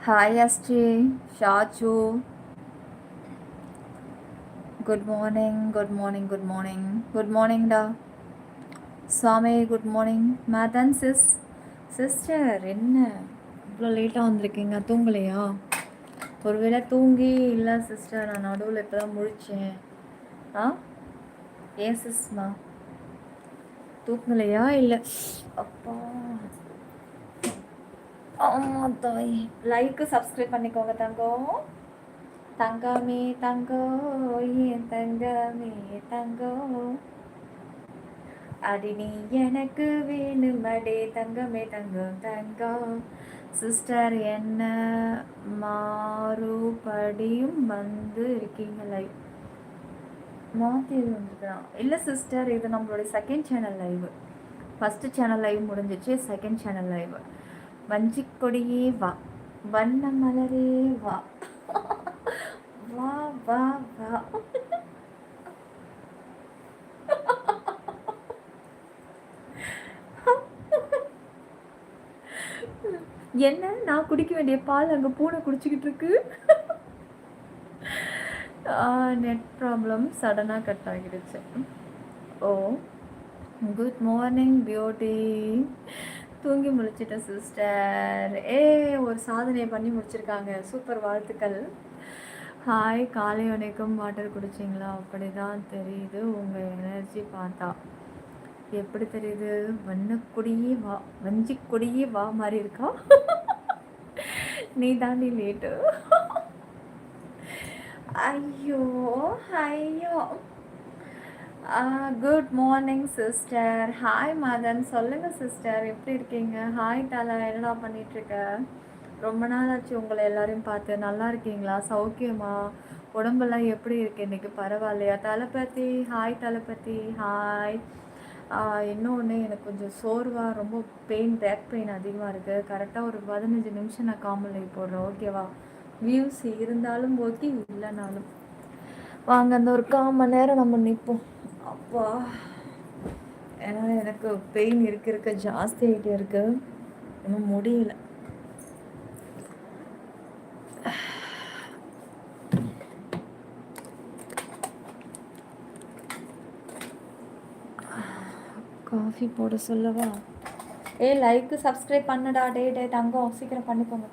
Hi Astri, Shaju. Good morning, good morning, good morning. Good morning, da. Swami, good morning. Madan sis. Sister என்ன இவ்வளோ லேட்டாக வந்திருக்கீங்க? தூங்கலையா? ஒருவேளை தூங்கி இல்லை சிஸ்டர், நான் நடுவில் இப்போ தான் முழிச்சேன். ஆ ஏன் சிஸ்மா தூங்கலையா இல்லை? அப்பா ஆமாம் தாய். லைக்கு சப்ஸ்கிரைப் பண்ணிக்கோங்க தங்கம். தங்கமே தங்கோ, ஏன் தங்கமே தங்கோ, அடி நீ எனக்கு வேணுமடே தங்கமே தங்கம் தங்கம். சிஸ்டர் என்ன மறுபடியும் வந்து இருக்கீங்க லைவ்? மாற்றி இது வந்துருக்கலாம் இல்லை சிஸ்டர், இது நம்மளுடைய second channel live. First channel live முடிஞ்சிச்சு, செகண்ட் சேனல் லைவ். வஞ்சிக் கொடியே வா, வண்ண மலரே வா, வா வா வா. என்ன, நான் குடிக்க வேண்டிய பால் அங்கே பூனை குடிச்சிக்கிட்டு இருக்கு. நெட் ப்ராப்ளம், சடனாக கட் ஆகிடுச்சு. ஓ குட் மார்னிங் பியூட்டி. தூங்கி முடிச்சிட்டேன் சிஸ்டர். ஒரு சாதனையை பண்ணி முடிச்சிருக்காங்க, சூப்பர், வாழ்த்துக்கள். ஹாய், காலை வணக்கம். வாட்டர் குடிச்சிங்களா? அப்படி தான் தெரியுது உங்கள் எனர்ஜி பார்த்தா. எப்படி தெரியுது? வண்ணக்கொடியே வா, வஞ்சிக்கொடியே வா மாதிரி இருக்கா? நீ தாண்டி லேட்டு. ஐயோ ஐயோ. Good morning sister. Hi Madan, சொல்லுங்கள் சிஸ்டர், எப்படி இருக்கீங்க? ஹாய் தலா, என்னடா பண்ணிகிட்ருக்க? ரொம்ப நாள் ஆச்சு உங்களை எல்லாரையும் பார்த்து. நல்லா இருக்கீங்களா? சௌக்கியமா? உடம்பெல்லாம் எப்படி இருக்கு இன்றைக்கி? பரவாயில்லையா? தளபதி, ஹாய் தளபதி, ஹாய். இன்னொன்று, எனக்கு கொஞ்சம் சோர்வாக, ரொம்ப பெயின், பேக் பெயின் அதிகமாக இருக்குது. கரெக்டாக ஒரு 15 நிமிஷம் நான் காமல் லைவ் போடுறேன், ஓகேவா? வியூஸ் இருந்தாலும் ஓகே, இல்லைனாலும் வாங்க, அந்த ஒரு 1/4 மணி நேரம் நம்ம நிற்போம். அப்பா, ஏன்னா எனக்கு பெயின் இருக்க ஜாஸ்தி ஆகிட்டே இருக்கு, இன்னும் முடியல. காஃபி போட சொல்லவா? லைக்கு சப்ஸ்கிரைப் பண்ணுடா. டே தங்கம், சீக்கிரம் பண்ணிக்கோங்க.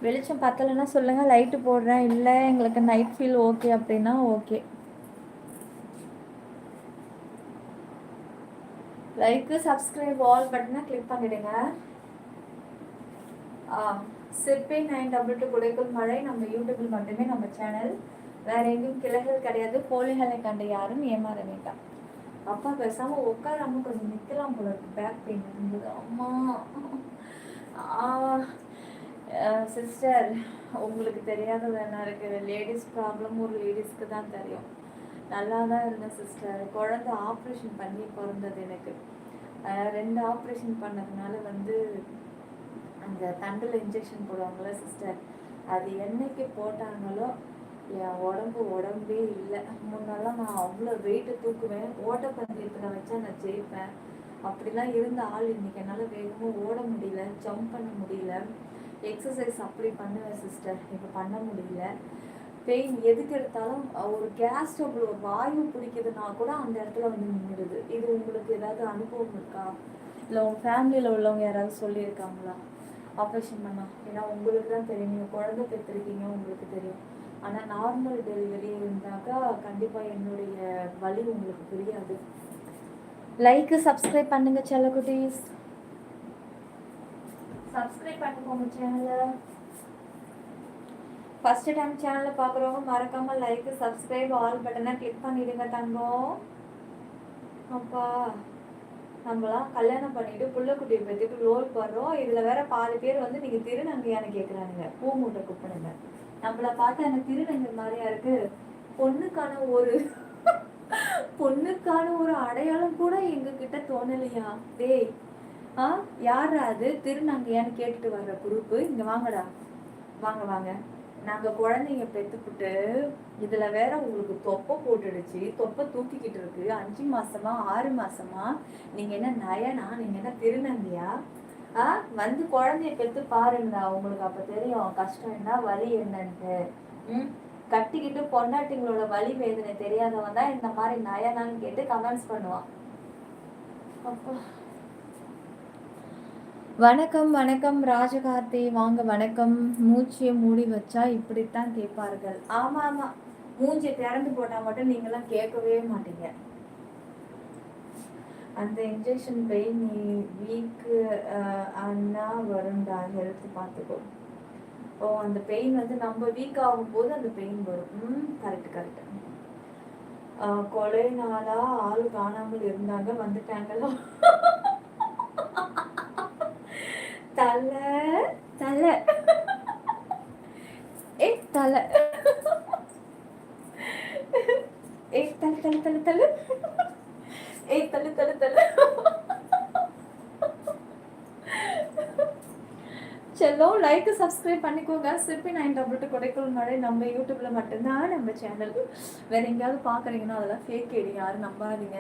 வெளிச்சம் பத்தலைன்னா சொல்லுங்கள், லைட்டு போடுறேன். இல்லை எங்களுக்கு நைட் ஃபீல் ஓகே அப்படின்னா ஓகே. லைக்கு சப்ஸ்கிரைப் ஆல் பட்டனை கிளிக் பண்ணிடுங்க. சிற்பி 922 குடைக்குள் மழை நம்ம யூடியூபில் மட்டுமே, நம்ம சேனல். வேற எங்கேயும் கிளைகள் கிடையாது. போலிகளை கண்டு யாரும் ஏமாற வேண்டாம். அப்பா பேசாம உட்காராம கொஞ்சம் நிற்கலாம் போல இருக்கு, பேக் பெயின் இருந்தது. அம்மா. சிஸ்டர், உங்களுக்கு தெரியாதது என்ன இருக்குது? லேடிஸ் ப்ராப்ளம் ஒரு லேடிஸ்க்கு தான் தெரியும். நல்லா தான் இருந்தேன் சிஸ்டர். குழந்தை ஆப்ரேஷன் பண்ணி பிறந்தது எனக்கு. 2 ஆப்ரேஷன் பண்ணதுனால அந்த தண்டில் இன்ஜெக்ஷன் போடுவாங்களே சிஸ்டர், அது என்னைக்கு போட்டாங்களோ என் உடம்பே இல்லை. முன்னெல்லாம் நான் அவ்வளோ வெயிட்டு தூக்குவேன், ஓட்டப்பந்தயத்தில் வச்சா நான் ஜெயிப்பேன். அப்படிலாம் இருந்த ஆள் இன்னைக்கு என்னால் வேகமாக ஓட முடியல, ஜம்ப் பண்ண முடியல. எக்ஸசைஸ் அப்படி பண்ணுவேன் சிஸ்டர், இப்போ பண்ண முடியல. பெயின் எதுக்கு எடுத்தாலும், ஒரு கேஸ் ஸ்டவ்வில் ஒரு வாயு பிடிக்குதுன்னா கூட அந்த இடத்துல நின்றுடுது. இது உங்களுக்கு ஏதாவது அனுபவம் இருக்கா? இல்லை உங்கள் ஃபேமிலியில் உள்ளவங்க யாராவது சொல்லியிருக்காங்களா ஆப்ரேஷன் பண்ணா? ஏன்னா உங்களுக்கு தான் தெரியும், நீங்கள் குழந்தை பெற்றிருக்கீங்க, உங்களுக்கு தெரியும். ஆனால் நார்மல் டெலிவரி இருந்தாக்கா கண்டிப்பாக என்னுடைய வலி உங்களுக்கு புரியாது. லைக்கு சப்ஸ்கிரைப் பண்ணுங்க செல்லக்குட்டீஸ், சப்ஸ்கிரைப் பண்ணிக்கோங்க சேனலை. ஃபர்ஸ்ட் டைம் சேனலை பார்க்குறவங்க மறக்காமல் லைக்கு சப்ஸ்கிரைப் ஆல் பட்டனை கிளிக் பண்ணிடுங்க தங்கம். அப்பா, நம்மளாம் கல்யாணம் பண்ணிட்டு புள்ளக்குட்டியை பற்றிட்டு ரோல் போடுறோம். இதில் வேற பாதி பேர் நீங்கள் திருநங்கையான்னு கேட்குறானுங்க. பூ மூட்டை குப்பிடுங்க. நம்மளை பார்த்தா எனக்கு திருநங்கை மாதிரியா இருக்கு? பொண்ணுக்கான ஒரு அடையாளம் கூட எங்ககிட்ட தோணலையா? டேய், யாரா அது திருநங்கையான்னு கேட்டுட்டு வர்ற குரூப்பு? இங்கே வாங்கடா, வாங்க வாங்க. நாங்கள் குழந்தைங்க பெற்றுக்கிட்டு இதில் வேற உங்களுக்கு தொப்பை போட்டுடுச்சு, தொப்பை தூக்கிக்கிட்டு இருக்கு. 5 மாசமா 6 மாசமா நீங்கள் என்ன நயனா? நீங்கள் என்ன திருநங்கையா? வந்து குழந்தைய பெற்று பாருங்க, உங்களுக்கு அப்போ தெரியும் கஷ்டம் என்ன வலி என்னன்ட்டு. கட்டிக்கிட்டு பொண்டாட்டிங்களோட வலி வேதனை தெரியாதவன் தான் இந்த மாதிரி நயனான்னு கேட்டு கமெண்ட்ஸ் பண்ணுவான். அப்பா வணக்கம் வணக்கம் ராஜகார்த்தி வாங்க வணக்கம். மூச்சியை மூடி வச்சா இப்படித்தான் கேட்பார்கள். ஆமா ஆமா, மூஞ்சியை திறந்து போட்டா மட்டும் நீங்களாம் கேட்கவே மாட்டீங்க. அந்த இன்ஜெக்ஷன் பெயின் நீ வீக்கு அண்ணா வரும்டா, ஹெல்த் பார்த்துக்கோ. ஓ அந்த பெயின் வந்து நம்ம வீக் ஆகும்போது அந்த பெயின் வரும். Correct correct. கொலைனாலா ஆள் காணாமல் இருந்தாங்க, வந்துட்டாங்களா? தலை தலை ஏ தலை ஏ தலை தலை தலை தலை ஏ தலை தலை தலை செல்லோ லைக் சப்ஸ்கிரைப் பண்ணிக்கோங்க. சிற்பி 922 கொடைக்குள் மழை நம்ம யூடியூப்ல மட்டும்தான் நம்ம சேனல். வேற எங்கேயாவது பார்க்குறீங்கன்னா அதெல்லாம் ஃபேக் ஐடி, யாரும் நம்பாதீங்க.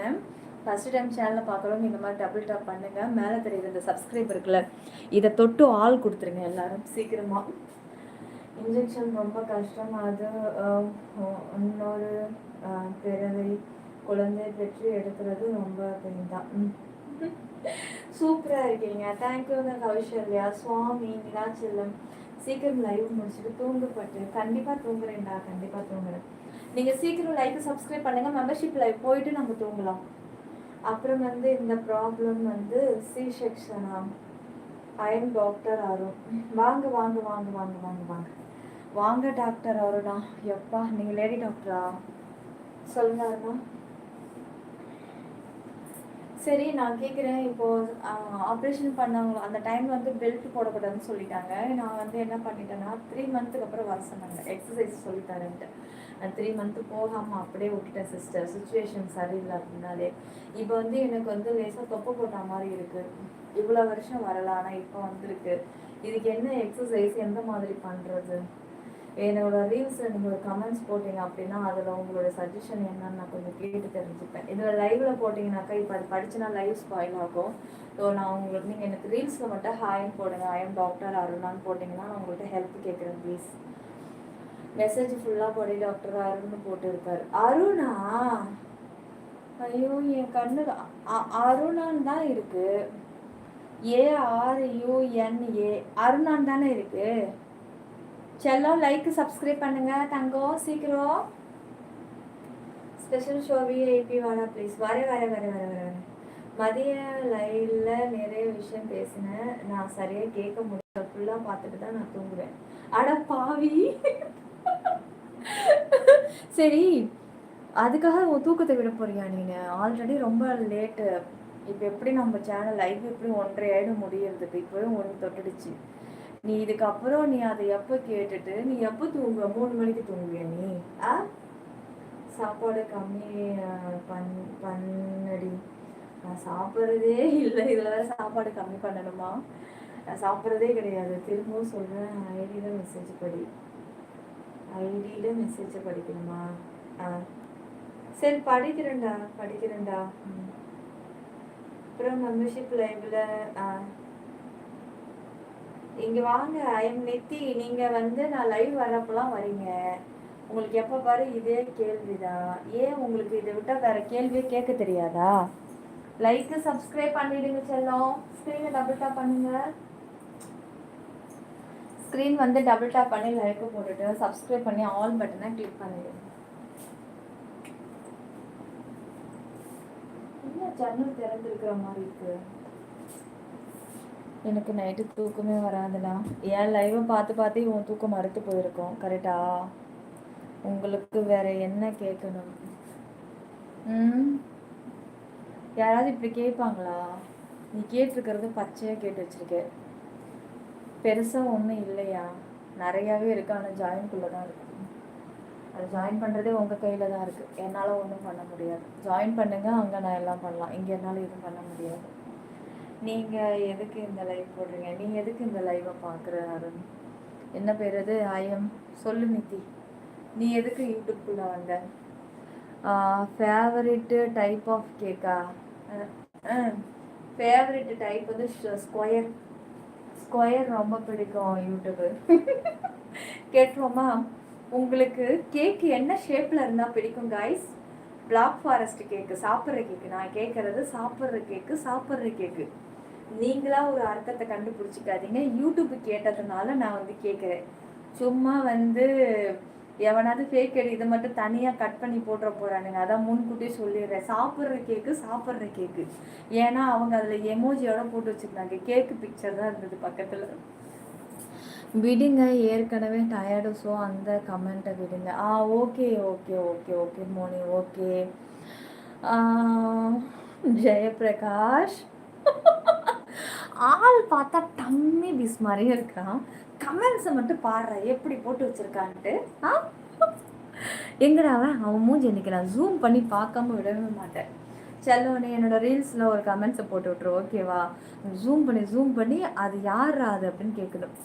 ஃபர்ஸ்ட் டைம் சேனலில் பார்க்குறவங்க இந்த மாதிரி டபுள் டாப் பண்ணுங்க. மேலே தெரியுது இந்த சப்ஸ்கிரைப் இருக்குல்ல, இதை தொட்டு ஆள் கொடுத்துருங்க எல்லாரும் சீக்கிரமா. இன்ஜெக்ஷன் ரொம்ப கஷ்டம், அது இன்னொரு பிறவை குழந்தை பெற்று எடுக்கிறது ரொம்ப பெயின் தான். சூப்பராக இருக்கீங்க, தேங்க்யூங்க கௌஷல்யா. சுவாமி நிலாச்செல்லம் சீக்கிரம் லைவ் முடிச்சுட்டு தூங்கப்பட்டு. கண்டிப்பாக தூங்குறேன்டா, கண்டிப்பாக தூங்குறேன். நீங்கள் சீக்கிரம் லைக் சப்ஸ்கிரைப் பண்ணுங்கள், மெம்பர்ஷிப் லைவ் போயிட்டு நம்ம தூங்கலாம். அப்புறம் வந்து இந்த ப்ராப்ளம் வந்து சி செக்ஷனா? I'm doctor Arun. வாங்க வாங்க வாங்க வாங்க வாங்க வாங்க வாங்க டாக்டர் அருணா. எப்பா நீங்கள் லேடி டாக்டரா? சொல்லுங்க அருணா. சரி நான் கேட்குறேன், இப்போது ஆப்ரேஷன் பண்ணவங்க அந்த டைம் வந்து பெல்ட் போடக்கூடாதுன்னு சொல்லிட்டாங்க. நான் வந்து என்ன பண்ணிட்டேன்னா 3 மந்த்துக்கு அப்புறம் வர சொன்னாங்க, எக்ஸசைஸ் சொல்லித்தரேன்ட்டு. 3 மந்த்து போகாமல் அப்படியே விட்டுட்டேன் சிஸ்டர், சுச்சுவேஷன் சரியில்லை அப்படின்னாலே. இப்போ வந்து எனக்கு வந்து லேசாக தொப்பை போட்ட மாதிரி இருக்குது. இவ்வளோ வருஷம் வரலாம், ஆனால் இப்போ வந்திருக்கு. இதுக்கு என்ன எக்ஸசைஸ் எந்த மாதிரி பண்ணுறது? என்னோட ரீல்ஸில் நீங்கள் ஒரு கமெண்ட்ஸ் போட்டிங்க அப்படின்னா அதில் உங்களோட சஜஷன் என்னன்னு நான் கொஞ்சம் கேட்டு தெரிஞ்சுப்பேன். இதில் லைவில் போட்டிங்கனாக்கா இப்போ அது படிச்சுனா லைவ் ஸ்பாயில் ஆகும். ஸோ நான் உங்களுக்கு நீங்கள் எனக்கு ரீல்ஸில் மட்டும் ஹாய்ன்னு போடுங்க, ஐஎம் டாக்டர் அருணான்னு போட்டிங்கன்னா நான் உங்கள்கிட்ட ஹெல்ப் கேட்குறேன் ப்ளீஸ். மெசேஜ் ஃபுல்லாக போடி டாக்டர் அருண்னு போட்டு இருக்காரு. அருணா? ஐயோ என் கண்ணு அருணான்னு தான் இருக்கு. ARUNA அருணான்னு தானே இருக்கு. செல்லம் லைக் சப்ஸ்கிரைப் பண்ணுங்க தங்கம் சீக்கிரம். ஸ்பெஷல் ஷோ விஐபி வாடா ப்ளீஸ். வர வர வர வர வர மதிய லைவ்ல நிறைய விஷயம் பேசினேன், நான் சரியாக கேட்க முடியல, ஃபுல்லாக பார்த்துட்டு தான் நான் தூங்குவேன். அட பாவி. சரி அதுக்காக உன் தூக்கத்தை விட போறியா நீங்கள்? ஆல்ரெடி ரொம்ப லேட்டு. இப்போ எப்படி நம்ம சேனல் லைவ் எப்படி 1:30 ஆகிடும் முடியறதுக்கு? இப்போவே 1 தொட்டுடுச்சு. நீ இதுக்கப்புறம் நீ அதை எப்போ கேட்டுட்டு நீ எப்போ தூங்குவ? 3 மணிக்கு தூங்குவியா நீ? சாப்பாடு கம்மி பண்ணடி. நான் சாப்பிட்றதே இல்லை, இதில் வேறு சாப்பாடு கம்மி பண்ணணுமா? நான் சாப்பிட்றதே கிடையாது. திரும்பவும் சொல்கிறேன், ஐடியில் மெசேஜ் படி. ஐடியில் மெசேஜை படிக்கணுமா? சரி படிக்கிறேன்டா படிக்கிறேன்டா. அப்புறம் மெம்பர்ஷிப் லைவில் இங்கே வாங்க. ஐஎம் நித்தி. நீங்கள் வந்து நான் லைவ் வர்றப்பெல்லாம் வரீங்க, உங்களுக்கு எப்போ பாரு இதே கேள்விதான். ஏன் உங்களுக்கு இதை விட்டால் வேறு கேள்வியே கேட்க தெரியாதா? லைக்கு சப்ஸ்கிரைப் பண்ணிடுங்க செல்லம். ஸ்க்ரீனை டபுள் டாப் பண்ணுங்க. ஸ்க்ரீன் வந்து டபுள் டாப் பண்ணி லைக்கு போட்டுட்டு சப்ஸ்கிரைப் பண்ணி ஆல் பட்டனை கிளிக் பண்ணிடுங்க. என்ன ஜன்னல் திறந்துருக்கிற மாதிரி இருக்கு? எனக்கு நைட்டு தூக்கமே வராதுண்ணா. ஏன் லைவை பார்த்து பார்த்து உன் தூக்கம் மறுத்து போயிருக்கோம். கரெக்டா? உங்களுக்கு வேற என்ன கேட்கணும்? யாராவது இப்படி கேட்பாங்களா? நீ கேட்டிருக்கிறது பச்சையாக கேட்டு வச்சிருக்க. பெருசாக ஒன்றும் இல்லையா? நிறையாவே இருக்கு, ஆனால் ஜாயின்குள்ளே தான் இருக்கு. அது ஜாயின் பண்ணுறதே உங்கள் கையில் தான் இருக்குது. என்னால் ஒன்றும் பண்ண முடியாது. ஜாயின் பண்ணுங்க, அங்கே நான் எல்லாம் பண்ணலாம். இங்கே என்னால் எதுவும் பண்ண முடியாது. நீங்கள் எதுக்கு இந்த லைவ் போடுறீங்க? நீங்கள் எதுக்கு இந்த லைவை பார்க்குற அருண்? என்ன பேர் அது? ஐஎம் சொல்லு நித்தி. நீ எதுக்கு யூடியூப்குள்ளே வந்த? ஃபேவரெட்டு டைப் ஆஃப் கேக்கா? ஃபேவரெட்டு டைப் வந்து ஸ்கொயர். ஸ்கொயர் ரொம்ப பிடிக்கும் யூடியூபு. கேட்டுருவோமா? உங்களுக்கு கேக்கு என்ன ஷேப்பில் இருந்தால் பிடிக்கும் காய்ஸ்? பிளாக் ஃபாரஸ்ட் கேக்கு, சாப்பிட்ற கேக்கு. நான் கேட்குறது சாப்பிட்ற கேக்கு, சாப்பிட்ற கேக்கு. நீங்களா ஒரு அர்த்தத்தை கண்டுபிடிச்சிக்காதீங்க. யூடியூப் கேட்டதுனால நான் வந்து கேட்குறேன். சும்மா வந்து எவனாவது ஃபேக் ஐடி இதை மட்டும் தனியாக கட் பண்ணி போட்டுற போகிறானுங்க. அதான் முன்கூட்டியே சொல்லிடுறேன். சாப்பிட்ற கேக்கு, சாப்பிட்ற கேக்கு. ஏன்னா அவங்க அதில் எமோஜியோட போட்டு வச்சுருந்தாங்க. கேக்கு பிக்சர் தான் இருந்தது பக்கத்தில். விடுங்க, ஏற்கனவே டயர்டு. ஸோ அந்த கமெண்ட்டை விடுங்க. Okay okay okay okay Moni, okay. Jayaprakash ஆள் பார்த்தா டம்மி பீஸ் மாதிரியே இருக்கிறான். கமெண்ட்ஸை மட்டும் பாடுற எப்படி போட்டு வச்சிருக்கான்ட்டு. எங்கடா அவன் மூஞ்சி இன்னைக்கு நான் ஜூம் பண்ணி பார்க்காம விடவே மாட்டேன். செல்லோனே என்னோட ரீல்ஸில் ஒரு கமெண்ட்ஸை போட்டு விட்ரு, ஓகேவா? ஜூம் பண்ணி அது யாரா அது அப்படின்னு கேட்கணும்.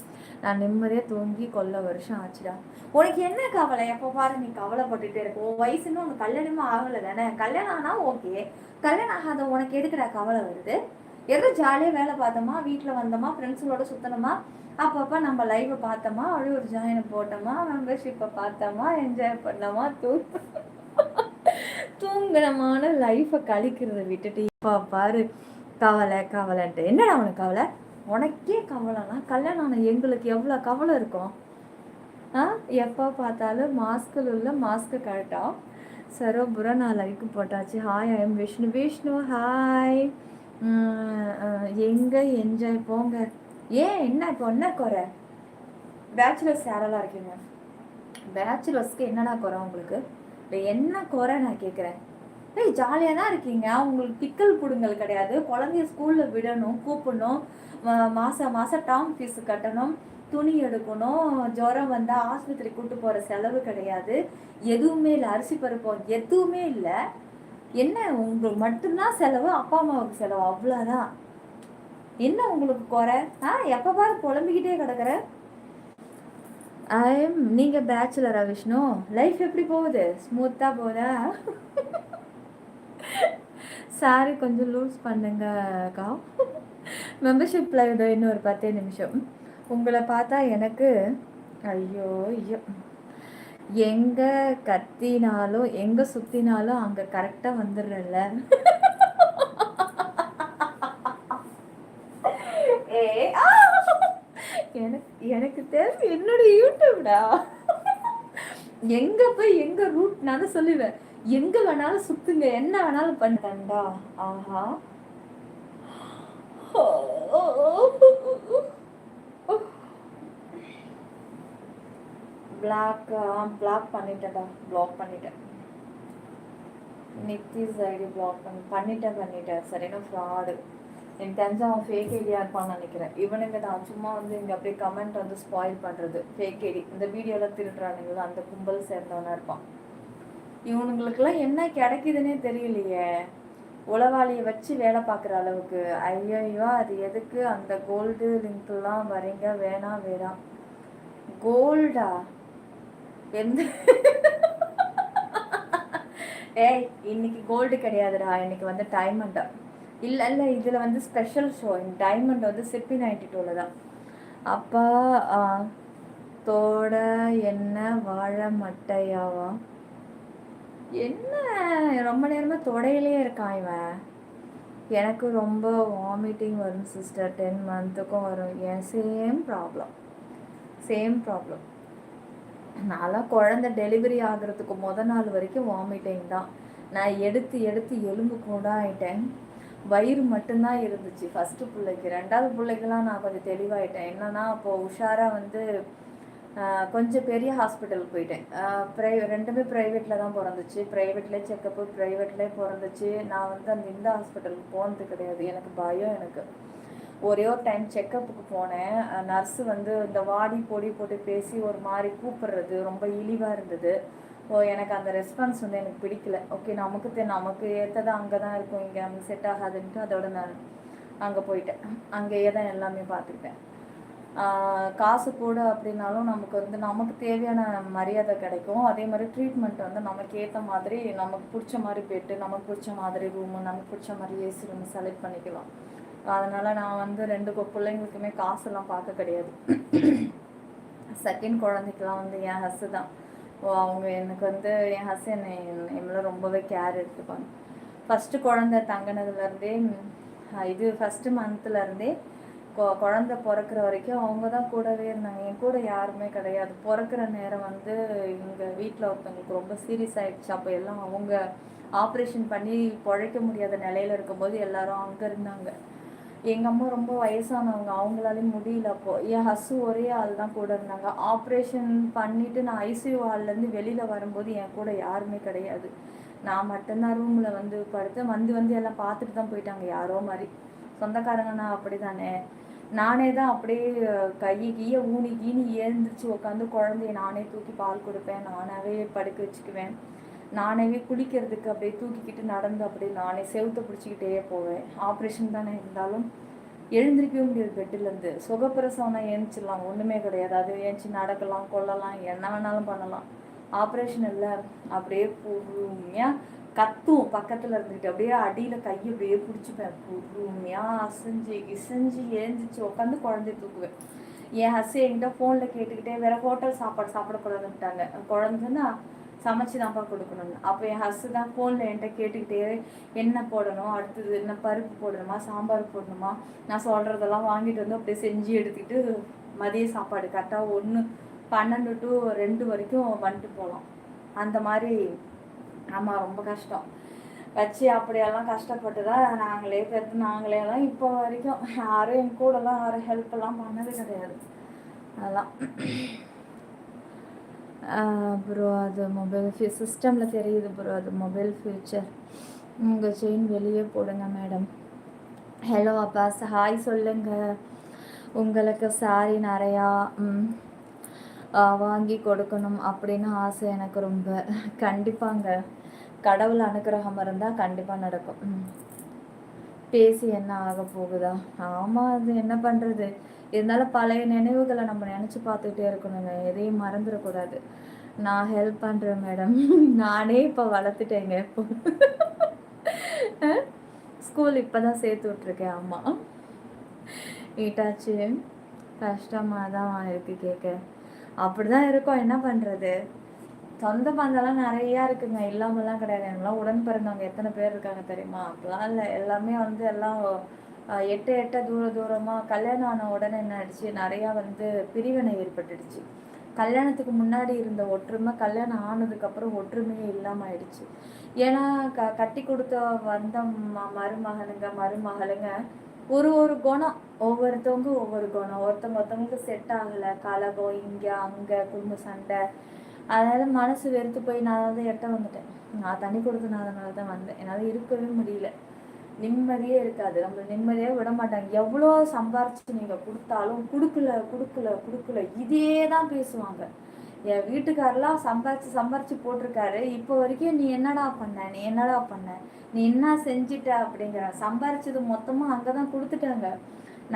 நான் நிம்மதியாக தூங்கி வருஷம் ஆச்சுடா. உனக்கு என்ன கவலை? எப்போ பாரு நீ கவலைப்பட்டுட்டே இருக்க. உன் வயசுன்னு உனக்கு கல்யாணமே ஆகலை தானே? கல்யாணம் ஆனால் ஓகே, கல்யாணம் ஆகாத உனக்கு எதுக்குடா கவலை வருது? ஏதோ ஜாலியாக வேலை பார்த்தோமா, வீட்டில் வந்தோமா, ஃப்ரெண்ட்ஸுங்களோட சுற்றணுமா, அப்பப்போ நம்ம லைவை பார்த்தோமா, அப்படியே ஒரு ஜாயினை போட்டோமா, மெம்பர்ஷிப்பை பார்த்தோமா, என்ஜாய் பண்ணோமா, தூங்கணமான லைஃப்பை கழிக்கிறத விட்டுட்டு இப்போ பாரு கவலைன்ட்டு. என்னடா உனக்கு கவலை? உனக்கே கவலைனா கல்யாணம் ஆனால் எங்களுக்கு எவ்வளோ கவலை இருக்கும்? எப்போ பார்த்தாலும் மாஸ்கில் உள்ள மாஸ்க்கு கரெக்டாக சரோபுரம் நான் லைக்கு போட்டாச்சு. Hi, I am Vishnu. Hi. எங்கே என்ஜாய் போங்க. ஏன் என்ன இப்போ என்ன குறை? பேச்சுலர்ஸ் யாரெல்லாம் இருக்கீங்க? பேச்சுலர்ஸ்க்கு என்னடா குறை உங்களுக்கு? இல்லை என்ன குறை நான் கேட்குறேன். ஜாலியாக தான் இருக்கீங்க. உங்களுக்கு பிக்கல் பிடுங்கல் கிடையாது. குழந்தைய ஸ்கூலில் விடணும், கூப்பிடணும், மாதம் டேர்ம் ஃபீஸு கட்டணும், துணி எடுக்கணும், ஜுரம் வந்தால் ஆஸ்பத்திரி கூட்டு போகிற செலவு கிடையாது. எதுவுமே இல்லை. அரிசி பருப்பம் எதுவுமே இல்லை. என்ன உங்களுக்கு மட்டும்தான் செலவு, அப்பா அம்மாவுக்கு செலவு, அவ்வளோதான். என்ன உங்களுக்கு குறை? எப்போ பாரு புலம்பிக்கிட்டே கிடக்குற. நீங்கள் பேச்சுலரா விஷ்ணு? லைஃப் எப்படி போகுது? ஸ்மூத்தாக போகுதா? சாரி கொஞ்சம் லூஸ் பண்ணுங்கக்கா. மெம்பர்ஷிப் லைவ் இன்னும் ஒரு 10 நிமிஷம். உங்களை பார்த்தா எனக்கு ஐயோ எங்கே கத்தினாலும் எங்கே சுற்றினாலும் அங்கே கரெக்டாக வந்துடுறல்ல. எனக்கு தேவை என்னோட யூடியூப்டா. எங்கே போய் எங்கே ரூட் நான் சொல்லுவேன். எங்கே வேணாலும் சுற்றுங்க, என்ன வேணாலும் பண்ணண்டா. ஆஹா, பிளாக் பண்ணிட்டேன்டா. பிளாக் பண்ணிட்டேன். நித்திஸ் ஐடி பிளாக் பண்ணிட்டேன். சரினா ஃப்ராடு. எனக்கு தெரிஞ்ச அவன் ஃபேக் ஐடியா இருப்பான்னு நினைக்கிறேன். இவனுங்க தான் சும்மா வந்து இங்கே அப்படியே கமெண்ட் வந்து ஸ்பாயில் பண்ணுறது. ஃபேக் ஐடி இந்த வீடியோவில் திருடுறானுங்களோ அந்த கும்பல் சேர்ந்தவனா இருப்பான். இவனுங்களுக்கெல்லாம் என்ன கிடைக்குதுன்னே தெரியலையே. உளவாளியை வச்சு வேலை பார்க்குற அளவுக்கு. ஐயோ, அது எதுக்கு அந்த கோல்டு லிங்க்லாம் வரீங்க? வேணாம். கோல்டா? எந்த இன்னைக்கு கோல்டு கிடையாதுடா, இன்னைக்கு வந்து டைமண்டா. இல்லை இதில் வந்து ஸ்பெஷல் ஷோ. டைமண்ட் வந்து சிப்பி 92ல் தான். அப்பா தோட என்ன வாழை மட்டையாவா? என்ன ரொம்ப நேரமாக தொடையிலே இருக்கான் இவன். எனக்கு ரொம்ப வாமிட்டிங் வரும் சிஸ்டர். 10 மந்த்துக்கும் வரும். ஏன் சேம் ப்ராப்ளம். நான்லாம் குழந்தை டெலிவரி ஆகிறதுக்கு நாள் வரைக்கும் வாமிட்டிங் தான். நான் எடுத்து எலும்பு கூட ஆகிட்டேன். வயிறு மட்டும்தான் இருந்துச்சு ஃபஸ்ட்டு பிள்ளைக்கு. 2வது பிள்ளைக்கெல்லாம் நான் கொஞ்சம் தெளிவாயிட்டேன். என்னன்னா அப்போது உஷாராக வந்து கொஞ்சம் பெரிய ஹாஸ்பிட்டலுக்கு போயிட்டேன். ரெண்டுமே ப்ரைவேட்டில் தான் பிறந்துச்சு. ப்ரைவேட்லேயே செக்கப்பு, ப்ரைவேட்லேயே பிறந்துச்சு. நான் வந்து இந்த ஹாஸ்பிட்டலுக்கு போனது கிடையாது. எனக்கு பயம். எனக்கு ஒரே ஒரு டைம் செக்கப்புக்கு போனேன். நர்ஸு வந்து இந்த வாடி பொடி போட்டு பேசி ஒரு மாதிரி கூப்பிடுறது ரொம்ப இழிவாக இருந்தது. எனக்கு அந்த ரெஸ்பான்ஸ் வந்து எனக்கு பிடிக்கல. ஓகே, நமக்கு ஏற்றதை அங்கே தான் இருக்கும், இங்கே நமக்கு செட் ஆகாதுன்ட்டு அதோட நான் அங்கே போயிட்டேன். அங்கேயே தான் எல்லாமே பார்த்துக்கிட்டேன். காசு கூட அப்படின்னாலும் நமக்கு தேவையான மரியாதை கிடைக்கும். அதே மாதிரி ட்ரீட்மெண்ட் வந்து நமக்கு ஏற்ற மாதிரி, நமக்கு பிடிச்ச மாதிரி பெட்டு, நமக்கு பிடிச்ச மாதிரி ரூமு, நமக்கு பிடிச்ச மாதிரி ஏசி ரூம் செலக்ட் பண்ணிக்கலாம். அதனால் நான் வந்து 2 பிள்ளைங்களுக்குமே காசெல்லாம் பார்க்க கிடையாது. செகண்ட் குழந்தைக்கெலாம் வந்து என் ஹஸ்ஸு தான். அவங்க எனக்கு வந்து என் ஹஸ் என்னை என் மேலே ரொம்பவே கேர் எடுத்துப்பாங்க. ஃபஸ்ட்டு குழந்தை தங்கினதுலேருந்தே இது ஃபஸ்ட்டு மந்த்லேருந்தே குழந்த பிறக்கிற வரைக்கும் அவங்க தான் கூடவே இருந்தாங்க. என் கூட யாருமே கிடையாது. பிறக்கிற நேரம் வந்து எங்கள் வீட்டில் ஒருத்தவங்களுக்கு ரொம்ப சீரியஸ் ஆகிடுச்சு. அப்போ எல்லாம் அவங்க ஆப்ரேஷன் பண்ணி பிழைக்க முடியாத நிலையில் இருக்கும்போது எல்லாரும் அங்கே இருந்தாங்க. எங்கள் அம்மா ரொம்ப வயசானவங்க, அவங்களாலையும் முடியல. அப்போது என் ஹஸ்ஸு ஒரே ஆள் தான் கூட இருந்தாங்க. ஆப்ரேஷன் பண்ணிவிட்டு நான் ஐசியூ ஹால்லேருந்து வெளியில் வரும்போது என் கூட யாருமே கிடையாது. நான் மட்டும்தான் ரூமில் வந்து படுத்தேன். வந்து எல்லாம் பார்த்துட்டு தான் போயிட்டாங்க யாரோ மாதிரி. சொந்தக்காரங்கன்னா அப்படி தானே. நானே தான் அப்படியே கையை ஊனி கீனி எழுந்திரிச்சு உட்காந்து குழந்தைய நானே தூக்கி பால் கொடுப்பேன், நானாகவே படுக்க வச்சுக்குவேன், நானாகவே குளிக்கிறதுக்கு அப்படியே தூக்கிக்கிட்டு நடந்து அப்படியே நானே செவுத்தை பிடிச்சிக்கிட்டே போவேன். ஆப்ரேஷன் தானே இருந்தாலும் எழுந்திருக்கவே முடியாது பெட்டிலேருந்து. சுகப்பிரசவம்னா ஏஞ்சிடலாம், ஒன்றுமே கிடையாது. அது ஏஞ்சி நடக்கலாம், கொள்ளலாம், என்ன வேணாலும் பண்ணலாம். ஆப்ரேஷன் இல்லை, அப்படியே பொறுமையாக கத்தும் பக்கத்தில் இருந்துக்கிட்டு அப்படியே அடியில் கையை அப்படியே பிடிச்சிப்பேன். பொறுமையாக இசைஞ்சு ஏந்திரிச்சு உட்காந்து குழந்தைய தூக்குவேன். என் ஹஸ் என்கிட்ட ஃபோனில் கேட்டுக்கிட்டே வேறு ஹோட்டல் சாப்பாடு சாப்பிடக்கூடாதுன்ட்டாங்க. குழந்தைன்னா சமைச்சு தான்ப்பா கொடுக்கணும்னு. அப்போ என் ஹஸ்ஸு தான் ஃபோனில் என்கிட்ட கேட்டுக்கிட்டே என்ன போடணும், அடுத்தது என்ன பருப்பு போடணுமா, சாம்பார் போடணுமா, நான் சொல்கிறதெல்லாம் வாங்கிட்டு வந்து அப்படியே செஞ்சு எடுத்துக்கிட்டு மதிய சாப்பாடு கரெக்டாக 12 to 2 வரைக்கும் வந்துட்டு போகலாம். அந்த மாதிரி. ஆமாம், ரொம்ப கஷ்டம் வச்சு அப்படியெல்லாம் கஷ்டப்பட்டு தான் நாங்களே பெற்று நாங்களேலாம் இப்போ வரைக்கும் யாரும் என் கூடலாம் யாரும் ஹெல்ப்பெல்லாம் பண்ணது கிடையாது. அதெல்லாம் ப்ரோ அது மொபைல் சிஸ்டமில் தெரியுது ப்ரோ, அது மொபைல் ஃபியூச்சர். உங்கள் செயின் வெளியே போடுங்க மேடம். ஹலோ அப்பாஸ், ஹாய் சொல்லுங்கள். உங்களுக்கு சாரி நிறையா வாங்கி கொடுக்கணும் அப்படின்னு ஆசை எனக்கு ரொம்ப. கண்டிப்பாங்க, கடவுள் அனுகிரகம் இருந்தால் கண்டிப்பாக நடக்கும். பேசி என்ன ஆக போகுதா? ஆமாம், அது என்ன பண்ணுறது. இருந்தாலும் பழைய நினைவுகளை நம்ம நினச்சி பார்த்துக்கிட்டே இருக்கணுங்க, எதையும் மறந்துடக்கூடாது. நான் ஹெல்ப் பண்ணுறேன் மேடம். நானே இப்போ வளர்த்துட்டேங்க. இப்போ ஸ்கூல் இப்போ தான் சேர்த்து விட்ருக்கேன். ஆமாம், ஈட்டாச்சு கஷ்டமாக தான் இருக்குது கேட்க. அப்படி தான் இருக்கும், என்ன பண்ணுறது. சொந்த பந்தம்லாம் நிறையா இருக்குங்க, இல்லாமலாம் கிடையாது. எனக்குலாம் உடன் பிறந்தவங்க எத்தனை பேர் இருக்காங்க தெரியுமா? அப்போலாம் இல்லை, எல்லாமே வந்து எல்லாம் எட்ட தூரமாக கல்யாணம் ஆன உடனே என்ன ஆயிடுச்சு, நிறையா வந்து பிரிவினை ஏற்பட்டுடுச்சு. கல்யாணத்துக்கு முன்னாடி இருந்த ஒற்றுமை கல்யாணம் ஆனதுக்கப்புறம் ஒற்றுமையே இல்லாமல் ஆயிடுச்சு. ஏன்னா கட்டி கொடுத்த வந்த மருமகளுங்க ஒரு குணம், ஒவ்வொருத்தவங்க ஒவ்வொரு குணம். ஒருத்தவங்களுக்கு செட் ஆகலை, கலகம் இங்கே அங்கே, குடும்ப சண்டை. அதனால் மனசு வெறுத்து போய் நான் வந்து எட்ட வந்துட்டேன். நான் தண்ணி கொடுத்தனால தான் வந்தேன். என்னால் இருக்கவே முடியல, நிம்மதியே இருக்காது. நம்ம நிம்மதியாக விட மாட்டாங்க. எவ்வளோ சம்பாரிச்சு நீங்கள் கொடுத்தாலும் கொடுக்கல இதே தான் பேசுவாங்க. என் வீட்டுக்காரெல்லாம் சம்பாரிச்சு போட்டிருக்காரு, இப்போ வரைக்கும் நீ என்னடா பண்ண, நீ என்ன செஞ்சிட்ட அப்படிங்கிற. சம்பாரிச்சது மொத்தமாக அங்கே தான் கொடுத்துட்டாங்க.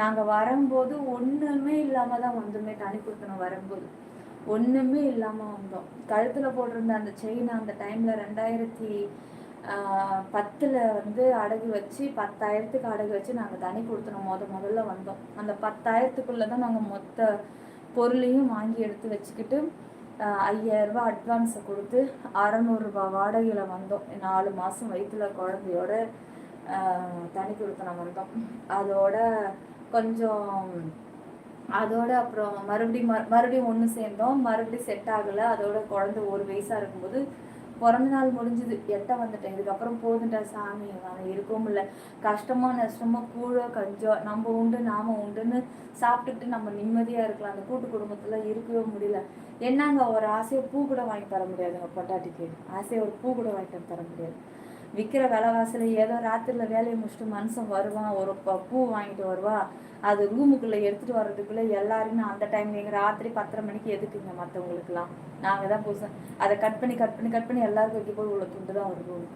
நாங்கள் வரும்போது ஒன்றுமே இல்லாமல் தான் வந்தோமே, தனி கொடுத்தணும் வரும்போது ஒன்றுமே இல்லாமல் வந்தோம். கழுத்தில் போட்டிருந்த அந்த செயின் அந்த டைமில் 2010 வந்து அடகு வச்சு 10,000க்கு அடகு வச்சு நாங்கள் தனி கொடுத்தோம். முதல்ல வந்தோம். அந்த 10,000க்குள்ளே தான் நாங்கள் மொத்த பொருளையும் வாங்கி எடுத்து வச்சுக்கிட்டு 5,000 ரூபா அட்வான்ஸை கொடுத்து 600 ரூபா வாடகையில் வந்தோம். 4 மாதம் வயிற்றுல குழந்தையோட தனி கொடுத்தோம் வந்தோம். அதோட அப்புறம் மறுபடியும் ஒன்று சேர்ந்தோம். மறுபடியும் செட் ஆகலை. அதோட குழந்தை 1 வயசாக இருக்கும்போது பிறந்த நாள் முடிஞ்சுது, எட்ட வந்துட்டேன். இதுக்கப்புறம் போதுண்டா சாமி, நான் இருக்கவும் இல்லை. கஷ்டமா நஷ்டமா கூழோ கஞ்சோ நம்ம உண்டு நாம உண்டுன்னு சாப்பிட்டுட்டு நம்ம நிம்மதியாக இருக்கலாம். அந்த கூட்டு குடும்பத்தில் இருக்கவே முடியல. என்னங்க, ஒரு ஆசையை பூ கூட வாங்கி தர முடியாதுங்க பொட்டாட்டிக்கு. ஆசையை ஒரு பூ கூட வாங்கிட்டு தர முடியாது. விற்கிற விலைவாசியில் ஏதோ ராத்திரியில் வேலையை முடிச்சுட்டு மனுஷன் வருவான், ஒரு பூ வாங்கிட்டு வருவா. அது ரூமுக்குள்ளே எடுத்துகிட்டு வர்றதுக்குள்ளே எல்லாருமே அந்த டைமில் எங்கள் ராத்திரி 10:30 மணிக்கு எதுக்குங்க மற்றவங்களுக்குலாம். நாங்கள் தான் புதுசாக அதை கட் பண்ணி எல்லாருக்கும் வைக்க போய் உள்ள துண்டு தான் ஒரு ரூம்.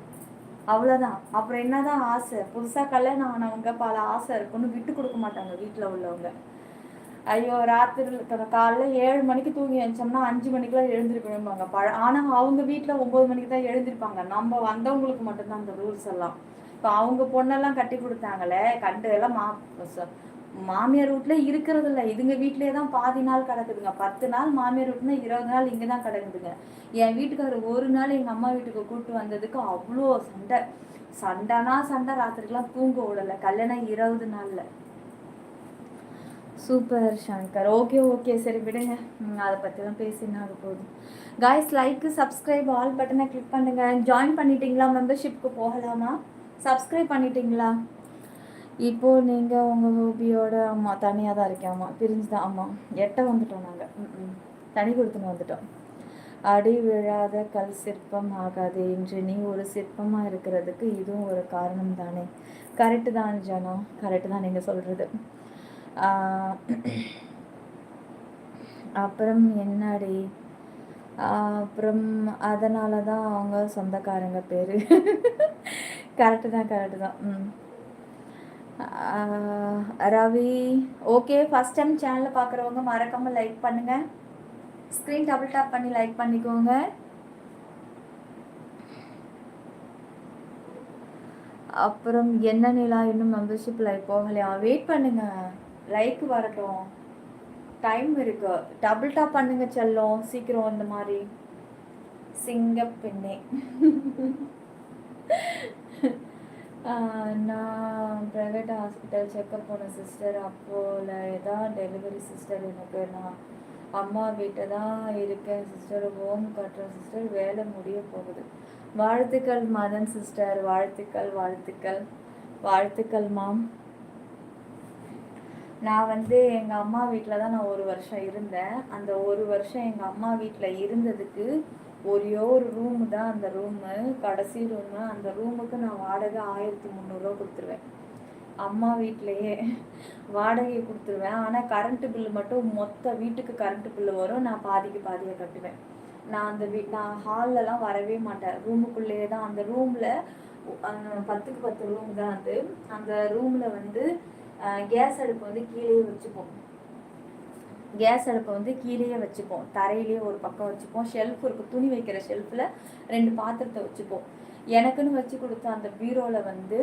அவ்வளோதான். அப்புறம் என்ன தான் ஆசை, புதுசாக கல்யாணம் ஆனவங்க பல ஆசை இருக்குன்னு விட்டு கொடுக்க மாட்டாங்க வீட்டில் உள்ளவங்க. ஐயோ, ராத்திரி காலைல 7 மணிக்கு தூங்கி எழுந்தோம்னா 5 மணிக்கெலாம் எழுந்திருக்கணும்பாங்க. ஆனால் அவங்க வீட்டில் 9 மணிக்கு தான் எழுந்திருப்பாங்க. நம்ம வந்தவங்களுக்கு மட்டும்தான் அந்த ரூல்ஸ் எல்லாம். இப்போ அவங்க பொண்ணெல்லாம் கட்டி கொடுத்தாங்களே, கண்டு எல்லாம் மாமியார் வீட்டில் இருக்கிறது இல்லை, இதுங்க வீட்டிலே தான் பாதி நாள் கிடக்குதுங்க. 10 நாள் மாமியார் வீட்டுனா 20 நாள் இங்கே தான் கிடக்குதுங்க. என் வீட்டுக்காரர் ஒரு நாள் எங்கள் அம்மா வீட்டுக்கு கூப்பிட்டு வந்ததுக்கு அவ்வளோ சண்டை. சண்டைனா சண்டை, ராத்திரிக்கெல்லாம் தூங்க விடலை. கல்யாணம் 20 நாளில். சூப்பர் சங்கர். ஓகே ஓகே, சரி விடுங்க, அதை பற்றிலாம் பேசினா அது போதும். காய்ஸ், லைக்கு சப்ஸ்கிரைப் ஆல் பட்டனை கிளிக் பண்ணுங்க. ஜாயின் பண்ணிட்டீங்களா? மெம்பர்ஷிப்க்கு போகலாமா? சப்ஸ்கிரைப் பண்ணிட்டீங்களா? இப்போது நீங்கள் உங்கள் ஹோபியோட அம்மா தனியாக தான் இருக்கேன். ஆமாம், பிரிஞ்சு தான். ஆமாம், எட்ட வந்துட்டோம் நாங்கள். தனி கொடுத்துன்னு வந்துட்டோம். அடி விழாத கல் சிற்பம் ஆகாது என்று நீ ஒரு சிற்பமாக இருக்கிறதுக்கு இதுவும் ஒரு காரணம் தானே? கரெக்டு தான் ஜனா, கரெக்டு தான் நீங்கள் சொல்கிறது. அப்புறம் என்னடி, அப்புறம் அதனால தான் அவங்க சொந்தக்காரங்க பேர். கரெக்டு தான், கரெக்டு தான். ரவி, ஓகே. ஃபஸ்ட் டைம் சேனலை பார்க்குறவங்க மறக்காமல் லைக் பண்ணுங்கள். ஸ்க்ரீன் டபுள் டாப் பண்ணி லைக் பண்ணிக்கோங்க. அப்புறம் என்ன நிலா, இன்னும் மெம்பர்ஷிப் லைக் போகலையா? வெயிட் பண்ணுங்க, லைக் வரட்டும், டைம் இருக்கு. டபுள் டாப் பண்ணுங்க செல்லும், சீக்கிரம். இந்த மாதிரி சிங்கப்பெண்ணே. நான் ப்ரைவேட் ஹாஸ்பிட்டல் செக்கப் போனேன் சிஸ்டர். அப்போல தான் டெலிவரி சிஸ்டர். எனக்கு நான் அம்மா வீட்டை தான் இருக்கேன் சிஸ்டர். ஹோம் கட்டுறேன் சிஸ்டர். வேலை முடிய போகுது. வாழ்த்துக்கள் மதன் சிஸ்டர், வாழ்த்துக்கள் வாழ்த்துக்கள் வாழ்த்துக்கள் மாம். நான் எங்கள் அம்மா வீட்டில் தான் நான் 1 வருஷம் இருந்தேன். அந்த 1 வருஷம் எங்கள் அம்மா வீட்டில் இருந்ததுக்கு ஒரே ஒரு ரூமு தான் அந்த ரூமு, கடைசி ரூமு. அந்த ரூமுக்கு நான் வாடகை 1300 கொடுத்துருவேன். அம்மா வீட்டிலையே வாடகையை கொடுத்துருவேன். ஆனால் கரண்ட்டு பில்லு மட்டும் மொத்த வீட்டுக்கு கரண்ட்டு பில்லு வரும். நான் பாதிக்கு பாதியை கட்டுவேன். நான் நான் ஹால்லலாம் வரவே மாட்டேன். ரூமுக்குள்ளேயே தான். அந்த ரூமில் 10க்கு 10 ரூம் தான் அது. அந்த ரூமில் கேஸ் அடுப்பு கீழேயே வச்சுப்போம். கேஸ் அடுப்பை கீழேயே வச்சுப்போம். தரையிலேயே ஒரு பக்கம் வச்சுப்போம். ஷெல்ஃப் இருக்கும், துணி வைக்கிற ஷெல்ஃபில் 2 பாத்திரத்தை வச்சுப்போம். எனக்குன்னு வச்சு கொடுத்த அந்த பீரோவில்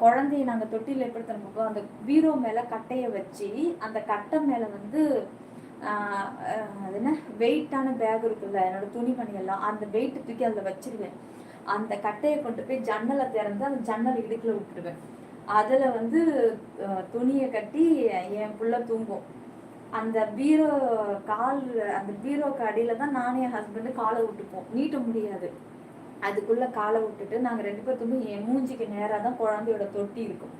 குழந்தைய நாங்கள் தொட்டியில் எப்படி தரப்போம், அந்த பீரோ மேலே கட்டையை வச்சு அந்த கட்டை மேலே அது என்ன வெயிட்டான பேக் இருக்குல்ல, என்னோட துணிமணியெல்லாம், அந்த வெயிட்டு தூக்கி அதில் வச்சிருவேன். அந்த கட்டையை கொண்டு போய் ஜன்னலை திறந்து அந்த ஜன்னல் இடுக்கில் விட்டுருவேன். அதில் துணியை கட்டி என் புள்ள தூங்கும். அந்த பீரோக்கு அடியில் தான் நானே என் ஹஸ்பண்டு காலை விட்டுப்போம். நீட்ட முடியாது. அதுக்குள்ளே காலை விட்டுட்டு நாங்கள் 2 பேர்த்துமே என் மூஞ்சிக்கு நேராக தான் குழந்தையோட தொட்டி இருக்கும்.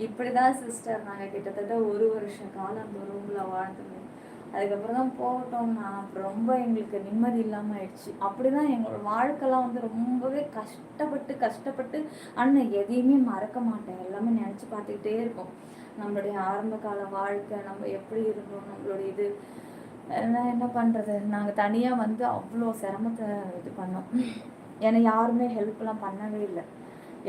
இப்படி தான் சிஸ்டர் நாங்கள் கிட்டத்தட்ட 1 வருஷ காலம் அந்த ரூமில் வாழ்ந்துருந்தோம். அதுக்கப்புறம் தான் போகட்டோம்னா ரொம்ப எங்களுக்கு நிம்மதி இல்லாமல் ஆயிடுச்சு. அப்படி தான் எங்களோட வாழ்க்கைலாம் ரொம்பவே கஷ்டப்பட்டு ஆனால் எதையுமே மறக்க மாட்டேன். எல்லாமே நினச்சி பார்த்துக்கிட்டே இருக்கோம். நம்மளுடைய ஆரம்ப கால வாழ்க்கை, நம்ம எப்படி இருந்தோம், நம்மளுடைய இது என்ன பண்ணுறது. நாங்கள் தனியாக அவ்வளோ சிரமத்தை இது பண்ணோம். ஏன்னா யாருமே ஹெல்ப்லாம் பண்ணவே இல்லை.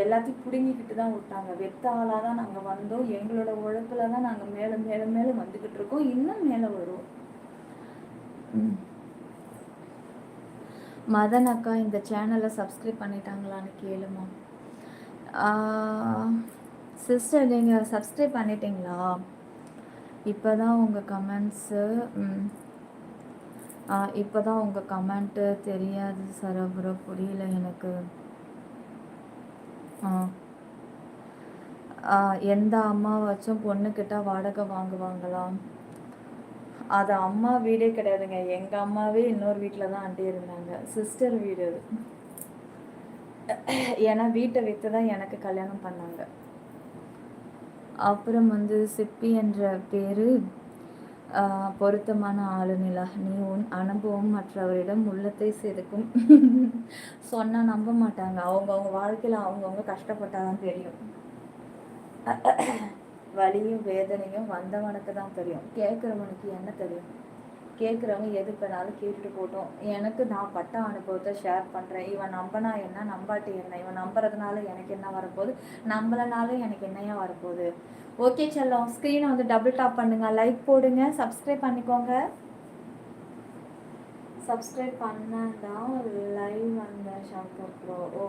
எல்லாத்தையும் பிடுங்கிக்கிட்டு தான் விட்டாங்க. வெத்த ஆளாக தான் நாங்கள் வந்தோம். எங்களோட உழைப்பில் தான் நாங்கள் மேலே வந்துக்கிட்டு இருக்கோம். இன்னும் மேலே வருவோம். மதன் அக்கா, இந்த சேனலை சப்ஸ்கிரைப் பண்ணிட்டாங்களான்னு கேளுமா? சிஸ்டர், நீங்கள் சப்ஸ்கிரைப் பண்ணிட்டீங்களா? இப்போ தான் உங்கள் கமெண்ட்ஸு இப்போ தான் உங்கள் கமெண்ட்டு தெரியாது சரபுரம், புரியல எனக்கு. எந்த அம்மாவாச்சும் பொண்ணுக்கிட்ட வாடகை வாங்குவாங்களாம்? அது அம்மா வீடே கிடையாதுங்க. எங்கள் அம்மாவே இன்னொரு வீட்டில் தான் ஆண்டி இருந்தாங்க. சிஸ்டர் வீடு அது. ஏன்னா வீட்டை விற்று தான் எனக்கு கல்யாணம் பண்ணாங்க. அப்புறம் சிப்பி என்ற பேர் பொருத்தமான ஆளுநிலா. நீ உன் அனுபவம் மற்றவரிடம் உள்ளத்தை செதுக்கும். சொன்னால் நம்ப மாட்டாங்க. அவங்கவுங்க வாழ்க்கையில் அவங்கவுங்க கஷ்டப்பட்டாதான் தெரியும். வலியும் வேதனையும் வந்தவனுக்கு தான் தெரியும். கேட்குறவனுக்கு என்ன தெரியும்? கேட்குறவங்க எது பண்ணாலும் கேட்டுட்டு போட்டோம். எனக்கு நான் பட்ட அனுபவத்தை ஷேர் பண்ணுறேன். இவன் நம்பினா என்ன, நம்பாட்டி என்ன? இவன் நம்புறதுனால எனக்கு என்ன வரப்போகுது, நம்பலனாலும் எனக்கு என்னையா வரப்போகுது? ஓகே செல்லம், ஸ்க்ரீனை டபுள் டாப் பண்ணுங்க, லைக் போடுங்க, சப்ஸ்கிரைப் பண்ணிக்கோங்க. சப்ஸ்கிரைப் பண்ணாதான் லைவ் வந்த ஷாக்கர் bro. Oh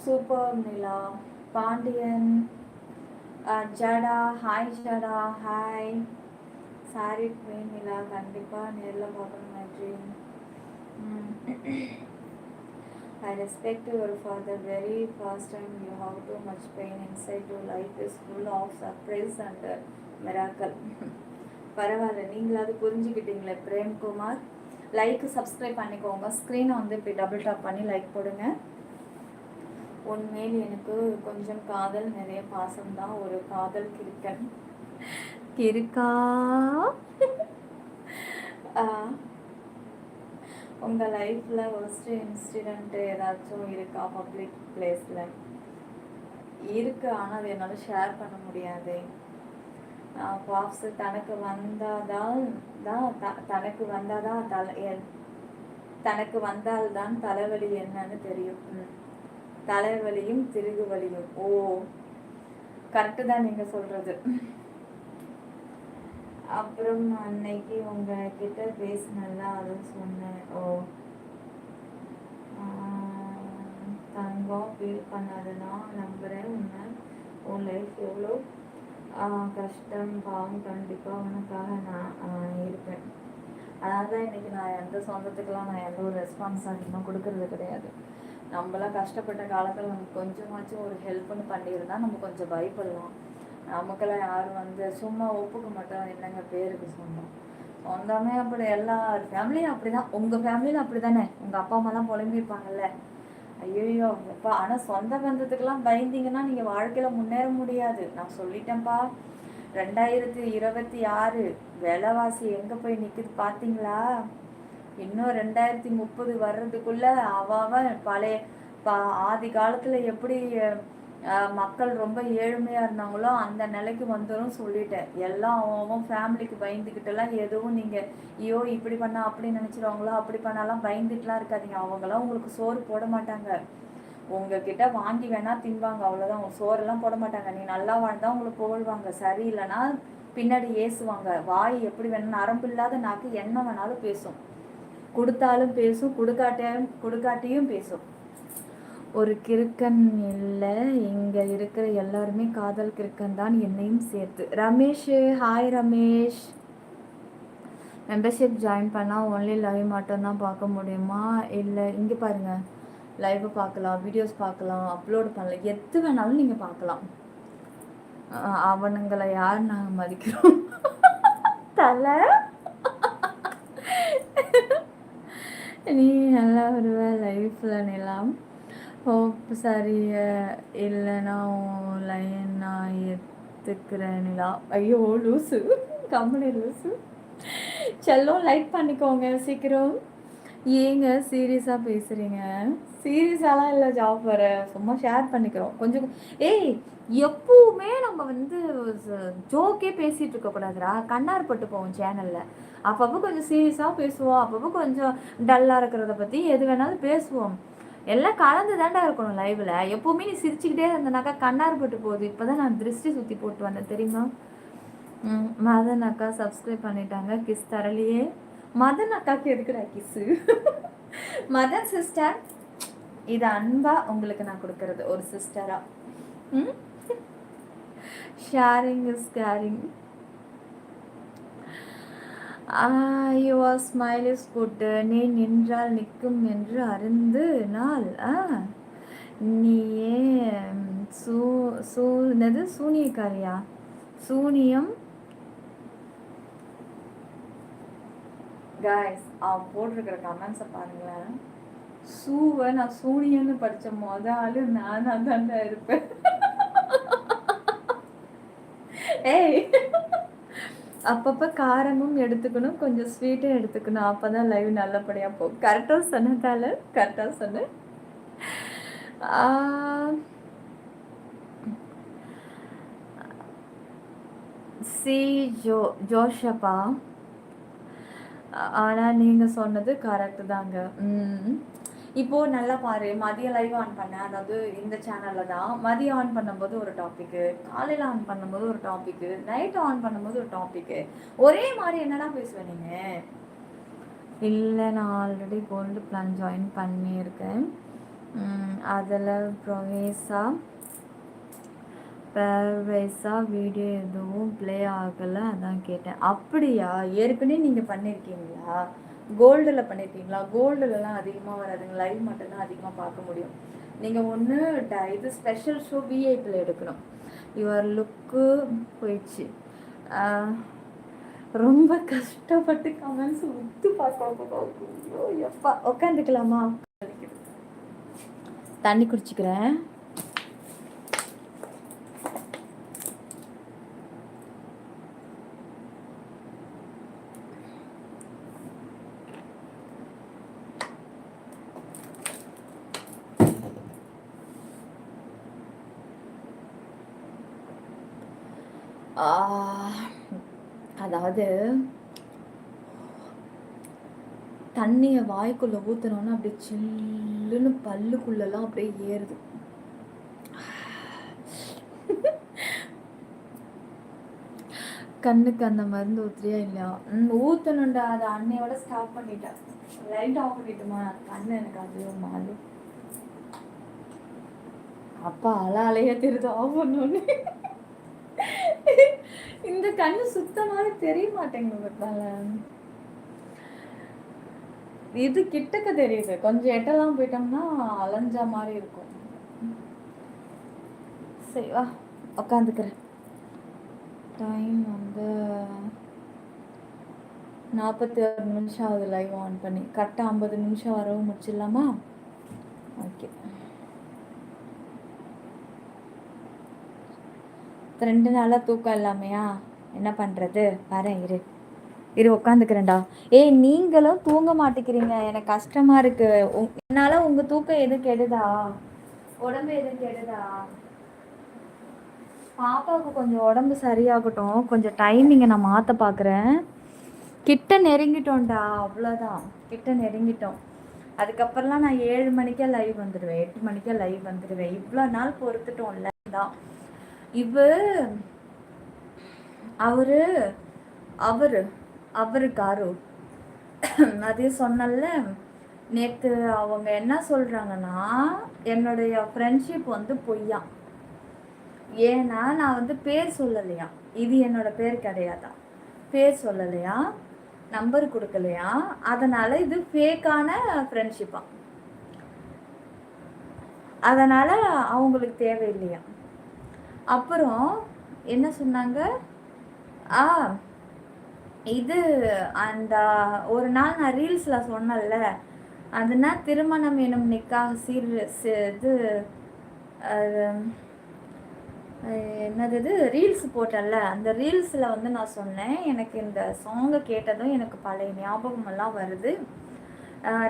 super Nila. Pandian. Jada. Hi Jada. Hi. Sorry queen Nila. கண்டிப்பாக நேரில் பார்க்கணும் நன்றி. I respect your father. Very first time you have too much pain inside. Your life is full of surprise and miracle. பரவாயில்ல, நீங்களாவது புரிஞ்சுக்கிட்டீங்களே பிரேம்குமார். லைக் சப்ஸ்கிரைப் பண்ணிக்கோங்க. ஸ்க்ரீனை வந்து இப்படி டபுள் டாப் பண்ணி லைக் போடுங்க. உண்மையில் எனக்கு கொஞ்சம் காதல், நிறைய பாசம்தான். ஒரு காதல் கிறுக்கன். கிறுக்கா. உங்கள் லைஃப்பில் ஒர்ஸ்ட் இன்சிடெண்ட்டு ஏதாச்சும் இருக்கா? பப்ளிக் பிளேஸில் இருக்குது, ஆனால் அது என்னால் ஷேர் பண்ண முடியாது. பாப்ஸ் தனக்கு வந்தால்தான் தலைவலி என்னன்னு தெரியும். தலைவலியும் திருகு வலியும். ஓ, கரெக்டு தான் நீங்கள் சொல்கிறது. அப்புறம் அன்னைக்கு உங்ககிட்ட பேசினல அதை சொன்னேன். ஓ, தங்கம் ஃபீல் பண்ணாதுன்னா நம்புகிறேன். உன் லைஃப் எவ்வளோ கஷ்டம் பாவம், கண்டிப்பாக உனக்காக நான் இருப்பேன். அதாவது தான் இன்றைக்கி நான் எந்த சொந்தத்துக்கெலாம் நான் எந்த ஒரு ரெஸ்பான்ஸ் அதிகமாக கொடுக்கறது கிடையாது. நம்மளாம் கஷ்டப்பட்ட காலத்தில் நமக்கு கொஞ்சமாச்சும் ஒரு ஹெல்ப்னு பண்ணியிருந்தால் நம்ம கொஞ்சம் பயப்படலாம். நமக்கெல்லாம் யாரும் வந்து சும்மா ஒப்புக்க மாட்டோம். என்னங்க பேருக்கு சொந்தம், சொந்தமே அப்படி. எல்லா ஃபேமிலியும் அப்படி தான். உங்கள் ஃபேமிலியில் அப்படி தானே? உங்கள் அப்பா அம்மாலாம் புலம்பியிருப்பாங்கல்ல, ஐயோ அப்பா. ஆனால் சொந்த பந்தத்துக்கெல்லாம் பயந்தீங்கன்னா நீங்கள் வாழ்க்கையில் முன்னேற முடியாது. நான் சொல்லிட்டேன்ப்பா. 2026 விலைவாசி எங்கே போய் நிற்குது பார்த்தீங்களா? இன்னும் 2030 வர்றதுக்குள்ளே பழைய ஆதி காலத்தில் எப்படி மக்கள் ரொம்ப ஏழ்மையாக இருந்தாங்களோ அந்த நிலைக்கு வந்துடும் சொல்லிட்டேன். எல்லாம் அவன் ஃபேமிலிக்கு பயந்துக்கிட்டெல்லாம் எதுவும் நீங்கள் ஐயோ இப்படி பண்ணால் அப்படி நினச்சிடுவாங்களோ, அப்படி பண்ணாலாம் பயந்துட்டுலாம் இருக்காதிங்க. அவங்களாம் உங்களுக்கு சோறு போட மாட்டாங்க. உங்ககிட்ட வாங்கி வேணால் தின்பாங்க, அவ்வளோதான். அவங்க சோறெல்லாம் போட மாட்டாங்க. நீ நல்லா வாழ்ந்தா உங்களுக்கு புகழ்வாங்க, சரியில்லைன்னா பின்னாடி ஏசுவாங்க. வாய் எப்படி வேணும், நரம்பு இல்லாத நாக்கு என்ன வேணாலும் பேசும். கொடுத்தாலும் பேசும், கொடுக்காட்டியும் பேசும். ஒரு கிறுக்கன் இல்லை, இங்கே இருக்கிற எல்லாருமே காதல் கிறுக்கன் தான், என்னையும் சேர்த்து. Ramesh. Hi Ramesh. Membership join பண்ணால் ஒன்லி லைவ் மட்டும்தான் பார்க்க முடியுமா? இல்லை, இங்கே பாருங்கள், லைவ் பார்க்கலாம், வீடியோஸ் பார்க்கலாம், அப்லோட் பண்ணலாம், எது வேணாலும் நீங்கள் பார்க்கலாம். அவனுங்களை யார் நாங்கள் மதிக்கிறோம்? தலை நீ நல்லா வருவ லைஃப்பில் நிலாம். ஹோப் சரியா இல்லைன்னா லைன் நான் எடுத்துக்கிறேன் நிலா. ஐயோ லூசு, கம்பெனி லூசு. செல்லம் லைக் பண்ணிக்கோங்க சீக்கிரம். ஏங்க சீரியஸாக பேசுகிறீங்க? சீரியஸாலாம் இல்லை ஜாஃபர், சும்மா ஷேர் பண்ணிக்கிறோம் கொஞ்சம். ஏய், எப்பவுமே நம்ம வந்து ஜோக்கே பேசிகிட்டு இருக்கக்கூடாதுரா, கண்ணார் பட்டு போவோம் சேனலில். அப்பப்போ கொஞ்சம் சீரியஸாக பேசுவோம், அப்பப்போ கொஞ்சம் டல்லாக இருக்கிறத பற்றி எது வேணாலும் பேசுவோம். எல்லாம் கலந்து தாண்டா இருக்கணும் லைவில். எப்போவுமே நீ சிரிச்சுக்கிட்டே இருந்தனாக்கா கண்ணார் பட்டு போகுது. இப்போ தான் நான் திருஷ்டி சுற்றி போட்டு வந்தேன் தெரியுமா? மதன் அக்கா சப்ஸ்கிரைப் பண்ணிட்டாங்க, கிஸ் தரலையே. மதன் அக்காவுக்கு எதுக்குடா கிஸ்ஸு? மதன் சிஸ்டர், இது அன்பா உங்களுக்கு நான் கொடுக்கறது ஒரு சிஸ்டரா. Sharing is caring. Your smile is good. நீ நின்றால் நிற்கும் என்று அறிந்து நாள். நீயே என்னது சூனியக்காரியா? சூனியம். கைஸ், அவன் போட்டிருக்கிற கமெண்ட்ஸை பாருங்களேன். சூவை நான் சூனியன்னு படித்த ஆளு நானாக தாண்டா இருப்பேன். ஏய், அப்பப்போ காரமும் எடுத்துக்கணும், கொஞ்சம் ஸ்வீட்டும் எடுத்துக்கணும், அப்போ தான் லைவ் நல்லபடியாக போகும். கரெக்டாக சொன்னதால கரெக்டாக சொன்னேன். ஜோஷப்பா, ஆனால் நீங்கள் சொன்னது கரெக்டு தாங்க. இப்போது நல்லா பாரு, மதியம் லைவ் ஆன் பண்ணேன், அதாவது இந்த சேனலில் தான். மதியம் ஆன் பண்ணும்போது ஒரு டாப்பிக்கு, காலையில் ஆன் பண்ணும்போது ஒரு டாப்பிக்கு, நைட்டு ஆன் பண்ணும்போது ஒரு டாப்பிக்கு. ஒரே மாதிரி என்னடா பேசுவேன் நீங்கள்? இல்லை, நான் ஆல்ரெடி கோல்டு பிளான் ஜாயின் பண்ணியிருக்கேன். அதில் பேர்வைஸாக வீடியோ எதுவும் ப்ளே ஆகலை, அதான் கேட்டேன். அப்படியா? ஏற்கனவே நீங்கள் பண்ணியிருக்கீங்களா? கோல்டில் பண்ணியிருக்கீங்களா? கோல்டுலலாம் அதிகமாக வராதுங்க, லைவ் மட்டும்தான் அதிகமாக பார்க்க முடியும். நீங்கள் ஒன்று இது ஸ்பெஷல் ஷோ விஐபியில் எடுக்கணும். யுவர் லுக்கு போயிடுச்சு. ரொம்ப கஷ்டப்பட்டு கமெண்ட்ஸ் உத்து பார்க்க எப்பா உட்காந்துக்கலாமா? தண்ணி குடிச்சிக்கிறேன். அதாவது தண்ணியை வாய்க்குள்ளே ஊற்றுனோன்னா அப்படியே சில்லுன்னு பல்லுக்குள்ளெல்லாம் அப்படியே ஏறுது. கண்ணுக்கு அந்த மருந்து ஊற்றுறியா இல்லையா? ஊற்றணுண்டா. அதை அன்னையோட ஸ்டாப் பண்ணிட்டேன். லைட் ஆஃப் பண்ணிட்டுமா கண்ணு எனக்கு அதுவே மாலு. அப்பா அலையே தெரியுது ஆஃப் பண்ணோன்னு. இந்த கண்ணு சுத்தமாக தெரிய மாட்டேங்குது. இது கிட்டக்க தெரியுது, கொஞ்சம் எட்டெல்லாம் போயிட்டோம்னா அலைஞ்ச மாதிரி இருக்கும். சரி வா உக்காந்துக்கிறேன். டைம் வந்து 41 நிமிஷம் ஆகுது லைவ் ஆன் பண்ணி. கரெக்டாக 50 நிமிஷம் வரவும் முடிச்சிடலாமா? ஓகே. 2 நாளாக தூக்கம் இல்லாமையா? என்ன பண்ணுறது? வரேன், இரு உட்காந்துக்கிறேன்டா. நீங்களும் தூங்க மாட்டேங்கிறீங்க, எனக்கு கஷ்டமாக இருக்குது. என்னால் உங்கள் தூக்கம் எதுவும் கெடுதா? உடம்பு எதுவும் கெடுதா? பாப்பாவுக்கு கொஞ்சம் உடம்பு சரியாகட்டும், கொஞ்சம் டைமிங்கை நான் மாற்ற பார்க்குறேன். கிட்ட நெருங்கிட்டோம்டா, அவ்வளோதான். கிட்ட நெருங்கிட்டோம். அதுக்கப்புறம்லாம் நான் 7 மணிக்கே லைவ் வந்துடுவேன், 8 மணிக்கே லைவ் வந்துடுவேன். இவ்வளோ நாள் பொறுத்துட்டோம்ல தான். அவருக்காரு அதே சொன்னல நேற்று. அவங்க என்ன சொல்கிறாங்கன்னா, என்னுடைய ஃப்ரெண்ட்ஷிப் வந்து பொய்யா. ஏன்னா நான் வந்து பேர் சொல்லலையா, இது என்னோட பேர் கிடையாதா, பேர் சொல்லலையா, நம்பர் கொடுக்கலையா, அதனால் இது ஃபேக்கான ஃப்ரெண்ட்ஷிப்பா, அதனால் அவங்களுக்கு தேவையில்லையா. அப்புறம் என்ன சொன்னாங்க, இது அந்த ஒரு நாள் நான் ரீல்ஸில் சொன்னேன்ல, அதுனா திருமணம் எனும் நிக்காக இது என்னது இது ரீல்ஸ் போட்டேன்ல, அந்த ரீல்ஸில் வந்து நான் சொன்னேன், எனக்கு இந்த சாங்கை கேட்டதும் எனக்கு பழைய ஞாபகமெல்லாம் வருது.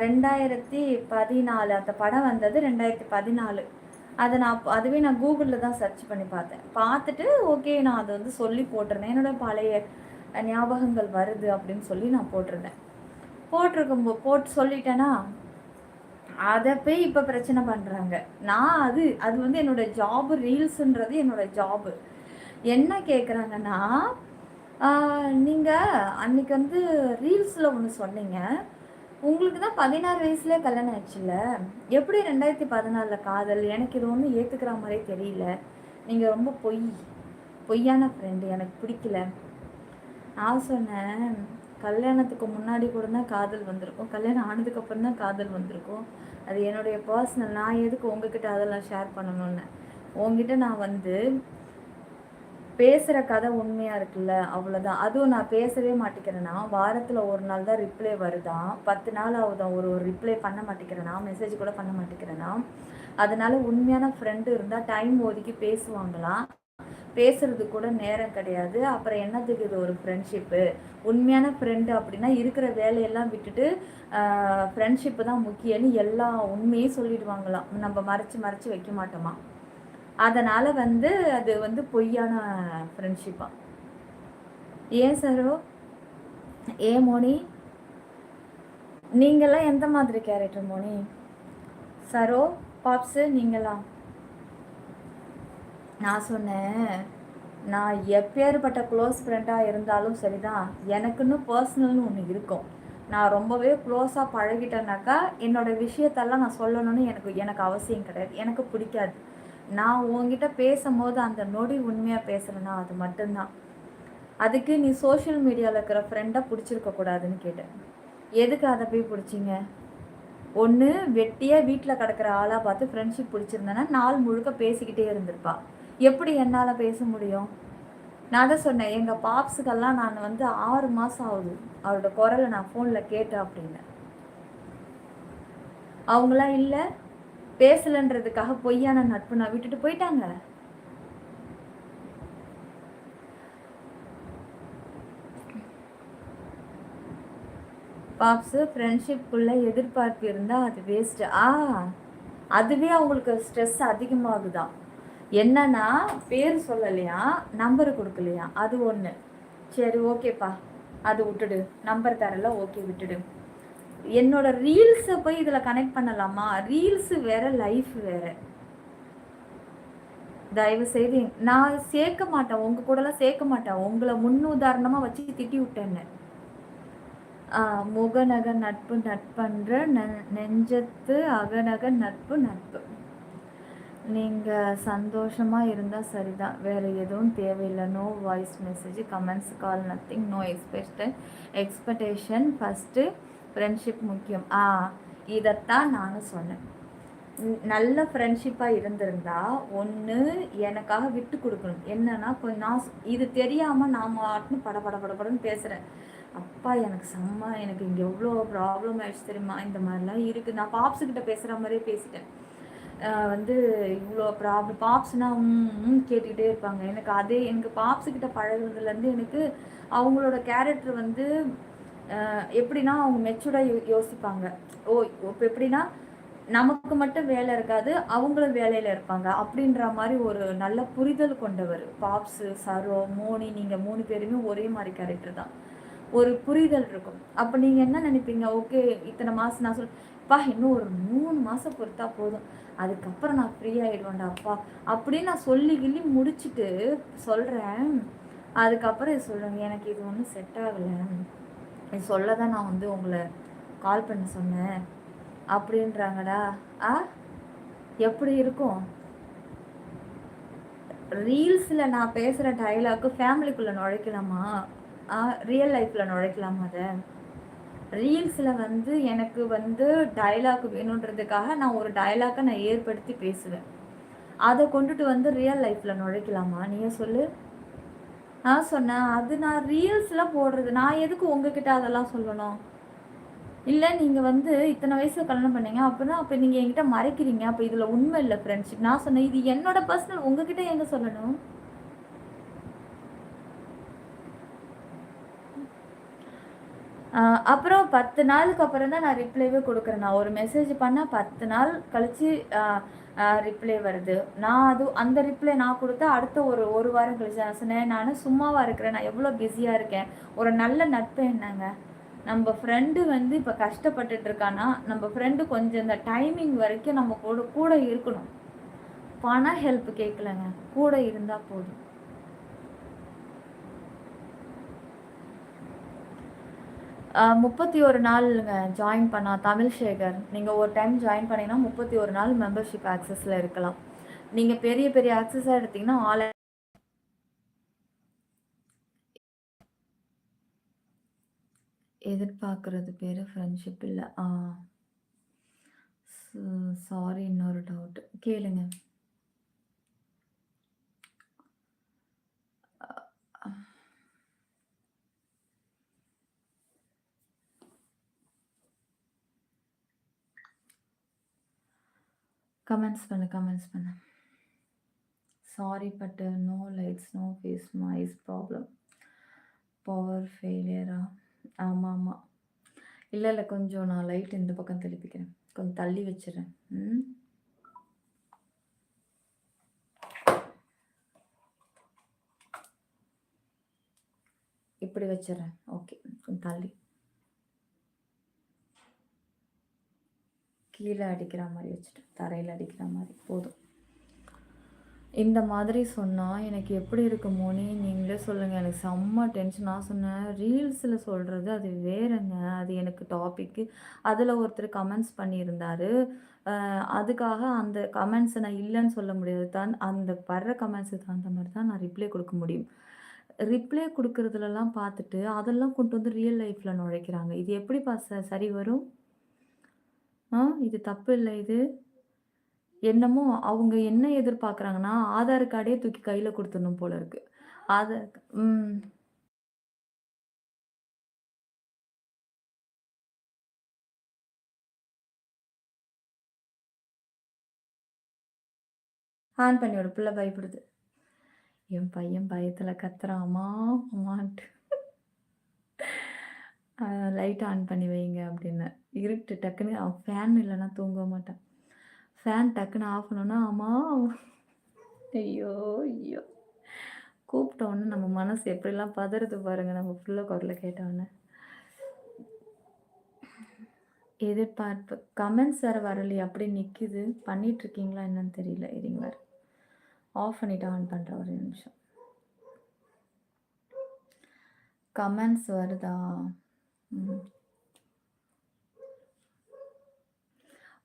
2014 அந்த படம் வந்தது 2014. அதுவே நான் கூகுளில் தான் சர்ச் பண்ணி பார்த்தேன். பார்த்துட்டு ஓகே நான் அதை வந்து சொல்லி போட்டிருந்தேன், என்னோடய பழைய ஞாபகங்கள் வருது அப்படின்னு சொல்லி நான் போட்டிருந்தேன். போட்டு சொல்லிட்டேன்னா அதை போய் இப்போ பிரச்சனை பண்ணுறாங்க. நான் அது வந்து என்னோடய ஜாபு, ரீல்ஸுன்றது என்னோடய ஜாபு. என்ன கேட்குறாங்கன்னா, நீங்கள் அன்றைக்கி வந்து ரீல்ஸில் ஒன்று சொன்னீங்க, உங்களுக்கு தான் 16 வயசுலேயே கல்யாணம் ஆயிடுச்சுல்ல, எப்படி 2014 காதல்? எனக்கு இது ஒன்றும் ஏற்றுக்கிற மாதிரியே தெரியல, நீங்கள் ரொம்ப பொய்யான ஃப்ரெண்டு, எனக்கு பிடிக்கல. நான் சொன்னேன், கல்யாணத்துக்கு முன்னாடி கூட தான் காதல் வந்திருக்கும், கல்யாணம் ஆனதுக்கப்புறம் தான் காதல் வந்திருக்கும். அது என்னுடைய பர்சனல், நான் எதுக்கு உங்ககிட்ட அதெல்லாம் ஷேர் பண்ணணும்னு. உங்ககிட்ட நான் வந்து பேசுகிற கதை உண்மையாக இருக்குல்ல, அவ்வளோதான். அதுவும் நான் பேசவே மாட்டேங்கிறேன்னா, வாரத்தில் ஒரு நாள் தான் ரிப்ளை வருதான், 10 நாள் ஆகுதான் ஒரு ரிப்ளை பண்ண மாட்டேங்கிறேன்னா, மெசேஜ் கூட பண்ண மாட்டேங்கிறேன்னா. அதனால் உண்மையான ஃப்ரெண்டு இருந்தால் டைம் ஒதுக்கி பேசுவாங்களாம், பேசுறது கூட நேரம் கிடையாது. அப்புறம் என்னத்துக்கு இது ஒரு ஃப்ரெண்ட்ஷிப்பு? உண்மையான ஃப்ரெண்டு அப்படின்னா இருக்கிற வேலையெல்லாம் விட்டுட்டு ஃப்ரெண்ட்ஷிப்பு தான் முக்கியம்னு எல்லா உண்மையும் சொல்லிடுவாங்களாம், நம்ம மறைச்சி வைக்க மாட்டோமா. அதனால் வந்து அது வந்து பொய்யான ஃப்ரெண்ட்ஷிப்பா. ஏன் சரோ, மோனி, நீங்களாம் எந்த மாதிரி கேரக்டர் மோனி? சரோ, பாப்ஸு, நீங்களாம்? நான் சொன்னேன், நான் எப்பேற்பட்ட க்ளோஸ் ஃப்ரெண்டாக இருந்தாலும் சரிதான், எனக்குன்னு பர்சனல்னு ஒன்று இருக்கும். நான் ரொம்பவே க்ளோஸாக பழகிட்டேனாக்கா என்னோடய விஷயத்தெல்லாம் நான் சொல்லணும்னு எனக்கு அவசியம் கிடையாது. எனக்கு பிடிக்காது. நான் உன்கிட்ட பேசும்போது அந்த நொடி உண்மையாக பேசுகிறேன்னா அது மட்டும்தான். அதுக்கு நீ சோஷியல் மீடியாவில் இருக்கிற ஃப்ரெண்டை பிடிச்சிருக்க கூடாதுன்னு கேட்டேன். எதுக்கு அதை போய் பிடிச்சிங்க? ஒன்று வெட்டியாக வீட்டில் கிடக்கிற ஆளாக பார்த்து ஃப்ரெண்ட்ஷிப் பிடிச்சிருந்தேன்னா நாள் முழுக்க பேசிக்கிட்டே இருந்திருப்பா. எப்படி என்னால் பேச முடியும்? நான் தான் சொன்னேன், எங்கள் பாப்ஸுக்கெல்லாம் நான் 6 மாதம் ஆகுது அவரோட குரலை நான் ஃபோனில் கேட்டேன் அப்படின்னு. அவங்களாம் இல்லை, பேசலைன்றதுக்காக பொய்யான நட்பு நான் விட்டுட்டு போயிட்டாங்க. பாப்ஸு ஃப்ரெண்ட்ஷிப்புக்குள்ளே எதிர்பார்ப்பு இருந்தால் அது வேஸ்ட்டு. அதுவே அவங்களுக்கு ஸ்ட்ரெஸ் அதிகமாகுதான். என்னன்னா பேர் சொல்லலையா, நம்பர் கொடுக்கலையா, அது ஒன்று. சரி ஓகேப்பா, அது விட்டுடு. நம்பர் தரல, ஓகே விட்டுடு. என்னோட ரீல்ஸை போய் இதில் கனெக்ட் பண்ணலாமா? ரீல்ஸு வேற, லைஃப் வேற. தயவு செய்து நான் சேர்க்க மாட்டேன், உங்கள் கூடலாம் சேர்க்க மாட்டேன். உங்களை முன்னுதாரணமாக வச்சு திட்டி விட்டேன்னு. முகநக நட்பு நட்பன்ற நெஞ்சத்து அகநக நட்பு நட்பு. நீங்கள் சந்தோஷமாக இருந்தால் சரிதான், வேறு எதுவும் தேவையில்லை. No voice message, comments, call, nothing, no expectation, first friendship முக்கியம். இதைத்தான் நானும் சொன்னேன். நல்ல ஃப்ரெண்ட்ஷிப்பாக இருந்திருந்தா ஒன்று எனக்காக விட்டு கொடுக்கணும். என்னன்னா கொஞ்சம் நான் இது தெரியாமல் நான் மாட்டுன்னு படபடன்னு பேசுகிறேன். அப்பா எனக்கு செம்ம, எனக்கு இங்கே எவ்வளோ ப்ராப்ளம் ஆயிடுச்சு தெரியுமா, இந்த மாதிரிலாம் இருக்குது. நான் பாப்ஸுக்கிட்ட பேசுகிற மாதிரியே பேசிட்டேன். இவ்வளோ ப்ராப்ளம். பாப்ஸ்னால் கேட்டுக்கிட்டே இருப்பாங்க. எனக்கு பாப்ஸுக்கிட்ட பழகுறதுலேருந்து எனக்கு அவங்களோட கேரக்டர் எப்படின்னா அவங்க மெச்சூர்டாக யோசிப்பாங்க. இப்போ எப்படின்னா நமக்கு மட்டும் வேலை இருக்காது, அவங்களும் வேலையில் இருப்பாங்க அப்படின்ற மாதிரி ஒரு நல்ல புரிதல் கொண்டவர் பாப்ஸு. சரோ, மோனி, நீங்கள் 3 பேருமே ஒரே மாதிரி கேரக்டர் தான். ஒரு புரிதல் இருக்கும். அப்போ நீங்கள் என்ன நினைப்பீங்க? ஓகே, இத்தனை மாதம் நான் அப்பா இன்னும் ஒரு 3 மாதம் பொறுத்தா போதும், அதுக்கப்புறம் நான் ஃப்ரீ ஆகிடுவேன்டா அப்பா அப்படின்னு நான் சொல்லி முடிச்சுட்டு சொல்கிறேன். அதுக்கப்புறம் இது சொல்கிறேங்க, எனக்கு இது ஒன்றும் செட் ஆகலை, இது சொல்ல தான் நான் உங்களை கால் பண்ண சொன்னேன் அப்படின்றாங்கடா. எப்படி இருக்கும்? ரீல்ஸில் நான் பேசுகிற டைலாக்கு ஃபேமிலிக்குள்ளே நுழைக்கலாமா? ரியல் லைஃப்பில் நுழைக்கலாமா? அதை ரீல்ஸில் எனக்கு டைலாக் வேணுன்றதுக்காக நான் ஒரு டைலாக்கை நான் ஏற்படுத்தி பேசுவேன். அதை கொண்டுட்டு ரியல் லைஃப்பில் நுழைக்கலாமா? நீயே சொல்லு. நான் சொன்னேன், அது நான் ரீல்ஸில் போடுறது, நான் எதுக்கு உங்ககிட்ட அதெல்லாம் சொல்லணும்? இல்லை நீங்கள் இத்தனை வயசில் கல்யாணம் பண்ணீங்க அப்படின்னா அப்போ நீங்கள் என்கிட்ட மறைக்கிறீங்க, அப்போ இதில் உண்மை இல்லை ஃப்ரெண்ட்ஷிப். நான் சொன்னேன், இது என்னோட பர்சனல், உங்ககிட்ட எங்கே சொல்லணும்? அப்புறம் 10 நாளுக்கு அப்புறம் தான் நான் ரிப்ளைவே கொடுக்குறேன். நான் ஒரு மெசேஜ் பண்ணால் 10 நாள் கழித்து ரிப்ளை வருது. அந்த ரிப்ளை நான் கொடுத்தா அடுத்த ஒரு வாரம் கழிச்சு நான் சொன்னேன், நான் சும்மாவாக இருக்கிறேன், நான் எவ்வளோ பிஸியாக இருக்கேன். ஒரு நல்ல நட்பு என்னங்க, நம்ம ஃப்ரெண்டு இப்போ கஷ்டப்பட்டுட்டு இருக்கான்னா நம்ம ஃப்ரெண்டு கொஞ்சம் இந்த டைமிங் வரைக்கும் நம்ம கூட இருக்கணும். பண ஹெல்ப் கேட்கலங்க, கூட இருந்தால் போதும். 31 நாளுங்க ஜாயின் பண்ணால் தமிழ்சேகர். நீங்கள் ஒரு டைம் ஜாயின் பண்ணிங்கன்னா 31 நாள் மெம்பர்ஷிப் ஆக்சஸில் இருக்கலாம். நீங்கள் பெரிய பெரிய ஆக்சஸாக எடுத்திங்கன்னா எதிர்பார்க்குறது பேர் ஃப்ரெண்ட்ஷிப் இல்லை. சாரி, இன்னொரு டவுட் கேளுங்க. கமெண்ட்ஸ் பண்ணு. Sorry but no likes, no face, noise problem, power ஃபெயிலியரா? ஆமாம். இல்லை கொஞ்சம் நான் லைட் இந்த பக்கம் திருப்பிக்கிறேன், கொஞ்சம் தள்ளி வச்சிடறேன். இப்படி வச்சிடறேன். ஓகே, கொஞ்சம் தள்ளி கீழே அடிக்கிற மாதிரி வச்சுட்டேன், தரையில் அடிக்கிற மாதிரி போதும். இந்த மாதிரி சொன்னா எனக்கு எப்படி இருக்குமோன்னு நீங்களே சொல்லுங்க. எனக்கு செம்ம டென்ஷன். நான் சொன்னேன், ரீல்ஸ்ல சொல்றது அது வேறங்க. அது எனக்கு டாபிக்கு. அதுல ஒருத்தர் கமெண்ட்ஸ் பண்ணியிருந்தாரு. அதுக்காக அந்த கமெண்ட்ஸ நான் இல்லன்னு சொல்ல முடியாது. அந்த வர்ற கமெண்ட்ஸுக்கு தகுந்த மாரி தான் நான் ரிப்ளை குடுக்க முடியும். ரிப்ளை குடுக்குறதுலலாம் பார்த்துட்டு, அதெல்லாம் கொண்டு வந்து ரியல் லைஃப்ல நுழைக்கிறாங்க. இது எப்படிப்பா சரி வரும்? இது தப்பு இல்ல இது. என்னமோ அவங்க என்ன எதிர்பார்க்குறாங்கன்னா, ஆதார் கார்டே தூக்கி கையில குடுத்துடணும் போல இருக்கு. ஆதார் ம். ஆன் பண்ணி விடு. பிள்ள பயப்படுது. என் பையன் பயத்துல கத்துறான். அம்மா அம்மான்ட்டு. அ லைட் ஆன் பண்ணி வைங்க அப்படின்னு. இருட்டு டக்குன்னு ஃபேன் இல்லன்னா தூங்க மாட்டான். ஃபேன் டக்குன்னு ஆஃப் பண்ணோம்னா, அம்மா ஐயோ! ஐயோ! கூப்பிட்ட உடனே நம்ம மனசு எப்படிலாம் பதறுது பாருங்க, நம்ம புள்ள குரல கேட்ட உடனே. எதிர்பார்ப்பு. கமெண்ட்ஸ் வேற வரலையே அப்படியே நிக்குது. பண்ணிட்டு இருக்கீங்களா என்னன்னு தெரியல. இருங்க வேற. ஆஃப் பண்ணிட்டு ஆன் பண்றேன் ஒரே நிமிஷம். கமெண்ட்ஸ் வருதா? ம்.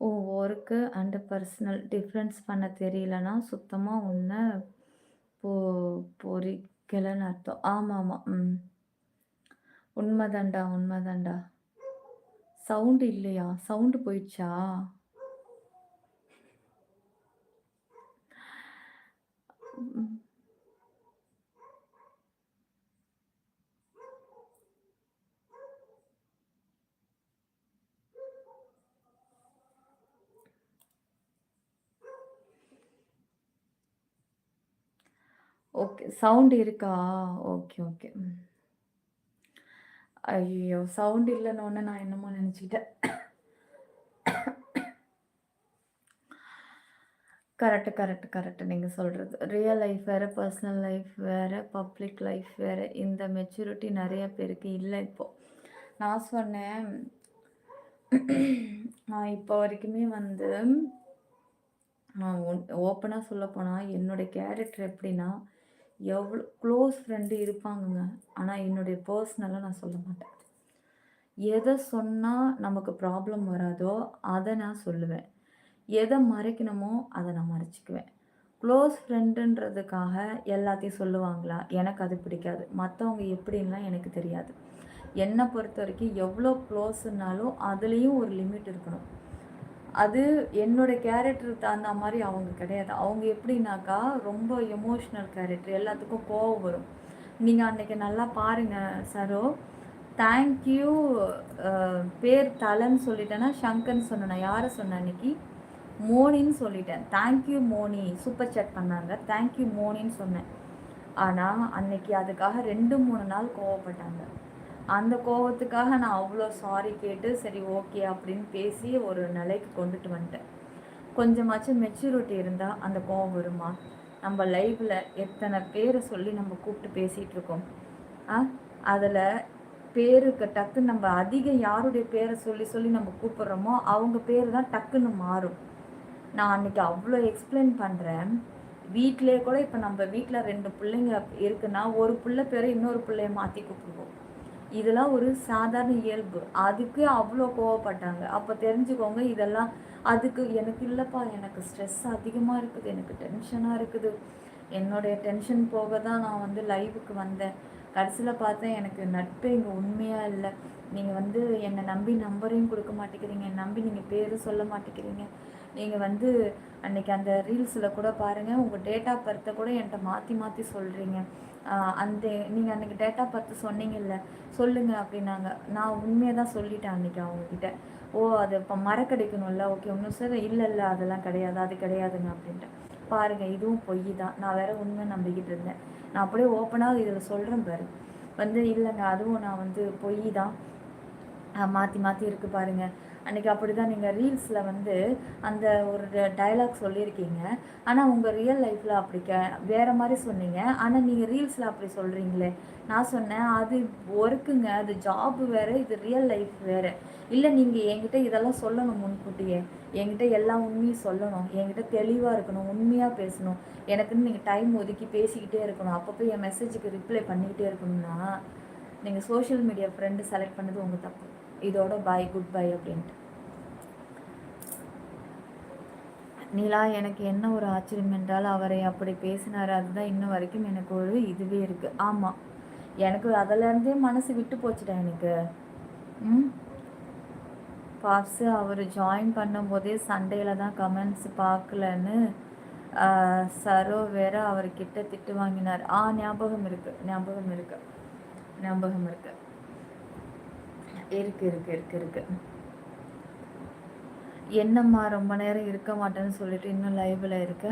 ஓ! ஒர்க்கு அண்ட் பர்சனல் டிஃபரன்ஸ் பண்ண தெரியலன்னா, சுத்தமா உன்ன பொ பொறிக்கலன்னு அர்த்தம். ஆமாமா. ம். உண்மதான்டா, உண்மதான்டா. சவுண்ட் இல்லையா? சவுண்ட் போயிடுச்சா? ம். ஓகே. சவுண்ட் இருக்கா? Okay, okay. ம். ஐயய்யோ! சவுண்ட் இல்லன்னோனே நான் என்னமோ நெனச்சுக்கிட்டேன். Correct, correct, correct. நீங்க சொல்றது. ரியல் லைஃப் வேற, பர்சனல் லைஃப் வேற, பப்ளிக் லைஃப் வேற. இந்த மெச்சூரிட்டி நெறைய பேருக்கு இல்ல இப்போ. நான் சொன்னேன், நான் இப்போ வரைக்குமே வந்து நான் ஓப்பனா சொல்லப்போனா, என்னுடைய கேரக்டர் எப்படின்னா, எவ்ளோ க்ளோஸ் ஃப்ரெண்டு இருப்பாங்கங்க. ஆனா என்னுடைய பர்சனலா நான் சொல்ல மாட்டேன். எத சொன்னா நமக்கு ப்ராப்ளம் வராதோ, அத நான் சொல்லுவேன். எத மறைக்கணுமோ, அத நான் மறைச்சுக்குவேன். க்ளோஸ் ஃப்ரெண்டுன்றதுக்காக எல்லாத்தையும் சொல்லுவாங்களா? எனக்கு அது பிடிக்காது. மத்தவங்க எப்படின்லாம் எனக்கு தெரியாது. என்ன பொறுத்தவரைக்கும் எவ்வளோ க்ளோஸுன்னாலும் அதுலயும் ஒரு லிமிட் இருக்கணும். அது என்னோட கேரக்டருக்கு தகுந்த மாரி அவங்க கிடையாது. அவங்க எப்படின்னாக்கா, ரொம்ப எமோஷனல் கேரக்டர். எல்லாத்துக்கும் கோவம் வரும். நீங்க அன்னைக்கு நல்லா பாருங்க சரோ. தேங்க் யூ பேர் தலன்னு சொல்லிட்டேன்னா, ஷங்கர்ன்னு சொன்னேன். நான் யார சொன்னேன் அன்னைக்கு? மோனின்னு சொல்லிட்டேன். Thank you Moni. Super chat பண்ணாங்க. தேங்க் யூ மோனின்னு சொன்னேன். ஆனா, அன்னைக்கு அதுக்காக 2, 3 நாள் கோவப்பட்டாங்க. அந்த கோவத்துக்காக நான் அவ்வளோ சாரி கேட்டு, சரி ஓகே அப்படின்னு பேசி ஒரு நிலைக்கு கொண்டுட்டு வந்துட்டேன். கொஞ்சமாச்சும் மெச்சூரிட்டி இருந்தா அந்த கோவம் வருமா? நம்ம லைஃப்ல எத்தனை பேரை சொல்லி நம்ம கூப்பிட்டு பேசிட்டு இருக்கோம். ஆ அதில் பேருக்கு டக்குன்னு நம்ம அதிகம் யாருடைய பேரை சொல்லி சொல்லி நம்ம கூப்பிடுறோமோ அவங்க பேர் தான் டக்குன்னு மாறும். நான் அன்னைக்கு அவ்வளோ எக்ஸ்பிளைன் பண்ணுறேன். வீட்டிலே கூட இப்போ நம்ம வீட்டில் 2 பிள்ளைங்க இருக்குன்னா, ஒரு பிள்ளை பேரை இன்னொரு பிள்ளைய மாற்றி கூப்பிடுவோம். இதெல்லாம் ஒரு சாதாரண இயல்பு. அதுக்கு அவ்வளோ கோவப்பட்டாங்க. அப்போ தெரிஞ்சுக்கோங்க இதெல்லாம் அதுக்கு எனக்கு இல்லைப்பா, எனக்கு ஸ்ட்ரெஸ் அதிகமாக இருக்குது, எனக்கு டென்ஷனாக இருக்குது. என்னுடைய டென்ஷன் போக தான் நான் வந்து லைவுக்கு வந்தேன். கடைசியில் பார்த்தேன் எனக்கு நட்பு இங்கே உண்மையாக இல்லை. நீங்கள் வந்து என்னை நம்பி நம்பரையும் கொடுக்க மாட்டேங்கிறீங்க. என்னை நம்பி நீங்கள் பேரும் சொல்ல மாட்டேங்கிறீங்க. நீங்கள் வந்து அன்னைக்கு அந்த ரீல்ஸில் கூட பாருங்கள், உங்கள் டேட் ஆஃப் பர்த்தை கூட என்கிட்ட மாற்றி மாற்றி சொல்கிறீங்க. அந்த நீங்கள் அன்றைக்கி டேட் ஆஃப் பர்த் சொன்னீங்கல்ல, சொல்லுங்கள் அப்படின்னாங்க. நான் உண்மையை தான் சொல்லிட்டேன் அன்றைக்கி அவங்கக்கிட்ட. ஓ அது இப்போ மறக்கடிக்கணும்ல, ஓகே ஒன்றும் சார் இல்லை இல்லை அதெல்லாம் கிடையாது, அது கிடையாதுங்க அப்படின்ட்டு. பாருங்கள் இதுவும் பொய் தான். நான் வேற உண்மை நம்பிக்கிட்டு இருந்தேன். நான் அப்படியே ஓப்பனாக இதில் சொல்கிறேன் பாரு. வந்து இல்லைங்க அதுவும் நான் வந்து பொய் தான், மாற்றி மாற்றி இருக்குது பாருங்கள். அன்றைக்கி அப்படி தான் நீங்கள் ரீல்ஸில் வந்து அந்த ஒரு டைலாக் சொல்லியிருக்கீங்க. ஆனால் உங்கள் ரியல் லைஃப்பில் அப்படி வேறு மாதிரி சொன்னீங்க. ஆனால் நீங்கள் ரீல்ஸில் அப்படி சொல்கிறீங்களே. நான் சொன்னேன், அது ஒர்க்குங்க, அது ஜாப் வேறு, இது ரியல் லைஃப் வேறு. இல்லை, நீங்கள் என்கிட்ட இதெல்லாம் சொல்லணும் முன்கூட்டியே. என்கிட்ட எல்லா உண்மையும் சொல்லணும், என்கிட்ட தெளிவாக இருக்கணும், உண்மையாக பேசணும், எனக்குன்னு நீங்கள் டைம் ஒதுக்கி பேசிக்கிட்டே இருக்கணும், அப்பப்போ என் மெசேஜுக்கு ரிப்ளை பண்ணிக்கிட்டே இருக்கணும்னா நீங்கள் சோஷியல் மீடியா ஃப்ரெண்டு செலக்ட் பண்ணது உங்கள் தப்பு. இதோட பாய், குட் பை அப்படின்ட்டு. நீலா, எனக்கு என்ன ஒரு ஆச்சரியம் என்றால் அவரை அப்படி பேசினார். அதுதான் இன்னும் வரைக்கும் எனக்கு ஒரு இதுவே இருக்குது. ஆமாம், எனக்கு அதிலேருந்தே மனசு விட்டு போச்சுட்டா எனக்கு. பாப்ஸு அவர் ஜாயின் பண்ணும்போதே சண்டேயில் தான் கமெண்ட்ஸ் பார்க்கலன்னு சரோ வேற அவர்கிட்ட திட்டு வாங்கினார். ஞாபகம் இருக்கு, ஞாபகம் இருக்கு, ஞாபகம் இருக்கு, இருக்கு இருக்கு இருக்கு இருக்கு. என்னம்மா ரொம்ப நேரம் இருக்க மாட்டேன்னு சொல்லிட்டு இன்னும் லைவ்ல இருக்க?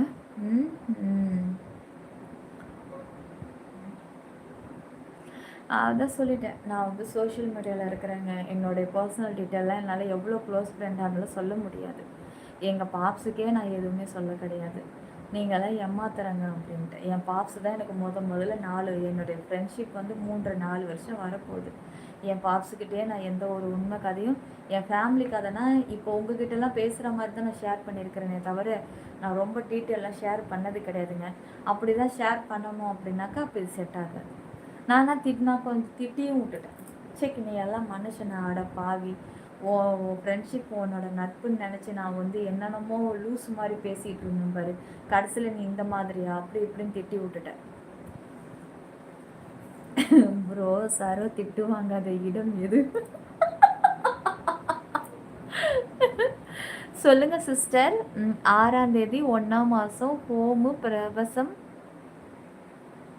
அதான் சொல்லிட்டேன், நான் வந்து சோஷியல் மீடியாவில் இருக்கிறேங்க. என்னுடைய பர்சனல் டீட்டெயிலாம் என்னால் எவ்வளோ க்ளோஸ் ஃப்ரெண்டாக இருந்தாலும் சொல்ல முடியாது. எங்கள் பாப்ஸுக்கே நான் எதுவுமே சொல்ல கிடையாது. நீங்களாம் ஏமாத்துறாங்க அப்படின்ட்டு. என் பாப்ஸ் தான் எனக்கு முதல்ல என்னுடைய ஃப்ரெண்ட்ஷிப் வந்து 3-4 வருஷம் வரப்போகுது. என் பாப்ஸுக்கிட்டே நான் எந்த ஒரு உண்மை கதையும், என் ஃபேமிலி கதைனா இப்போ உங்ககிட்டலாம் பேசுகிற மாதிரி தான் நான் ஷேர் பண்ணியிருக்கிறேனே தவிர நான் ரொம்ப டீட்டெயிலாம் ஷேர் பண்ணது கிடையாதுங்க. அப்படி தான் ஷேர் பண்ணணும் அப்படின்னாக்கா அப்போ இது செட் ஆகாது. நானா திட்டினா கொஞ்சம் திட்டியும் விட்டுட்டேன். சரி, நீ எல்லாம் மனுஷனை, ஆட பாவி, ஃப்ரெண்ட்ஷிப் உன்னோட நட்புன்னு நினச்சி நான் வந்து என்னென்னமோ லூஸ் மாதிரி பேசிகிட்டு இருந்தேன் பாரு, கடைசியில் நீ இந்த மாதிரியா அப்படி இப்படின்னு திட்டி விட்டுட்டேன். ப்ரோ, சரோ திட்டு வாங்காத இடம் எது? சொல்லுங்க சிஸ்டர். 6ஆம் தேதி 1ஆம் மாதம் ஹோமு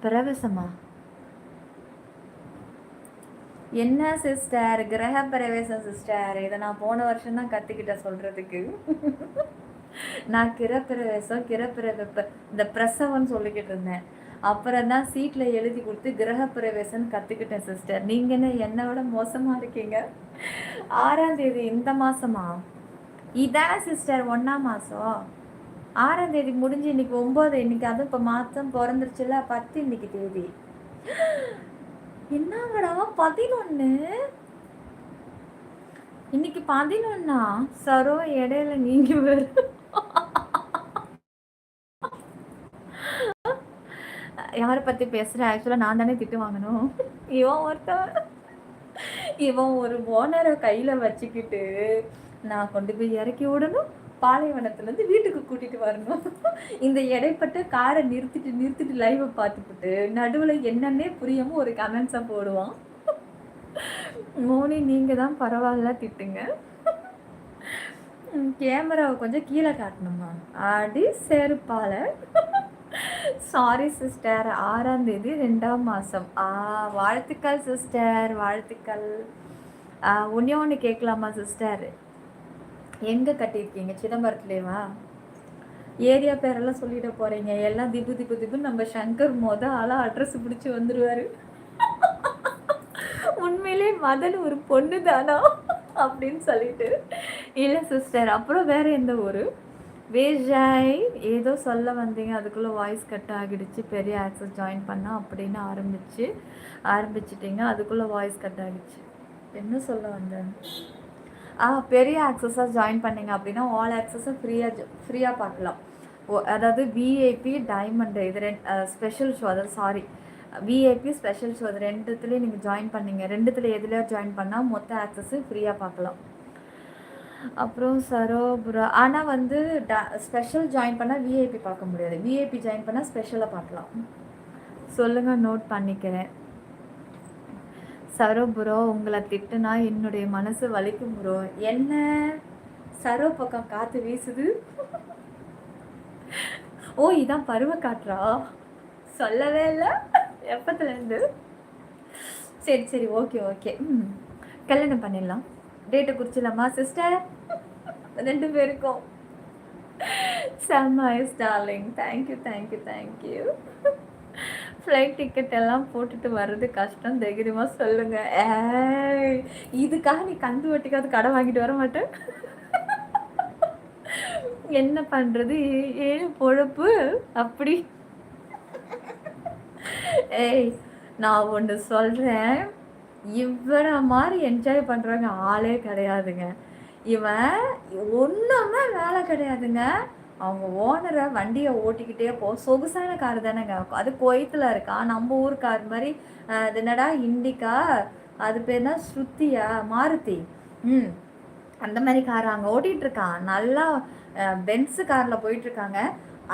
பிரவேசமா? என்ன சிஸ்டர், கிரக பிரவேசம் சிஸ்டர். இதை நான் போன வருஷம் தான் கற்றுக்கிட்டேன் சொல்கிறதுக்கு. நான் கிரப்பிரவேசம் இந்த பிரசவம்னு சொல்லிக்கிட்டு இருந்தேன். அப்புறம் தான் சீட்டில் எழுதி கொடுத்து கிரகப்பிரவேசம்னு கற்றுக்கிட்டேன் சிஸ்டர். நீங்கள் என்ன என்னை விட மோசமாக இருக்கீங்க. 6ஆம் தேதி இந்த மாதமா? இதான சிஸ்டர் 1ஆம் மாதம். 6ஆம் தேதி முடிஞ்சு இன்னைக்கு 9, இன்னைக்கு அதுவும் இப்போ மாதம் பிறந்துருச்சுல 10 இன்னைக்கு தேதி. என்னங்கடா 11? இன்னைக்கு 11ஆ? சரோ இடையில நீங்க வேறு யாரை பற்றி பேசுகிறேன்? ஆக்சுவலாக நான் தானே திட்டு வாங்கணும். இவன் ஒரு ஓனரை கையில் வச்சுக்கிட்டு நான் கொண்டு போய் இறக்கி விடணும், பாலைவனத்துலேருந்து வீட்டுக்கு கூட்டிகிட்டு வரணும். இந்த இடைப்பட்ட காரை நிறுத்திட்டு லைவை பார்த்துக்கிட்டு நடுவில் என்னன்னே புரியாமல் ஒரு கமெண்ட்ஸாக போடுவான். மோனி, நீங்கள் தான் பரவாயில்ல, திட்டுங்க. கேமராவை கொஞ்சம் கீழே காட்டணுமா? அடி செருப்பால. சாரி சிஸ்டர், 6ஆம் தேதி 2ஆம் மாதம். வாழ்த்துக்கள் சிஸ்டர், வாழ்த்துக்கள். ஒன்று கேட்கலாமா சிஸ்டர்? எங்கே கட்டியிருக்கீங்க? சிதம்பரத்துலேவா? ஏரியா பேரெல்லாம் சொல்லிட போகிறீங்க. எல்லாம் திப்பு நம்ம சங்கர் ஆளாக அட்ரஸ் பிடிச்சி வந்துடுவார். உண்மையிலே மதன் ஒரு பொண்ணு தானா அப்படின்னு சொல்லிட்டு. இல்லை சிஸ்டர், அப்புறம் வேறு எந்த ஊர்? வேஜாய் ஏதோ சொல்ல வந்தீங்க, அதுக்குள்ளே வாய்ஸ் கட் ஆகிடுச்சு. பெரிய ஆக்சஸ் ஜாயின் பண்ணால் அப்படின்னு ஆரம்பிச்சிட்டிங்க, அதுக்குள்ளே வாய்ஸ் கட் ஆகிடுச்சு. என்ன சொல்ல வந்தேன்? பெரிய ஆக்சஸாக ஜாயின் பண்ணிங்க அப்படின்னா ஆல் ஆக்சஸும் ஃப்ரீயாக பார்க்கலாம். அதாவது விஐபி டைமண்டு இது ஸ்பெஷல் ஷோ, அதாவது விஐபி ஸ்பெஷல் ஷோ, அது ரெண்டுத்துலேயும் நீங்கள் ஜாயின் பண்ணிங்க. ரெண்டுத்தில் எதுலையோ ஜாயின் பண்ணால் மொத்த ஆக்சஸும் ஃப்ரீயாக பார்க்கலாம். அப்புறம் சரோபுரா, ஆனால் வந்து ஸ்பெஷல் ஜாயின் பண்ணால் விஐபி பார்க்க முடியாது, விஐபி ஜாயின் பண்ணால் ஸ்பெஷலாக பார்க்கலாம். சொல்லுங்கள், நோட் பண்ணிக்கிறேன். சரோ ப்ரோ, உங்களை திட்டுனா என்னுடைய மனசு வலிக்கும் ப்ரோ. என்ன சரோ பக்கம் காற்று வீசுது? இதான் பருவ காற்றா? சொல்லவே இல்லை எப்பத்துலேருந்து. சரி ஓகே. கல்யாணம் பண்ணிடலாம், டேட்டை குறிச்சிடலாமா சிஸ்டர்? 2 பேருக்கும். செம்ம டார்லிங், தேங்க்யூ. ஃப்ளைட் டிக்கெட் எல்லாம் போட்டுட்டு வர்றது கஷ்டம், தைரியமா சொல்லுங்க. ஏய் இதுக்காக நீ கந்து வட்டிக்காவது கடை வாங்கிட்டு வர மாட்டேன். என்ன பண்றது? ஏன் பொழப்பு அப்படி. ஏய் நான் ஒன்று சொல்கிறேன், இவனை மாதிரி என்ஜாய் பண்ணுறவங்க ஆளே கிடையாதுங்க. இவன் ஒன்றுமே வேலை கிடையாதுங்க. அவங்க ஓனரை வண்டியை ஓட்டிக்கிட்டே சொகுசான கார் தானேங்க, அது குவைத்தில் இருக்கா. நம்ம ஊர் கார் மாதிரி அது என்னடா இண்டிகா, அது பேர் தான் ஸ்ருத்தியா, மாருதி. அந்த மாதிரி கார் அங்கே ஓட்டிகிட்டு இருக்கான். நல்லா பென்ஸு காரில் போயிட்டுருக்காங்க.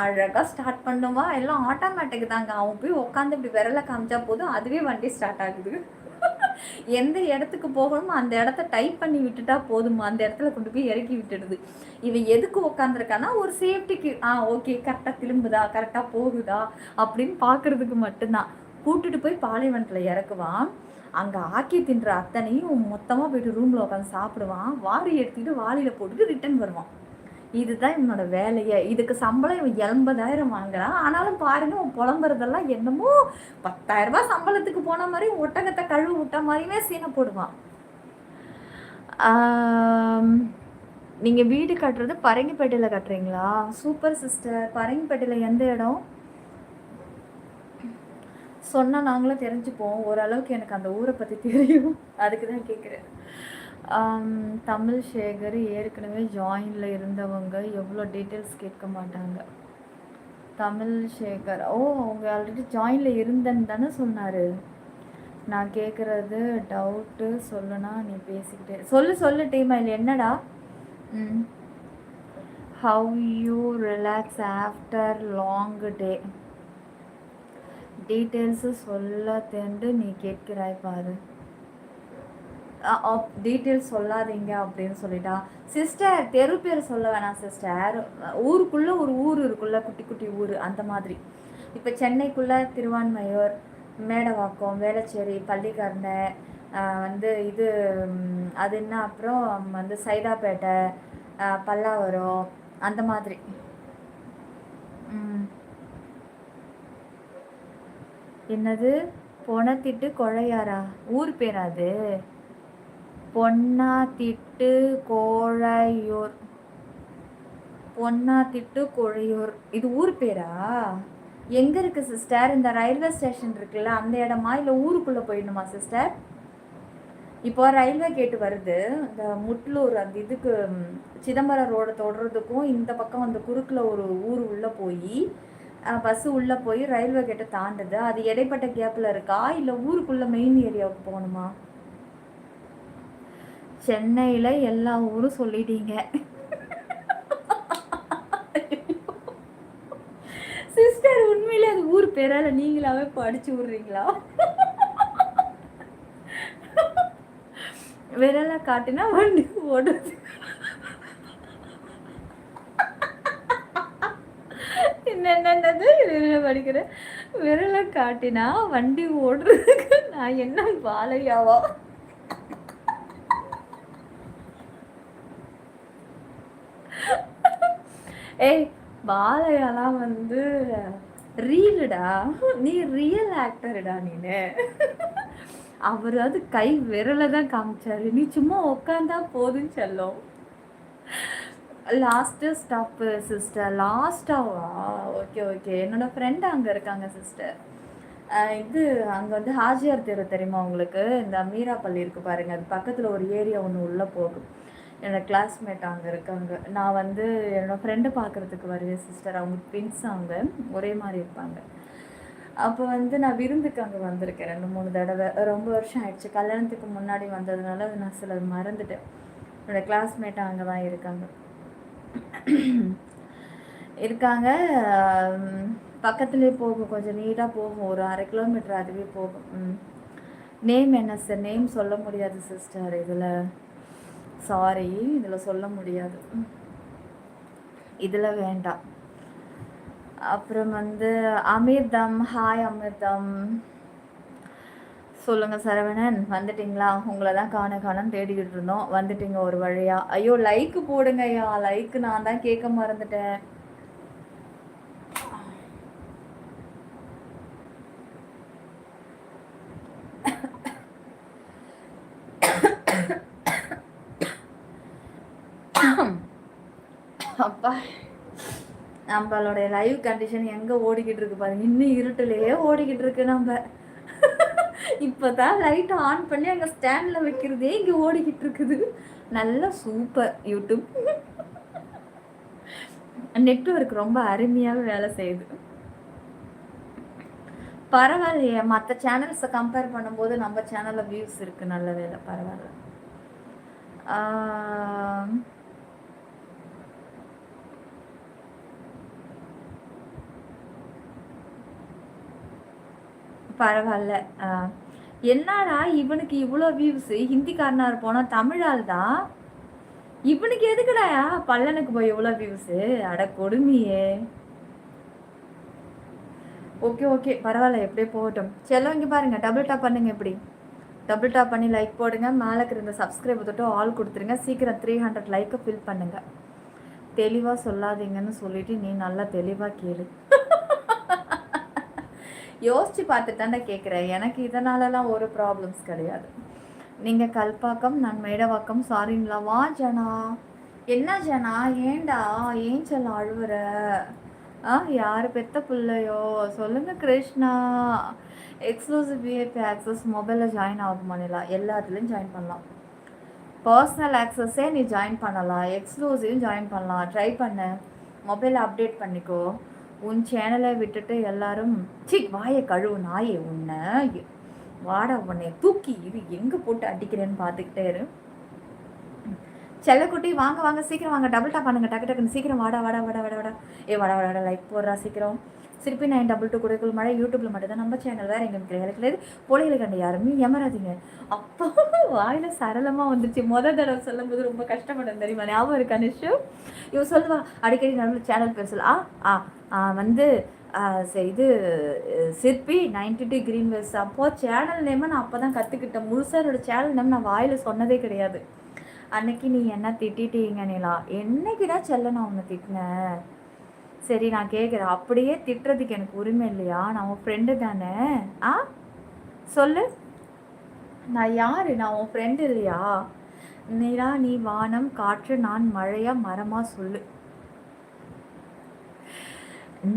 அழகாக ஸ்டார்ட் பண்ணுமா, எல்லாம் ஆட்டோமேட்டிக் தாங்க. அவன் போய் உட்காந்து இப்படி விரலை காமிச்சா போதும், அதுவே வண்டி ஸ்டார்ட் ஆகுது. எந்த இடத்துக்கு போகணுமோ அந்த இடத்த டைப் பண்ணி விட்டுட்டா போதுமா, அந்த இடத்துல கொண்டு போய் இறக்கி விட்டுடுது. இவன் எதுக்கு உட்காந்துருக்கான்னா ஒரு சேஃப்டிக்கு, ஓகே கரெக்டாக திரும்புதா, கரெக்டாக போகுதா அப்படின்னு பார்க்குறதுக்கு மட்டும்தான். கூட்டுட்டு போய் பாலைவனத்தில் இறக்குவான். அங்கே ஆக்கி தின்ற அத்தனையும் மொத்தமாக போய்ட்டு ரூமில் உட்காந்து சாப்பிடுவான். வாரி எடுத்துக்கிட்டு வாளியில் போட்டுட்டு ரிட்டன் வருவான். இதுதான் இவனோட வேலையை. இதுக்கு சம்பளம் இவன் 80,000 வாங்குறான். ஆனாலும் பாருங்க, உன் புலம்புறதெல்லாம் என்னமோ 10,000 ரூபாய் சம்பளத்துக்கு போன மாதிரி ஒட்டகத்தை கழுவு விட்ட மாதிரியே சீனை போடுவான். நீங்கள் வீடு கட்டுறது பரங்கிப்பேட்டையில் கட்டுறீங்களா? Super sister. பரங்கிப்பேட்டையில் எந்த இடம் சொன்னால் நாங்களும் தெரிஞ்சுப்போம். ஓரளவுக்கு எனக்கு அந்த ஊரை பற்றி தெரியும், அதுக்கு தான் கேட்குறேன். தமிழ் சேகர் ஏற்கனவே ஜாயினில் இருந்தவங்க எவ்வளோ டீட்டெயில்ஸ் கேட்க மாட்டாங்க. தமிழ் சேகர் அவங்க ஆல்ரெடி ஜாயினில் இருந்தேன்னு தானே சொன்னார். நான் கேட்குறது டவுட்டு சொல்லுனா நீ பேசிக்கிட்டே சொல்லு டீமைல் என்னடா. How you relax after long day, details சொல்ல தெரிந்து நீ கேட்கிறாய் பாரு. டீட்டெயில்ஸ் சொல்லாதீங்க அப்படின்னு சொல்லிட்டா. சிஸ்டர் தெரு பேர் சொல்ல வேணாம் சிஸ்டர். ஊருக்குள்ளே ஒரு ஊர் இருக்குல்ல, குட்டி குட்டி ஊர் அந்த மாதிரி. இப்போ சென்னைக்குள்ளே திருவான்மையூர், மேடவாக்கம், வேளச்சேரி, பள்ளிக்கரணை, வந்து இது அது என்ன, அப்புறம் வந்து சைதாப்பேட்டை, பல்லாவரம் அந்த மாதிரி. என்னது பொணத்திட்டு கொழையாரா ஊர் பேராது? பொன்னாத்திட்டு கோழையூர், பொன்னாத்திட்டு கோழையூர் இது ஊர் பேரா? எங்கே இருக்குது சிஸ்டர்? இந்த ரயில்வே ஸ்டேஷன் இருக்குல்ல அந்த இடமா, இல்லை ஊருக்குள்ளே போயிடணுமா சிஸ்டர்? இப்போ ரயில்வே கேட்டு வருது, இந்த முட்லூர் அந்த இதுக்கு சிதம்பரம் ரோடு தொடுறதுக்கும் இந்த பக்கம் அந்த குறுக்கில் ஒரு ஊர் உள்ளே போய் பஸ்ஸு உள்ளே போய் ரயில்வே கேட்டை தாண்டுது. அது இடைப்பட்ட கேப்பில் இருக்கா, இல்லை ஊருக்குள்ளே மெயின் ஏரியாவுக்கு போகணுமா? சென்னையில் எல்லா ஊரும் சொல்லிட்டீங்க சிஸ்டர். உண்மையிலே அது ஊர் பேரால நீங்களாவே படிச்சு விடுறீங்களா? விரலை காட்டினா வண்டி ஓடுது. என்னென்னது விரலை படிக்கிறேன். விரலை காட்டினா வண்டி ஓடுறதுக்கு நான் என்ன பாலையாவா? ஏய் பாலையாலாம் வந்து ரீலுடா, நீ ரியல் ஆக்டருடா நீனு. அவர் அது கை விரலை தான் காமிச்சாரு, நீ சும்மா உட்காந்தா போதுன்னு சொல்லும். Last stop sister. லாஸ்ட்டாவா? Okay okay. என்னோடய ஃப்ரெண்டு அங்கே இருக்காங்க சிஸ்டர். இது அங்கே வந்து ஹாஜியார் தெரு தெரியுமா உங்களுக்கு? இந்த மீராப்பள்ளி இருக்குது பாருங்கள், அது பக்கத்தில் ஒரு ஏரியா ஒன்று உள்ளே போகும். என்னோடய கிளாஸ்மேட் அங்கே இருக்காங்க. நான் வந்து என்னோடய ஃப்ரெண்டு பார்க்குறதுக்கு வருவேன் சிஸ்டர். அவங்க ட்வின்ஸ், அவங்க ஒரே மாதிரி இருப்பாங்க. அப்போ வந்து நான் விருந்துக்கு அங்கே வந்திருக்கேன் 2-3 தடவை. ரொம்ப வருஷம் ஆயிடுச்சு, கல்யாணத்துக்கு முன்னாடி வந்ததுனால நான் சிலர் மறந்துட்டேன். என்னோடய கிளாஸ்மேட்டாக அங்கே தான் இருக்காங்க. பக்கத்துலேயே போகும், கொஞ்சம் நீட்டாக போகும், ஒரு 1/2 கிலோமீட்டர் அதுவே போகும். நேம் என்ன சார்? நேம் சொல்ல முடியாது சிஸ்டர் இதில், சாரி, இதில் சொல்ல முடியாது, இதில் வேண்டாம். அப்புறம் வந்து அமிர்தம், ஹாய் அமிர்தம். சொல்லுங்கள் சரவணன், வந்துட்டிங்களா? உங்களை தான் காணன்னு தேடிக்கிட்டு இருந்தோம். வந்துட்டீங்க ஒரு வழியா. ஐயோ லைக்கு போடுங்க ஐயா, லைக்கு நான் தான் கேட்க மறந்துட்டேன். அப்பா, நம்மளுடைய லைவ் கண்டிஷன் எங்கே ஓடிக்கிட்டு இருக்கு பாருங்க. இன்னும் இருட்டிலேயே ஓடிக்கிட்டு இருக்கு. நம்ம இப்போதான் லைட்டை ஆன் பண்ணி அங்கே ஸ்டாண்டில் வைக்கிறதே இங்கே ஓடிக்கிட்டு இருக்குது. நல்லா சூப்பர் யூடியூப் நெட்வொர்க் ரொம்ப அருமையாக வேலை செய்யுது. பரவாயில்லையே, மற்ற சேனல்ஸை கம்பேர் பண்ணும்போது நம்ம சேனலில் வியூஸ் இருக்குது. நல்ல வேலை, பரவாயில்ல. பரவாயில்ல. என்னடா இவனுக்கு இவ்வளோ வியூஸு, ஹிந்திக்காரனாக போனால் தமிழால் தான், இவனுக்கு எதுக்குடா பல்லனுக்கு போய் இவ்வளோ வியூஸு? அட கொடுமையே. ஓகே ஓகே, பரவாயில்ல, எப்படியே போகட்டும். செல்லம் இங்கே பாருங்கள், டபுள் டாப் பண்ணுங்க. எப்படி டபுள் டாப் பண்ணி லைக் போடுங்க. மேலே இருந்த சப்ஸ்கிரைப் தொட்டு ஆல் கொடுத்துருங்க. சீக்கிரம் 300 லைக்கை ஃபில் பண்ணுங்க. தெளிவாக சொல்லாதீங்கன்னு சொல்லிட்டு நீ நல்லா தெளிவாக கேளு. யோசிச்சு பார்த்துட்டு தானே கேட்குறேன். எனக்கு இதனாலலாம் ஒரு ப்ராப்ளம்ஸ் கிடையாது. நீங்கள் கல்பாக்கம், நான் மேடவாக்கம். சாரிங்களா? வா ஜனா. என்ன ஜனா, ஏண்டா ஏன் சொல்ல அழுவுற? யார் பெத்த பிள்ளையோ சொல்லுங்க. கிருஷ்ணா, எக்ஸ்க்ளூசிவ் விஐபி ஆக்சஸ் மொபைலில் ஜாயின் ஆகும் பண்ணலாம். எல்லாத்துலேயும் ஜாயின் பண்ணலாம். பர்சனல் ஆக்சஸே நீ ஜாயின் பண்ணலாம், எக்ஸ்க்ளூசிவும் ஜாயின் பண்ணலாம். ட்ரை பண்ண, மொபைலை அப்டேட் பண்ணிக்கோ. உன் சேனலை விட்டுட்டு எல்லாரும் வாயை கழுவு நாயே, உன்னை வாடா, உன்னை தூக்கி இது எங்கே போட்டு அடிக்கிறேன்னு பார்த்துக்கிட்டே இரு. செல்லக்குட்டி வாங்க வாங்க, சீக்கிரம் வாங்க, டபுள் டாப் பண்ணுங்க. டக்கு டக்குன்னு சீக்கிரம் வாடா வாடா வாடா வாடா வாடா. வாடா வாடா, லைக் போடுறா சீக்கிரம். சிற்பி 922 கொடுக்கல் மழை. யூடியூப்ல மட்டும் தான் நம்ம சேனல், வேறு எங்கே கிடையாது. பொலைகளை கண்டு யாருமே ஏமாறாதீங்க. அப்போ வாயில சரளமாக வந்துச்சு. தடவை சொல்லும் போது ரொம்ப கஷ்டப்படும் தெரியுமா? ஞாபகம் இருக்கா நிஷு? இவன் சொல்லுவா அடிக்கடி நடுவில் சேனல் பேர் சொல்ல. வந்து இது சிற்பி 92 கிரீன் வெஸ். அப்போது சேனல் நேமை நான் அப்போ தான் கற்றுக்கிட்டேன். முழுசாக என்னோட சேனல் நேம் நான் வாயில் சொன்னதே கிடையாது. அன்னைக்கு நீ என்ன திட்டிட்டீங்க நிலா? என்னைக்குடா செல்ல நான் உன்னை திட்டினேன்? சரி, நான் கேட்குறேன், அப்படியே திட்டுறதுக்கு எனக்கு உரிமை இல்லையா? நான் உன் ஃப்ரெண்டு தானே? சொல்லு, நான் யாரு? நான் உன் ஃப்ரெண்டு இல்லையா? நிலா, நீ வானம், காற்று, நான் மழையா, மரமா? சொல்லு.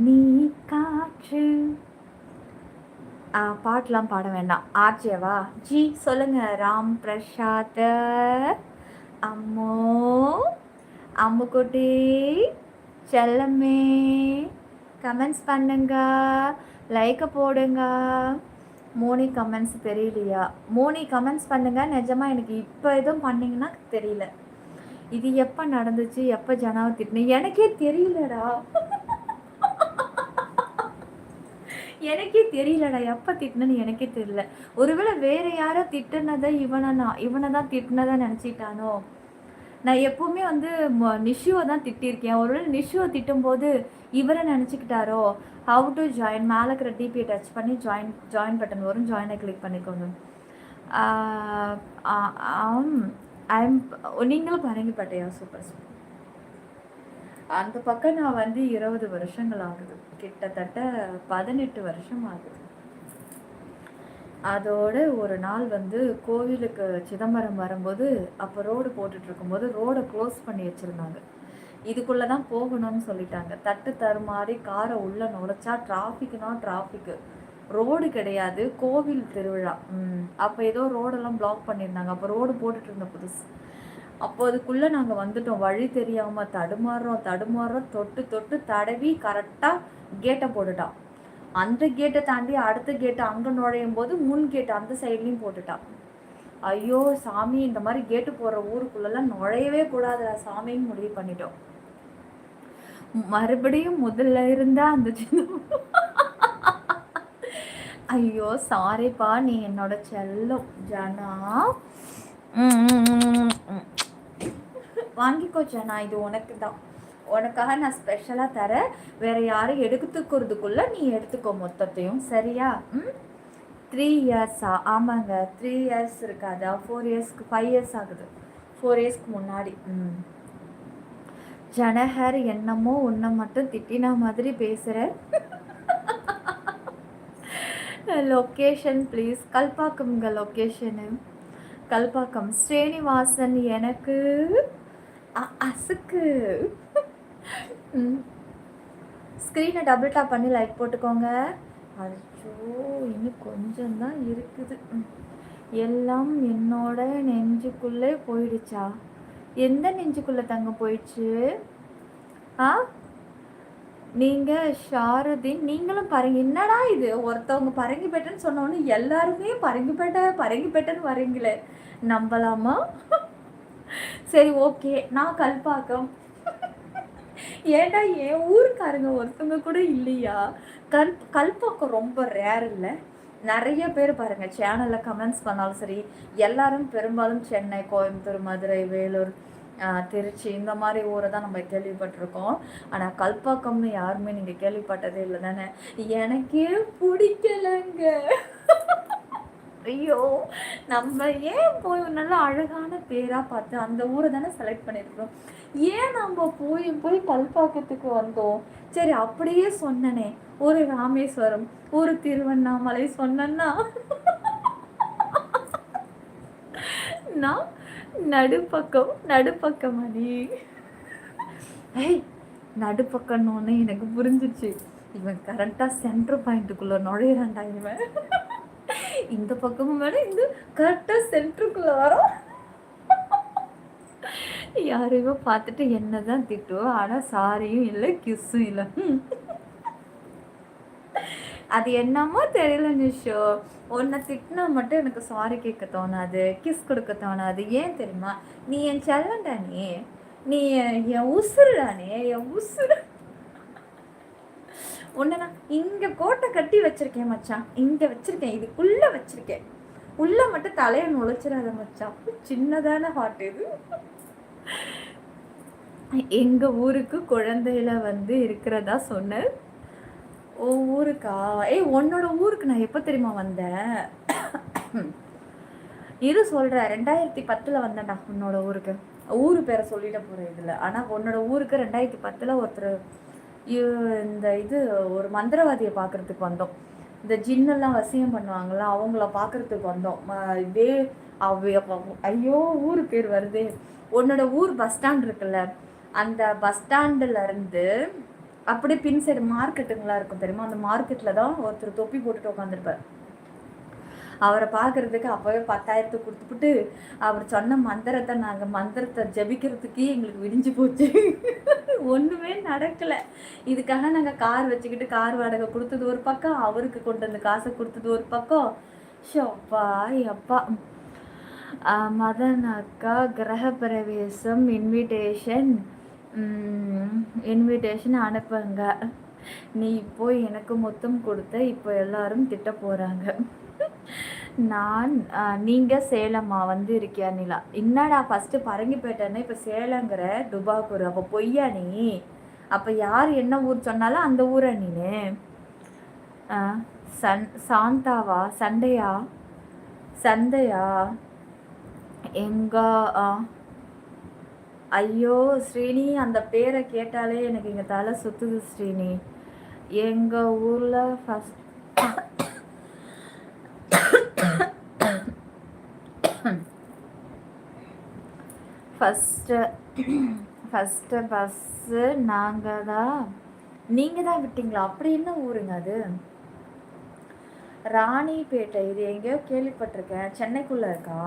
நீ காற்று. பாட்டெலாம் பாட வேண்டாம். ஆர்ஜேவா ஜி சொல்லுங்க. ராம் பிரசாத், அம்மோ, அம்முக்குட்டி, செல்லமே, கமெண்ட்ஸ் பண்ணுங்க, லைக்கை போடுங்க. மோனி கமெண்ட்ஸ் தெரியலையா? மோனி கமெண்ட்ஸ் பண்ணுங்க. நிஜமாக எனக்கு இப்போ எதுவும் பண்ணிங்கன்னா தெரியல. இது எப்போ நடந்துச்சு? எப்போ ஜனாவை திட்டினேன்? எனக்கே தெரியலடா. எனக்கே தெரியலடா எப்போ திட்டினேன்னு எனக்கே தெரியல. ஒருவேளை வேறு யாரோ திட்டுனதை இவனை தான் திட்டினதா நினச்சிட்டானோ? நான் எப்போவுமே வந்து நிஷுவை தான் திட்டிருக்கேன். ஒருவேளை நிஷுவை திட்டும்போது இவரை நினச்சிக்கிட்டாரோ? How to join? மேலே இருக்கிற டிபியை டச் பண்ணி ஜாயின் பட்டன் வரும். ஜாயினை கிளிக் பண்ணிக்கோங்க. நீங்களும் பரங்கி பட்டையா? Super super. அந்த பக்கம் நான் வந்து 20 வருஷங்கள் ஆகுது. கிட்டத்தட்ட 18 வருஷம் ஆகுது. அதோட ஒரு நாள் வந்து கோவிலுக்கு சிதம்பரம் வரும்போது, அப்போ ரோடு போட்டுட்டு இருக்கும்போது ரோடை க்ளோஸ் பண்ணி வச்சுருந்தாங்க. இதுக்குள்ளே தான் போகணும்னு சொல்லிட்டாங்க. தட்டு தருமாறி காரை உள்ளே நுழைச்சா டிராஃபிக்கு. ரோடு கிடையாது, கோவில் திருவிழா. அப்போ ஏதோ ரோடெல்லாம் பிளாக் பண்ணியிருந்தாங்க. அப்போ ரோடு போட்டுட்டு இருந்த புதுசு. அப்போ அதுக்குள்ளே நாங்கள் வந்துட்டோம். வழி தெரியாமல் தடுமாறுறோம். தொட்டு தடவி கரெக்டாக கேட்டை போட்டுட்டான். அந்த கேட்டை தாண்டி அடுத்த கேட்டை அங்கே நுழையும் போது முன் கேட்டு அந்த சைட்லேயும் போட்டுட்டான். ஐயோ சாமி, இந்த மாதிரி கேட்டு போகிற ஊருக்குள்ளெல்லாம் நுழையவே கூடாது சாமின்னு முடிவு பண்ணிட்டோம். மறுபடியும் முதல்ல இருந்தா அந்த ஐயோ சாரிப்பா, நீ என்னோட செல்லம் ஜனா. வாங்கிக்கோ ஜனா, இது உனக்கு தான். உனக்காக நான் ஸ்பெஷலாக தரேன். வேறு யாரும் எடுத்துக்கிறதுக்குள்ளே நீ எடுத்துக்கோ மொத்தத்தையும், சரியா? 3 இயர்ஸா? ஆமாங்க, 3 இயர்ஸ் இருக்காதா? 4 இயர்ஸ்க்கு 5 இயர்ஸ் ஆகுது. 4 இயர்ஸ்க்கு முன்னாடி. ஜனஹர், என்னமோ உன்னை மட்டும் திட்டினா மாதிரி பேசுகிற. Location please. கல்பாக்கம்ங்க லொக்கேஷனு. கல்பாக்கம். ஸ்ரீனிவாசன், எனக்கு அசுக்கு ஸ்க்ரீனை டபுள் டாப் பண்ணி லைக் போட்டுக்கோங்க. அச்சோ இன்னும் கொஞ்சம் தான் இருக்குது. எல்லாம் என்னோட நெஞ்சுக்குள்ளே போயிடுச்சா? எந்த நெஞ்சுக்குள்ளே தங்க போயிடுச்சு? ஆ நீங்கள் ஷாருதீன் நீங்களும் பாருங்க. என்னடா இது, ஒருத்தவங்க பரங்கிப்பேட்டைன்னு சொன்னோன்னு எல்லாருமே பரங்கிப்பேட்டைன்னு வரீங்களே, நம்பலாமா? சரி ஓகே, நான் கல்பாக்கம். ஏன்டா என் ஊருக்காரங்க ஒருத்தவங்க கூட இல்லையா? கல்பாக்கம் ரொம்ப ரேர் இல்லை. நிறைய பேர் பாருங்கள் சேனலில் கமெண்ட்ஸ் பண்ணாலும் சரி, எல்லாரும் பெரும்பாலும் சென்னை, கோயம்புத்தூர், மதுரை, வேலூர், திருச்சி இந்த மாதிரி ஊரை தான் நம்ம கேள்விப்பட்டிருக்கோம். ஆனால் கல்பாக்கம்னு யாருமே நீங்கள் கேள்விப்பட்டதே இல்லை தானே? எனக்கே பிடிக்கலைங்க. ஐயோ, நம்ம ஏன் போய் நல்ல அழகான பேராக பார்த்து அந்த ஊரை தானே செலக்ட் பண்ணியிருக்கிறோம். ஏன் நம்ம போய் கல்பாக்கத்துக்கு வந்தோம்? சரி அப்படியே சொன்னனே, ஒரு ராமேஸ்வரம், ஒரு திருவண்ணாமலை சொன்னா நான் நடுப்பக்கம் அடி. ஏய், நடுப்பக்கம்னு எனக்கு புரிஞ்சிச்சு. இவன் கரெக்டாக சென்டர் பாயிண்ட்டுக்குள்ளே நுழையிறான்டா இவன். இந்த பக்கமும் வேணும், இந்த கரெக்டாக சென்டருக்குள்ளே வரோம். யாரையோ பார்த்துட்டு என்னதான் திட்டுவோம், ஆனால் சாரியும் இல்லை, கிஸ்ஸும் இல்லை. அது என்னமோ தெரியல நிஷோ, உன்னை திட்டினா மட்டும் எனக்கு சாரி கேட்க தோணாது, கிஸ் கொடுக்க தோணாது. ஏன் தெரியுமா? நீ என் செல்லண்டா, நீ என் உசுருடானே, என் உசுரு. உன்னை நான் இங்கே கோட்டை கட்டி வச்சிருக்கேன் மச்சான், இங்கே வச்சிருக்கேன், இதுக்குள்ளே வச்சிருக்கேன். உள்ள மட்டும் தலையை நுழைச்சிடாத மச்சான், சின்னதான ஹார்ட் இது. எங்கள் ஊருக்கு குழந்தையில வந்து இருக்கிறதா சொன்னேன். ஓ ஊருக்கா? உன்னோட ஊருக்கு நான் எப்போ தெரியுமா வந்தேன்? இது சொல்கிறேன், 2010 வந்தேன்டா உன்னோட ஊருக்கு. ஊர் பேரை சொல்லிட போகிறேன் இதில். ஆனால் உன்னோட ஊருக்கு 2010 ஒருத்தர் இந்த ஒரு மந்திரவாதியை பார்க்குறதுக்கு வந்தோம். இந்த ஜின்னெல்லாம் வசியம் பண்ணுவாங்களா, அவங்கள பார்க்குறதுக்கு வந்தோம். ஐயோ ஊர் பேர் வருது. உன்னோட ஊர் பஸ் ஸ்டாண்ட் இருக்குல்ல, அந்த பஸ் ஸ்டாண்டுலேருந்து அப்படியே பின் சைடு மார்க்கெட்டுங்களா இருக்கும் தெரியுமா? அந்த மார்க்கெட்டில் தான் ஒருத்தர் தொப்பி போட்டுட்டு உட்காந்துருப்பார். அவரை பார்க்குறதுக்கு அப்போவே 10,000 கொடுத்துப்புட்டு அவர் சொன்ன மந்திரத்தை ஜபிக்கிறதுக்கே எங்களுக்கு விடிஞ்சு போச்சு. ஒன்றுமே நடக்கலை. இதுக்காக நாங்கள் கார் வச்சுக்கிட்டு கார் வாடகை கொடுத்தது ஒரு பக்கம், அவருக்கு கொண்டு வந்து காசை கொடுத்தது ஒரு பக்கம். ஷோப்பா அப்பா. மதன் அக்கா கிரகப்பிரவேசம் இன்விடேஷன் அனுப்புங்க. நீ போய் எனக்கு மொத்தம் கொடுத்த, இப்போ எல்லாரும் திட்ட போகிறாங்க. நீங்கள் சேலம்மா வந்து இருக்கியா நிலா? என்னடா ஃபஸ்ட்டு பரங்கிப்பேட்டைன்னு இப்போ சேலங்கிற டுபாக்கூர், அப்போ பொய்யா நீ? அப்போ யார் என்ன ஊர் சொன்னாலும் அந்த ஊரை நீனு? சாந்தாவா? சண்டையா எங்க? ஐயோ ஸ்ரீனி, அந்த பேரை கேட்டாலே எனக்கு இங்கே தலை சுற்றுது ஸ்ரீனி. எங்கள் ஊரில் ஃபஸ்ட்டு பஸ்ஸு நீங்கள் தான் விட்டீங்களா? அப்படி என்ன ஊருங்க அது? ராணிப்பேட்டை. இது எங்கேயோ கேள்விப்பட்டிருக்கேன், சென்னைக்குள்ளே இருக்கா?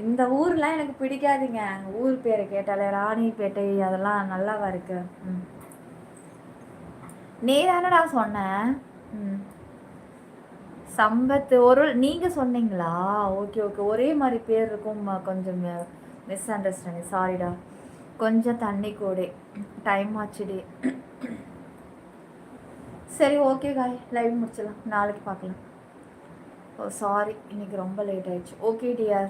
இந்த ஊர்லாம் எனக்கு பிடிக்காதுங்க. ஊர் பேரை கேட்டாலே ராணிப்பேட்டை அதெல்லாம் நல்லாவா இருக்கு? நீ தானடா சொன்ன. சம்பத்து ஒரு நீங்கள் சொன்னீங்களா? ஓகே ஒரே மாதிரி பேர் இருக்கும், கொஞ்சம் மிஸ் அண்டர்ஸ்டாண்டிங், சாரிடா. கொஞ்சம் தண்ணி கூட டைம் ஆச்சுடி. சரி ஓகே காய், லைவ் முடிச்சிடலாம், நாளைக்கு பார்க்கலாம். ஓ சாரி, இன்னைக்கு ரொம்ப லேட் ஆயிடுச்சு. ஓகே டியர்,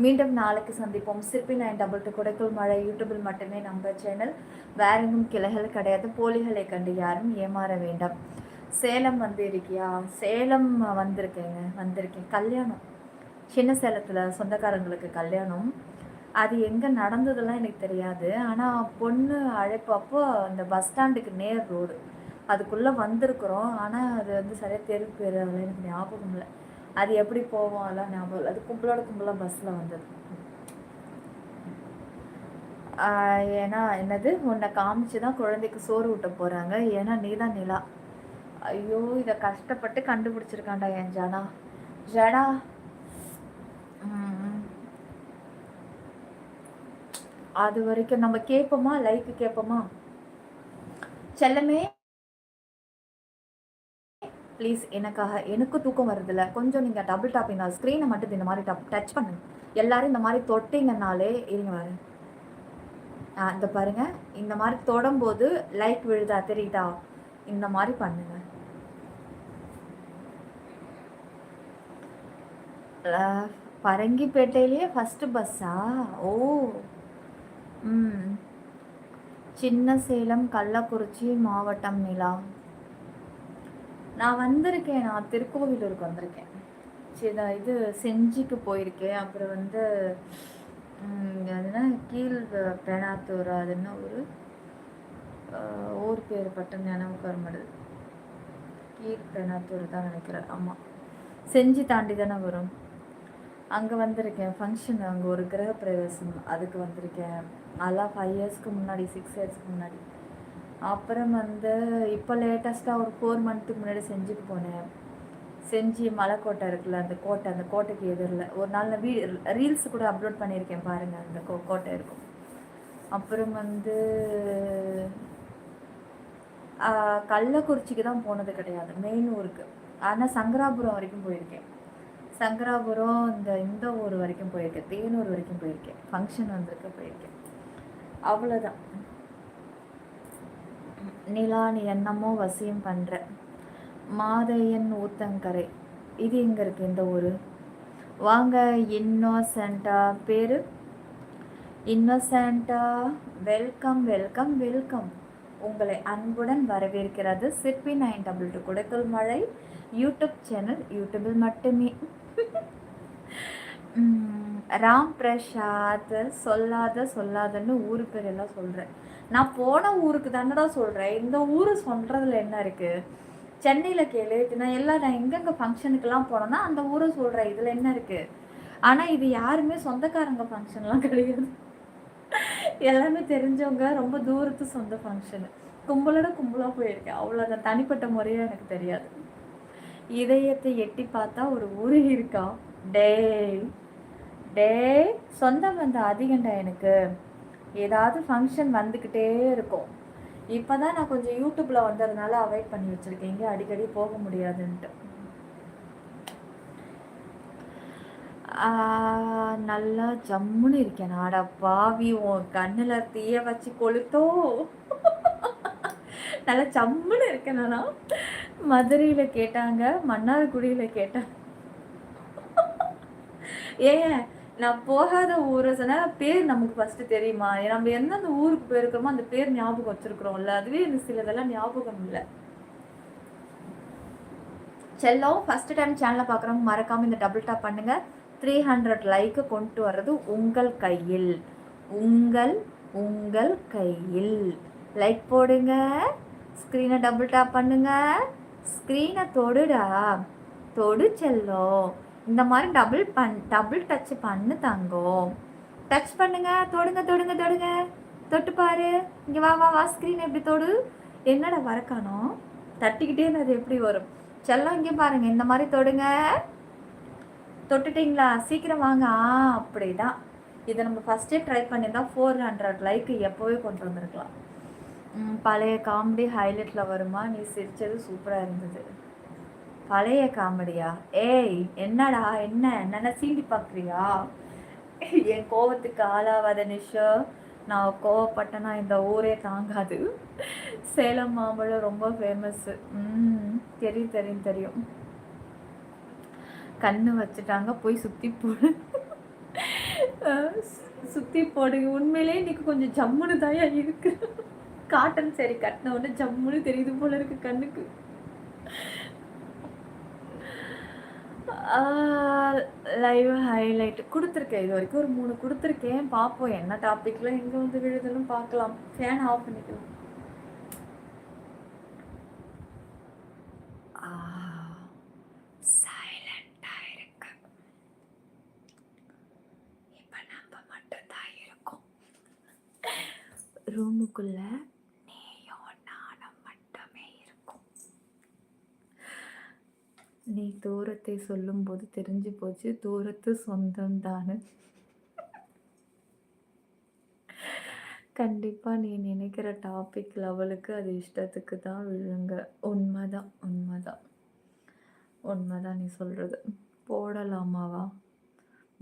மீண்டும் நாளைக்கு சந்திப்போம். சிற்பி 922 குடைக்குள் மழை யூடியூபில் மட்டுமே நம்ம சேனல், வேற எங்கும் கிளைகள் கிடையாது. போலிகளை கண்டு யாரும் ஏமாற வேண்டாம். சேலம் வந்து இருக்கியா? சேலம் வந்திருக்கேன். கல்யாணம் சின்ன சேலத்தில் சொந்தக்காரங்களுக்கு கல்யாணம். அது எங்கே நடந்ததெல்லாம் எனக்கு தெரியாது. ஆனால் பொண்ணு அழைப்பு அப்போ அந்த பஸ் ஸ்டாண்டுக்கு நேர் ரோடு அதுக்குள்ளே வந்திருக்கிறோம். ஆனால் அது வந்து சரியாக தெரு பேர் அதெல்லாம் எனக்கு ஞாபகம் இல்லை. அது எப்படி போவோம் அதெல்லாம் ஞாபகம் இல்லை. அது கும்பலாக பஸ்ஸில் வந்தது. ஏன்னா என்னது உன்னை காமிச்சு தான் குழந்தைக்கு சோறு ஊட்ட போகிறாங்க, ஏன்னா நீ தான் நிலா. ஐயோ இதை கஷ்டப்பட்டு கண்டுபிடிச்சிருக்காண்டா என் ஜனா. ஜனா அது வரைக்கும் நம்ம கேட்போமா, லைக்கு கேட்போமா? செல்லமே ப்ளீஸ் எனக்காக, எனக்கு தூக்கம் வருதில்ல, கொஞ்சம் நீங்கள் டபுள் டாப்பிங் ஸ்க்ரீனை மட்டும் இந்த மாதிரி டச் பண்ணுங்க. எல்லாரும் இந்த மாதிரி தொட்டிங்கனாலே இருங்க வரேன். இந்த பாருங்க, இந்த மாதிரி தொடும்போது லைக் விழுதா தெரியுதா? இந்த மாதிரி பண்ணுங்க. பரங்கிப்பேட்டையிலேயே ஃபஸ்ட்டு பஸ்ஸா? ஓ சின்ன சேலம், கள்ளக்குறிச்சி மாவட்டம் நிலா. நான் வந்திருக்கேன், நான் திருக்கோவிலூருக்கு வந்திருக்கேன். சரி இது செஞ்சிக்கு போயிருக்கேன். அப்புறம் வந்து அதுனா கீழ் பெணாத்தூர், அது என்ன ஊர் பேர் பட்டம் நினைவுக்கு வர மாட்டேது. கீழ் பெணாத்தூர் தான் நினைக்கிறேன். ஆமாம், செஞ்சி தாண்டி தானே வரும். அங்கே வந்திருக்கேன் ஃபங்க்ஷன், அங்கே ஒரு கிரகப்பிரவேசம், அதுக்கு வந்திருக்கேன். அதெல்லாம் 5 இயர்ஸ்க்கு முன்னாடி, 6 இயர்ஸ்க்கு முன்னாடி. அப்புறம் வந்து இப்போ லேட்டஸ்ட்டாக ஒரு 4 மந்த்துக்கு முன்னாடி செஞ்சுட்டு போனேன். செஞ்சு மலைக்கோட்டை இருக்குல்ல, அந்த கோட்டைக்கு எதிரில் ஒரு நாள் நான் ரீல்ஸ் கூட அப்லோட் பண்ணியிருக்கேன் பாருங்கள், அந்த கோட்டை இருக்கும். அப்புறம் வந்து கள்ளக்குறிச்சிக்கு தான் போனது கிடையாது, மெயினூருக்கு. ஆனால் சங்கராபுரம் வரைக்கும் போயிருக்கேன். சங்கராபுரம் இந்த ஊர் வரைக்கும் போயிருக்கேன், தேனூர் வரைக்கும் போயிருக்கேன். ஃபங்க்ஷன் வந்திருக்க போயிருக்கேன், அவ்வளோதான். நிலா நீ என்னமோ வசியம் பண்ணுற. மாதையன் ஊத்தங்கரை, இது எங்கே இருக்குது இந்த ஊர்? வாங்க இன்னோசென்டா, பேர் இன்னோசென்டா. Welcome welcome welcome. உங்களை அன்புடன் வரவேற்கிறது சிற்பி 922 குடைக்கல் மழை யூடியூப் சேனல். யூடியூபில் மட்டுமே. ராம் பிரசாத், சொல்லாதன்னு ஊரு பேர் எல்லாம் சொல்கிறேன். நான் போன ஊருக்கு தானடா சொல்கிறேன், இந்த ஊர் சொல்கிறதுல என்ன இருக்குது? சென்னையில் கேளு, நான் எங்கெங்கே ஃபங்க்ஷனுக்கெல்லாம் போனோன்னா அந்த ஊரை சொல்கிறேன், இதில் என்ன இருக்குது? ஆனால் இது யாருமே சொந்தக்காரங்க ஃபங்க்ஷன்லாம் கிடையாது, எல்லாமே தெரிஞ்சவங்க, ரொம்ப தூரத்து சொந்த ஃபங்க்ஷனு. கும்பலாக போயிருக்கேன், அவ்வளோதான். தனிப்பட்ட முறையாக எனக்கு தெரியாது. இதயத்தை எட்டி பார்த்தா ஒரு ஊர் இருக்கா? டே சொந்தம் வந்து அதிகண்டா எனக்கு. ஏதாவது ஃபங்க்ஷன் வந்துக்கிட்டே இருக்கும். இப்போ தான் நான் கொஞ்சம் யூடியூப்பில் வந்ததுனால அவாய்ட் பண்ணி வச்சுருக்கேன், இங்கே அடிக்கடி போக முடியாதுன்ட்டு. நல்லா ஜம்முன்னு இருக்கேன். நாடா பாவி, உன் கண்ணில் தீய வச்சு கொளுத்தோ. நல்லா ஜம்முன்னு இருக்கேன். நானா மதுரையில் கேட்டாங்க, மன்னார்குடியில் கேட்டாங்க. ஏன் நான் போகாத ஊரை சொன்னால் பேர் நமக்கு ஃபஸ்ட்டு தெரியுமா? நம்ம எந்தெந்த ஊருக்கு போயிருக்கிறோமோ அந்த பேர் ஞாபகம் வச்சுருக்குறோம்ல, அதுவே எனக்கு சிலதெல்லாம் ஞாபகம் இல்லை. செல்லம் ஃபஸ்ட்டு டைம் சேனலை பார்க்குறவங்க மறக்காமல் இந்த டபுள் டாப் பண்ணுங்கள். 300 லைக்கு கொண்டு வர்றது உங்கள் கையில், உங்கள் கையில். லைக் போடுங்க, ஸ்க்ரீனை டபுள் டாப் பண்ணுங்க. ஸ்க்ரீனை தொடுடா, தொடு செல்லம். இந்த மாதிரி டபுள் டச் பண்ணு தங்கம். டச் பண்ணுங்க, தொடுங்க, தொட்டு பாரு. இங்கே வா, ஸ்க்ரீன் எப்படி தொடு. என்னடா வரக்கானோ, தட்டிக்கிட்டே அது எப்படி வரும்? செல்லம் இங்கே பாருங்க, இந்த மாதிரி தொடுங்க. தொட்டுட்டிங்களா? சீக்கிரம் வாங்க. அப்படிதான். இதை நம்ம ஃபஸ்ட்டே ட்ரை பண்ணியிருந்தா 400 லைக்கு எப்போவே கொண்டு வந்திருக்கலாம். பழைய காமெடி ஹைலைட்டில் வருமா? நீ சிரித்தது சூப்பராக இருந்தது. பழைய காமெடியா? ஏய் என்னடா, என்ன சீண்டி பார்க்குறியா? என் கோவத்துக்கு ஆளாவாத நிஷா. நான் கோவப்பட்டேன்னா இந்த ஊரே தாங்காது. சேலம் மாம்பழம் ரொம்ப ஃபேமஸ்ஸு. தெரியும். கண்ணு வச்சுட்டாங்க, போய் சுற்றி போடுங்க. உண்மையிலே இன்னைக்கு கொஞ்சம் ஜம்முன்னு தாயா இருக்கு. காட்டன் சரி கட்டின உடனே ஜம்முன்னு தெரியுது போல இருக்கு கண்ணுக்கு. லைவ் ஹைலைட் கொடுத்துருக்கேன், இது வரைக்கும் ஒரு 3 கொடுத்துருக்கேன். பார்ப்போம் என்ன டாப்பிக்கில் எங்கே வந்து விழுதுன்னு பார்க்கலாம். ஃபேன் ஆஃப் பண்ணிக்கலாம். சைலண்டாக இருக்கு. இப்போ நம்ம மட்டும்தான் இருக்கோம். ரூமுக்குள்ள நீயும் நானும் மட்டுமே இருக்கும். நீ தூரத்தை சொல்லும்போது தெரிஞ்சு போச்சு தூரத்து சொந்தம் தானு. கண்டிப்பா நீ நினைக்கிற டாபிக் லெவலுக்கு அது இஷ்டத்துக்கு தான் விழுங்க. உண்மைதான் உண்மைதான் உண்மைதான் நீ சொல்றது. போடலாமாவா?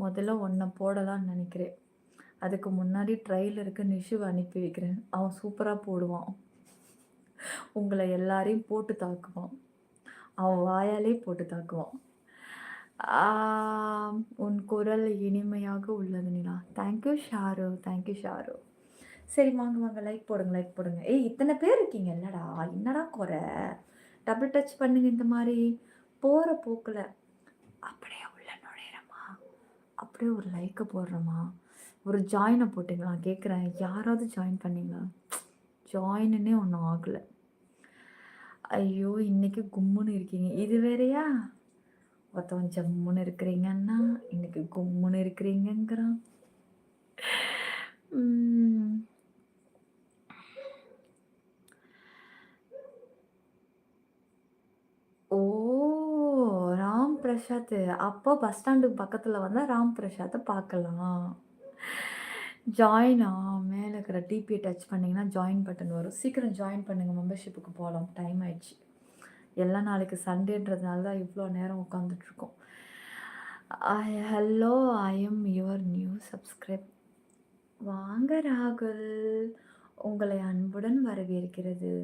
முதல்ல உன்னை போடலான்னு நினைக்கிறேன். அதுக்கு முன்னாடி ட்ரைலருக்கு நிஷுவை அனுப்பி வைக்கிறேன். அவன் சூப்பராக போடுவான். உங்களை எல்லாரையும் போட்டு தாக்குவான். அவன் வாயாலே போட்டு தாக்குவான். உன் குரல் இனிமையாக உள்ளது நிலா. Thank you Sharu, thank you Sharu. சரி வாங்க வாங்க, லைக் போடுங்க லைக் போடுங்க. ஏய் இத்தனை பேர் இருக்கீங்க இல்லடா, என்னடா குறை? டபுள் டச் பண்ணுங்க. இந்த மாதிரி போகிற போக்கில் அப்படியே உள்ள நுழையிறமா, அப்படியே ஒரு லைக்கை போடுறோமா, ஒரு ஜாயினை போட்டிங்களா கேட்குறேன். யாராவது ஜாயின் பண்ணிங்களா? ஜாயின்னே ஒன்றும் ஆகலை. ஐயோ இன்னைக்கு கும்முன்னு இருக்கீங்க. இது வேறையா? ஒருத்தவன் ஜம்முன்னு இருக்கிறீங்கன்னா இன்னைக்கு கும்முன்னு இருக்கிறீங்கிறான். ஓ ராம் பிரசாத், அப்போ பஸ் ஸ்டாண்டுக்கு பக்கத்தில் வந்தால் ராம் பிரசாத்தை பார்க்கலாம். ஜாயினா மேலே இருக்கிற டிபியை டச் பண்ணிங்கன்னா ஜாயின் பட்டன் வரும். சீக்கிரம் ஜாயின் பண்ணுங்கள், மெம்பர்ஷிப்புக்கு போகலாம். டைம் ஆயிடுச்சு. எல்லாம் நாளைக்கு சண்டேன்றதுனால தான் இவ்வளோ நேரம் உட்காந்துட்ருக்கோம். Hello, I am your new subscribe. வாங்க ராகுல், உங்களை அன்புடன் வரவேற்கிறது.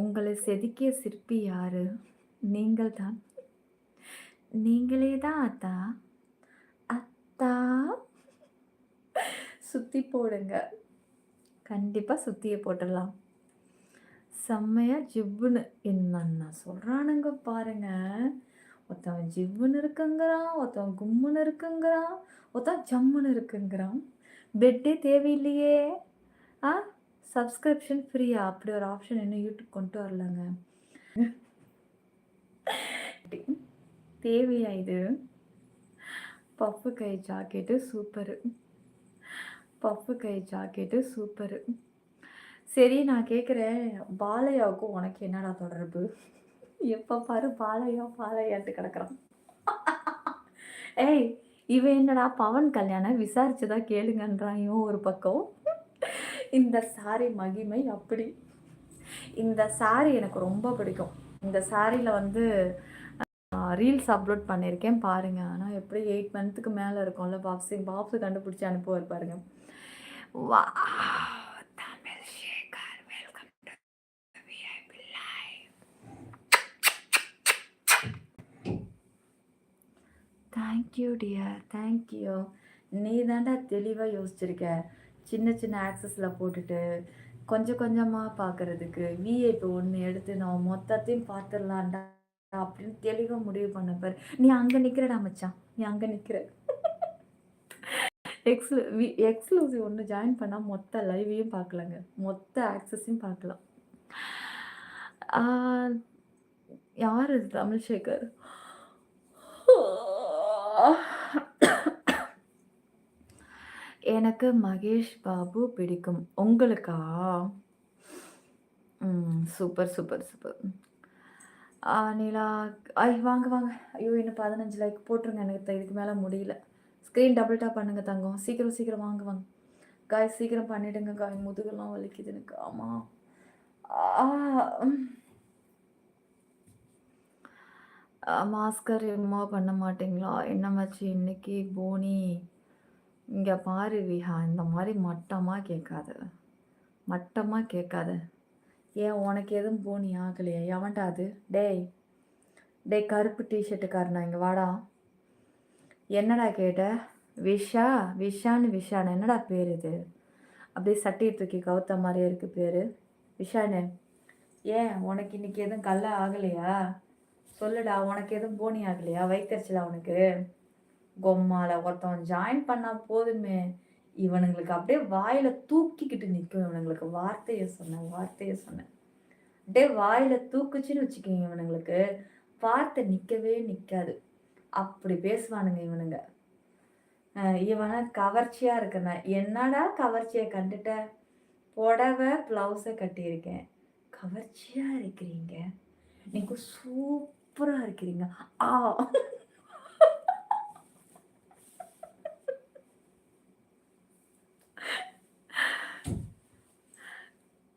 உங்களை செதுக்கிய சிற்பி யாரு? நீங்கள் தான். நீங்களே தான் அத்தா. அத்தா சுற்றி போடுங்க. கண்டிப்பாக சுற்றியை போட்டுடலாம். செம்மையாக ஜிவ்வுன்னு என்னென்ன சொல்கிறானுங்க பாருங்க. ஒருத்தவன் ஜிவ்வுன்னு இருக்குங்கிறான், ஒருத்தவன் கும்முன்னு இருக்குங்கிறான், ஒருத்தன் ஜம்முன்னு இருக்குங்கிறான். பெட்டே தேவையில்லையே. சப்ஸ்கிரிப்ஷன் ஃப்ரீயா? அப்படி ஒரு ஆப்ஷன் இன்னும் யூடியூப் கொண்டு வரலங்க. தேவையா இது? பஃப்பு கை ஜாக்கெட்டு சூப்பரு, பஃப்பு கை ஜாக்கெட்டு சூப்பரு. சரி நான் கேட்குறேன், பாலையாவுக்கும் உனக்கு என்னடா தொடர்பு? எப்போ பாரு பாலையா பாலையாட்டு கிடக்குறான். ஏய் இவன் என்னடா பவன் கல்யாணம் விசாரிச்சுதா கேளுங்கன்றான் இவன் ஒரு பக்கம். இந்த சாரி மகிமை அப்படி. இந்த சாரி எனக்கு ரொம்ப பிடிக்கும். இந்த சாரியில் வந்து ரீல்ஸ் அப்லோட் பண்ணியிருக்கேன் பாருங்க. ஆனால் எப்படி 8 மந்த்துக்கு மேலே இருக்கும்ல. பாப்ஸு கண்டுபிடிச்சி அனுப்புவார் பாருங்க. வா Tamil Sekar, welcome to VIP live. Thank you dear, thank you. நீ தாண்டா தெளிவாக யோசிச்சிருக்க. சின்ன சின்ன ஆக்சஸில் போட்டுட்டு கொஞ்சம் கொஞ்சமாக பார்க்குறதுக்கு விஐபி ஒன்று எடுத்து நான் மொத்தத்தையும் பார்த்துடலான்டா அப்படின்னு தெளிவாக முடிவு பண்ண பாரு. நீ அங்கே நிற்கிறடா மச்சான், நீ அங்கே நிற்கிற. எக்ஸ்க்ளூசிவ் ஒன்று ஜாயின் பண்ணால் மொத்த லைவையும் பார்க்கலாங்க, மொத்த ஆக்சஸையும் பார்க்கலாம். யார் இது? தமிழ்சேகர். எனக்கு மகேஷ் பாபு பிடிக்கும். உங்களுக்கா? Super super super. நிலா வாங்க வாங்க. ஐயோ இன்னும் 15 லைக் போட்டுருங்க. எனக்கு இதுக்கு மேலே முடியல. ஸ்க்ரீன் டபுள் டாப் பண்ணுங்க தங்கம். சீக்கிரம் சீக்கிரம் வாங்க வாங்க காய், சீக்கிரம் பண்ணிவிடுங்க காய். முதுகெல்லாம் வலிக்குது எனக்கு. ஆமாம். மாஸ்கர் ரிமூவ் பண்ண மாட்டிங்களா? என்ன மச்சி இன்னைக்கு போனி? இங்கே பாரு விஹா, இந்த மாதிரி மட்டமாக கேட்காத, மட்டமாக கேட்காத. ஏன் உனக்கு எதுவும் போனி ஆகலையா? எவன்டா அது? டேய் டேய் கருப்பு டிஷர்ட்டுக்காரனா, இங்கே வாடா. என்னடா கேட்ட? விஷா? விஷான்னு என்னடா பேர் இது? அப்படியே சட்டையை தூக்கி கவுத்த மாதிரியே இருக்குது பேர் விஷானு. ஏன் உனக்கு இன்னைக்கு எதுவும் கல்ல ஆகலையா? சொல்லுடா, உனக்கு எதுவும் போனி ஆகலையா? வைத்தறிச்சலா உனக்கு? கொம்மால ஒருத்தவன் ஜாயின் பண்ணால் போதுமே, இவனுங்களுக்கு அப்படியே வாயில் தூக்கிக்கிட்டு நிற்கும். இவனுங்களுக்கு வார்த்தையை சொன்னேன் அப்படியே வாயில் தூக்குச்சின்னு வச்சுக்கோங்க. இவனுங்களுக்கு வார்த்தை நிற்கவே நிற்காது. அப்படி பேசுவானுங்க இவனுங்க. இவனை கவர்ச்சியாக இருக்குண்ணா. என்னடா கவர்ச்சியை கண்டுட்ட? புடவை ப்ளவுஸை கட்டியிருக்கேன். கவர்ச்சியா இருக்கிறீங்க. நீங்க சூப்பரா இருக்கிறீங்க. ஆ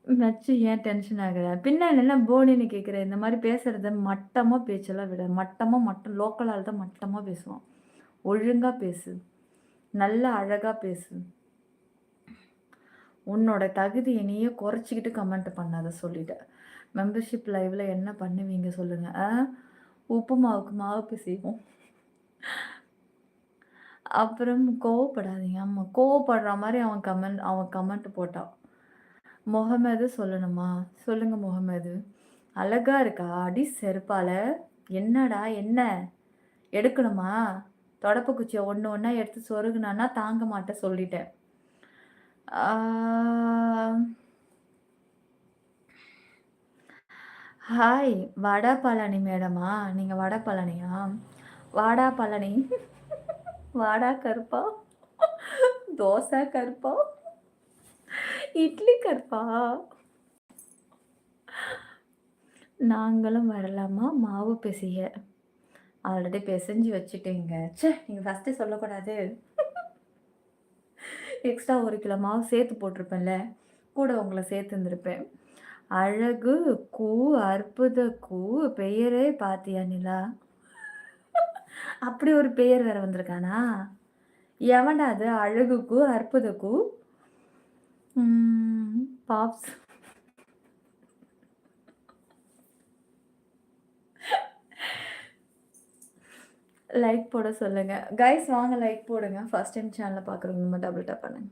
நச்சு ஏன் டென்ஷன் ஆகுற? பின்னாடி என்ன போனின்னு கேட்குற? இந்த மாரி பேசுறத மட்டமா பேச்செல்லாம் விடு. மட்டம் லோக்கல் ஆள் தான் மட்டமா பேசுவான். ஒழுங்கா பேசு. நல்லா அழகா பேசு. உன்னோட தகுதிய நீயே குறைச்சிக்கிட்டு கமெண்ட் பண்ணாத சொல்லிட்டேன். மெம்பர்ஷிப் லைவ்ல என்ன பண்ணுவீங்க சொல்லுங்க? உப்பு மாவுக்கு மாவு பிசைவோம். அப்புறம் கோவப்படாதீங்க. ஆமா, கோவப்படுற மாரி அவன் கமெண்ட் போட்டான். முகமது சொல்லணுமா? சொல்லுங்க முகமது. அழகா இருக்கா? அடி செருப்பால. என்னடா என்ன? எடுக்கணுமா? தொடப்பு குச்சிய ஒண்ணு ஒண்ணா எடுத்து சொருகுனான்னா தாங்க மாட்டேன் சொல்லிட்டேன். ஆ ஹாய்! வடா பழனி மேடமா? நீங்க வடா பழனியா? வாடா பழனி. வாடா கருப்பா. தோசை கருப்பா. இட்லி கருப்பா. நாங்களும் வரலாமா? மாவு பிசைய. ஆல்ரெடி பெசஞ்சு வச்சுட்டேங்க. ச்சே! நீங்க ஃபர்ஸ்ட்டே சொல்லக்கூடாது. எக்ஸ்ட்ரா 1 கிலோ மாவு சேர்த்து போட்டிருப்பேன்ல. கூட உங்கள சேர்த்துருந்துருப்பேன். அழகு கூ, அற்புத கூ, பெயரே பாத்தியா நிலா? அப்படி ஒரு பெயர் வேற வந்திருக்கானா? எவன்டா அது? அழகு கூ, அற்புத கூ. பாப்ஸ். லைக் போட சொல்லுங்க. கைஸ் வாங்க லைக் போடுங்க. ஃபர்ஸ்ட் டைம் சேனல பார்க்குறவங்க டபுள் டேப் பண்ணுங்க.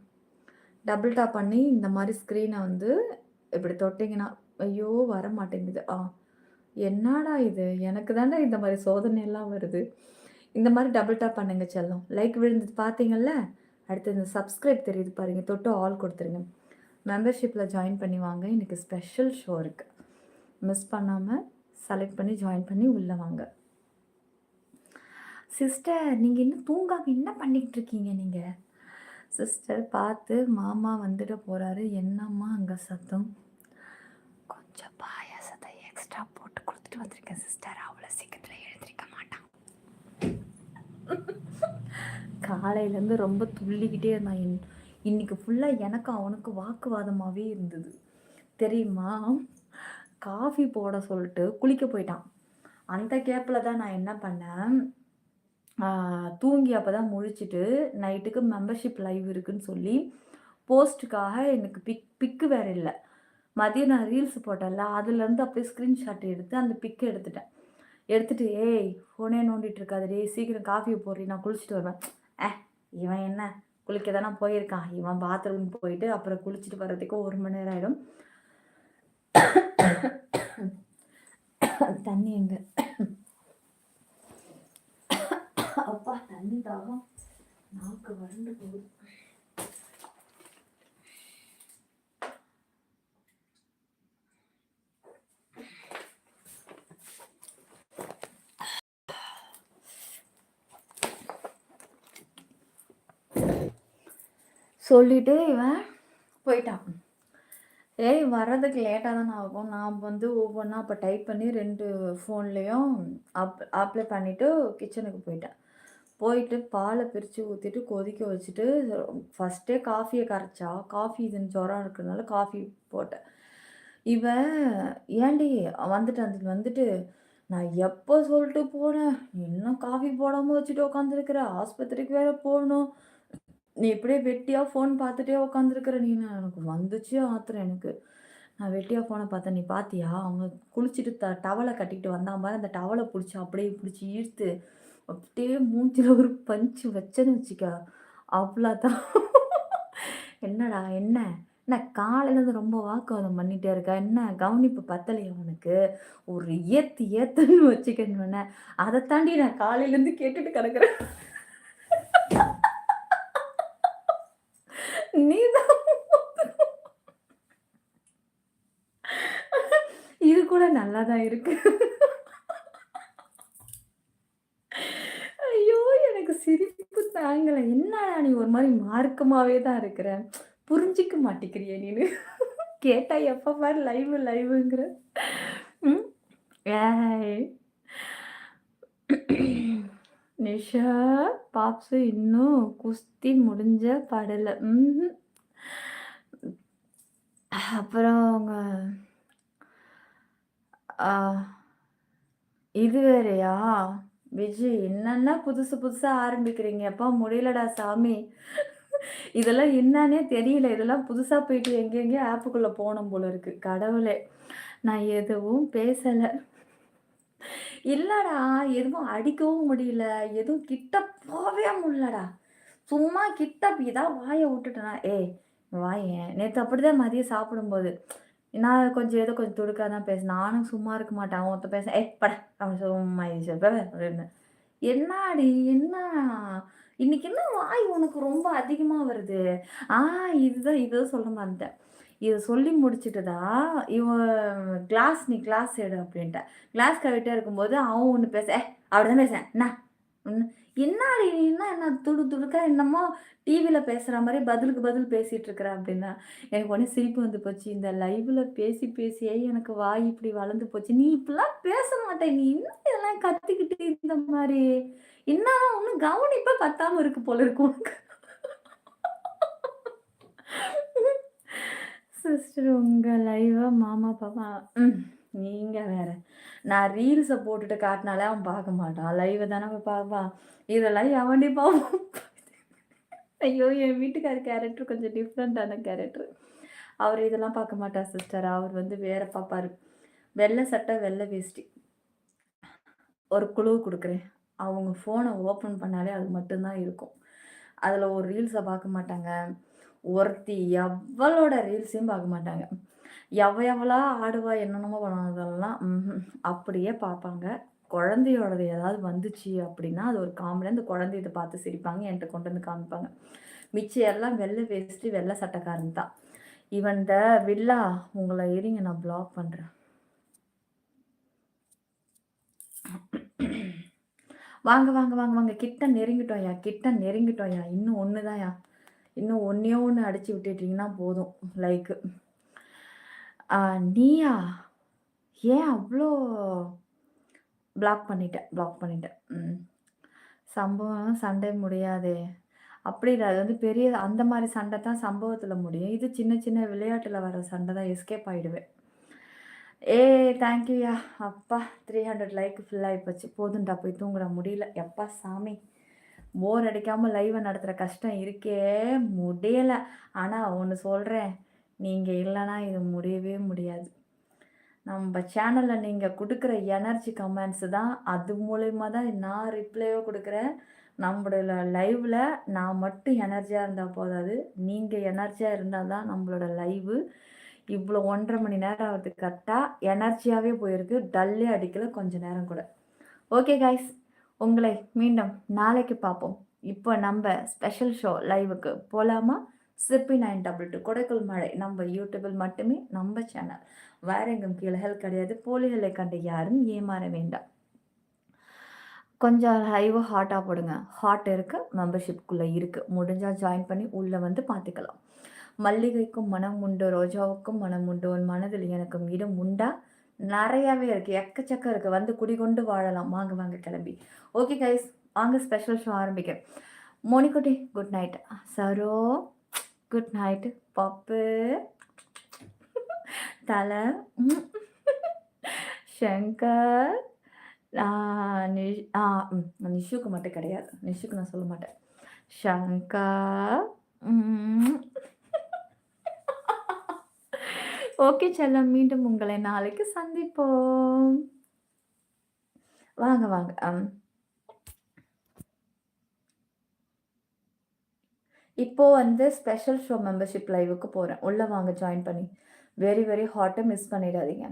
டபுள் டேப் பண்ணி இந்த மாரி ஸ்க்ரீன வந்து இப்படி தொட்டீங்கன்னா, ஐயோ! வர மாட்டேங்குது. என்னடா இது? எனக்கு தான்டா இந்த மாரி சோதனைலாம் வருது. இந்த மாரி டபுள் டேப் பண்ணுங்க செல்லம். லைக் விழுந்தது பார்த்தீங்கள்ல? அடுத்து இந்த சப்ஸ்கிரைப் தெரியுது பாருங்க. தொட்டு ஆல் குடுத்துருங்க. மெம்பர்ஷிப்ல ஜாயின் பண்ணி வாங்க. இன்னைக்கு ஸ்பெஷல் ஷோ இருக்கு. மிஸ் பண்ணாம செலக்ட் பண்ணி ஜாயின் பண்ணி உள்ள வாங்க. சிஸ்டர் நீங்க இன்னும் தூங்காம என்ன பண்ணிக்கிட்டு இருக்கீங்க நீங்க? சிஸ்டர் பார்த்து மாமா வந்துட போறாரு. என்னம்மா அங்க சத்தம்? கொஞ்சம் பாயாசத்தை எக்ஸ்ட்ரா போட்டு குடுத்துட்டு வந்திருக்கேன் சிஸ்டர். அவ்வளோ சீக்கிரத்துல எழுந்திரிக்க மாட்டான். காலையிலேருந்து ரொம்ப துள்ளிக்கிட்டே இருந்தான். இன்னைக்கு ஃபுல்லாக எனக்கு அவனுக்கு வாக்குவாதமாகவே இருந்தது தெரியுமா? காஃபி போட சொல்லிட்டு குளிக்க போயிட்டான். அந்த கேப்பில் தான் நான் என்ன பண்ணேன், தூங்கி அப்போ தான் முழிச்சிட்டு நைட்டுக்கு மெம்பர்ஷிப் லைவ் இருக்குன்னு சொல்லி போஸ்ட்டுக்காக எனக்கு பிக்கு வேறு இல்லை. மதியம் நான் ரீல்ஸ் போட்டேன்ல, அதுலேருந்து அப்படியே ஸ்க்ரீன்ஷாட் எடுத்து அந்த பிக்கை எடுத்துட்டேன். எடுத்துட்டு ஏய் ஃபோனே நோண்டிட்டு இருக்காதடி, சீக்கிரம் காஃபியை போடுறி, நான் குளிச்சுட்டு வருவேன். இவன் என்ன குளிக்க தானே போயிருக்கான், இவன் பாத்ரூம் போயிட்டு அப்புறம் குளிச்சுட்டு வர்றதுக்கு 1 மணி நேரம் ஆகிடும். தண்ணி எங்க? அப்பா தண்ணி தாகம், நாக்கு வறண்டு போகுது. சொல்லிட்டு இவன் போயிட்டான். ஏய் வர்றதுக்கு லேட்டாக தானே ஆகும். நான் வந்து ஒவ்வொன்றா அப்போ டைப் பண்ணி 2 ஃபோன்லேயும் அப்ளை பண்ணிவிட்டு கிச்சனுக்கு போயிட்டேன். போயிட்டு பாலை பிரித்து ஊற்றிட்டு கொதிக்க வச்சுட்டு ஃபஸ்ட்டே காஃபியை கரைச்சா, காஃபி இதுன்னு ஜுரம் இருக்கிறதுனால காஃபி போட்டேன். இவன் ஏன்டி வந்துட்டு நான் எப்போ சொல்லிட்டு போனேன், இன்னும் காஃபி போடாமல் வச்சுட்டு உட்காந்துருக்குற, ஆஸ்பத்திரிக்கு வேற போகணும், நீ இப்படியே வெட்டியாக ஃபோன் பார்த்துட்டே உட்காந்துருக்குற நீனு. எனக்கு வந்துச்சு ஆத்திரம் எனக்கு. நான் வெட்டியாக ஃபோனை பார்த்தேன். நீ பார்த்தியா? அவன் குளிச்சுட்டு டவலை கட்டிக்கிட்டு வந்தான் பாரு, அந்த டவலை பிடிச்சி அப்படியே பிடிச்சி ஈர்த்து அப்படியே மூஞ்சில் ஒரு பஞ்சு வச்சேன்னு வச்சுக்க, அவ்வளோதான். என்னடா என்ன என்ன காலையிலேருந்து ரொம்ப வாக்குவாதம் பண்ணிகிட்டே இருக்கா? என்ன கவனிப்பு பத்தலையா உனக்கு? ஒரு ஏத்துன்னு வச்சுக்கணுன்னே, அதை தாண்டி நான் காலையிலேருந்து கேட்டுட்டு கிடக்குறேன். நீதான் இது கூட நல்லா தான் இருக்கு. ஐயோ எனக்கு சிரிப்பு தாங்கல. என்னடா நீ ஒரு மாதிரி மார்க்கமாவே தான் இருக்கிற, புரிஞ்சிக்க மாட்டேங்கிறியே நீனு. கேட்டா எப்ப பாரு லைவுங்கிற. ம். ஏய். நிஷா, பாப்ஸு இன்னும் குஸ்தி முடிஞ்ச பாடல. ம்ஹ்ம். அப்புறம் உங்க ஆ இது வேறயா? விஜி என்னன்னா புதுசு புதுசா ஆரம்பிக்கிறீங்க. எப்பா முடியலடா சாமி. இதெல்லாம் என்னான்னே தெரியல. இதெல்லாம் புதுசா போயிட்டு எங்கெங்கேயோ ஆப்புக்குள்ள போணும் போல இருக்கு. கடவுளே! நான் எதுவும் பேசல. இல்லடா, எதுவும் அடிக்கவும் முடியல. எதுவும் கிட்ட போவே முடியலடா. சும்மா கிட்ட ஏதாவது வாய விட்டுட்டேனா, "ஏய் வாயேன்." நேத்து அப்படிதான் மதியம் சாப்பிடும்போது. நான் கொஞ்சம் ஏதோ கொஞ்சம் துடுக்கா தான் பேசினேன். நானும் சும்மா இருக்க மாட்டேன். அவன் ஒருத்தன் பேச, "ஏய் போடா." அவன் சும்மா அப்படின்னு. என்னாடி? என்ன? இன்னைக்கு என்ன வாய் உனக்கு ரொம்ப அதிகமா வருது? ஆ இதுதான் சொல்ல மறந்துட்டேன். இத சொல்லி முடிச்சுட்டு தான், நீ கிளாஸ் எடு அப்படின்ட்டேன். கிளாஸ் கழுவிட்டே இருக்கும்போது, அவன் ஒண்ணு பேச, அப்படிதான் பேசுனேன். ம். என்னாடி நீ என்ன துடுக்கா என்னமோ டிவில பேசுற மாரி பதிலுக்கு பதில் பேசிட்டு இருக்கிற அப்படின்னா, எனக்கு உடனே சிரிப்பு வந்து போச்சு. இந்த லைவ்ல பேசி பேசியே எனக்கு வாய் இப்படி வளர்ந்து போச்சு. நீ இப்படிலாம் பேச மாட்ட. நீ என்ன இதெல்லாம் கத்துக்கிட்டு இந்த மாரி? என்னாதான் ஒண்ணும் கவனிப்பே பத்தாம இருக்கு போல இருக்கு உனக்கு. சிஸ்டர் உங்க லைவ மாமா, பாப்பா நீங்க வேற. நான் ரீல்ஸ போட்டுட்டு காட்டுனாலே அவன் பார்க்க மாட்டான். லைவ தானே போய் பார்ப்பான். இதெல்லாம் எவன்டி பார்ப்பான்? ஐயோ! என் வீட்டுக்கார கேரக்டர் கொஞ்சம் டிஃப்ரெண்ட்டான கேரக்டர். அவரு இதெல்லாம் பார்க்க மாட்டார் சிஸ்டர். அவர் வந்து வேற பார்ப்பாரு. வெள்ள சட்டை, வெள்ள வேஷ்டி. ஒரு குழு குடுக்குறேன். அவங்க ஃபோன ஓப்பன் பண்ணாலே அது மட்டும் தான் இருக்கும். அதுல ஒரு ரீல்ஸ பார்க்க மாட்டாங்க. ஒருத்தி எவ்வளோட ரீல்ஸையும் பார்க்க மாட்டாங்க. எவளா ஆடுவா, என்னென்னமோ பண்ணுவா அப்படியே பார்ப்பாங்க. குழந்தையோடது ஏதாவது வந்துச்சு அப்படின்னா, அது ஒரு காமெடியா அந்த குழந்தைய இத பார்த்து சிரிப்பாங்க. என்ட்ட கொண்டு வந்து காமிப்பாங்க. மிச்சம் எல்லாம் வெள்ள வேஷ்டி, வெள்ள சட்டைக்காரன் தான். இவன்ட வில்லா உங்கள இருங்க நான் பிளாக் பண்றேன். வாங்க. கிட்ட நெருங்கிட்டோம்யா, இன்னும் ஒண்ணு தான்யா. இன்னும் ஒண்ணே ஒண்ணு அடிச்சு விட்டுட்டீங்கன்னா போதும். லைக்கு. நீயா? ஏன் அவ்ளோ பிளாக் பண்ணிட்டேன். சம்பவம் சண்டை முடியாதே! அப்படி இல்ல. அது வந்து பெரிய அந்த மாரி சண்டை தான் சம்பவத்துல முடியும். இது சின்ன சின்ன விளையாட்டுல வர சண்டை தான் எஸ்கேப் ஆயிடுவேன். தேங்க் யூயா. அப்பா 300 லைக் ஃபுல் ஆயிப்போச்சு. போதும்டா போய் தூங்குடா முடியல. எப்பா சாமி! போர் அடிக்காம லைவ நடத்துற கஷ்டம் இருக்கே! முடியல. ஆனா ஒண்ணு சொல்றேன். நீங்க இல்லன்னா இது முடியவே முடியாது. நம்ப சேனல்ல நீங்க குடுக்குற எனர்ஜி கமெண்ட்ஸ் தான் அது மூலியமா தான் நான் ரிப்ளையோ குடுக்குறேன். நம்மளோட லைவ்ல நான் மட்டும் எனர்ஜியா இருந்தா போதாது. நீங்க எனர்ஜியா இருந்தா தான் நம்மளோட லைவு இவ்ளோ 1 1/2 மணி நேரம் ஆகுது கரெக்ட்டா எனர்ஜியாவே போயிருக்கு. டல்லே அடிக்கல கொஞ்ச நேரம் கூட. Okay guys. உங்களை மீண்டும் நாளைக்கு பார்ப்போம். இப்போ நம்ப ஸ்பெஷல் ஷோ லைவுக்கு போலாமா? சிற்பி 922 கொடைக்குள் மழை நம்ம யூடியூபில் மட்டுமே நம்ம சேனல். வேற எங்கும் கிளைகள் கிடையாது. போலிகளை கண்டு யாரும் ஏமாற வேண்டாம். கொஞ்சம் லைவ் ஹாட்டா போடுங்க. ஹாட் இருக்கு. மெம்பர்ஷிப்குள்ள இருக்கு. முடிஞ்சா ஜாயின் பண்ணி உள்ள வந்து பார்த்துக்கலாம். மல்லிகைக்கும் மனம் உண்டு, ரோஜாவுக்கும் மனம் உண்டு. உன் மனதில் எனக்கும் இடம் உண்டா? நெறையாவே இருக்கு. எக்கச்சக்கம் இருக்கு. வந்து குடிகொண்டு வாழலாம். வாங்க கிளம்பி. Okay guys. வாங்க ஸ்பெஷல் ஷோ ஆரம்பிக்க. மோனிக்குட்டி good night. Saro good night. Pappu தலை ஷங்கர் நிஷுக்கு மட்டும் கிடையாது. நிஷுக்கு நான் சொல்ல மாட்டேன். ஷங்கர் ஓகே செல்லம். மீண்டும் உங்களை நாளைக்கு சந்திப்போம். வாங்க. இப்போ வந்து ஸ்பெஷல் ஷோ மெம்பர்ஷிப் லைவுக்கு போறேன். உள்ள வாங்க ஜாயின் பண்ணி. வெரி வெரி ஹாட்டா மிஸ் பண்ணிடாதீங்க.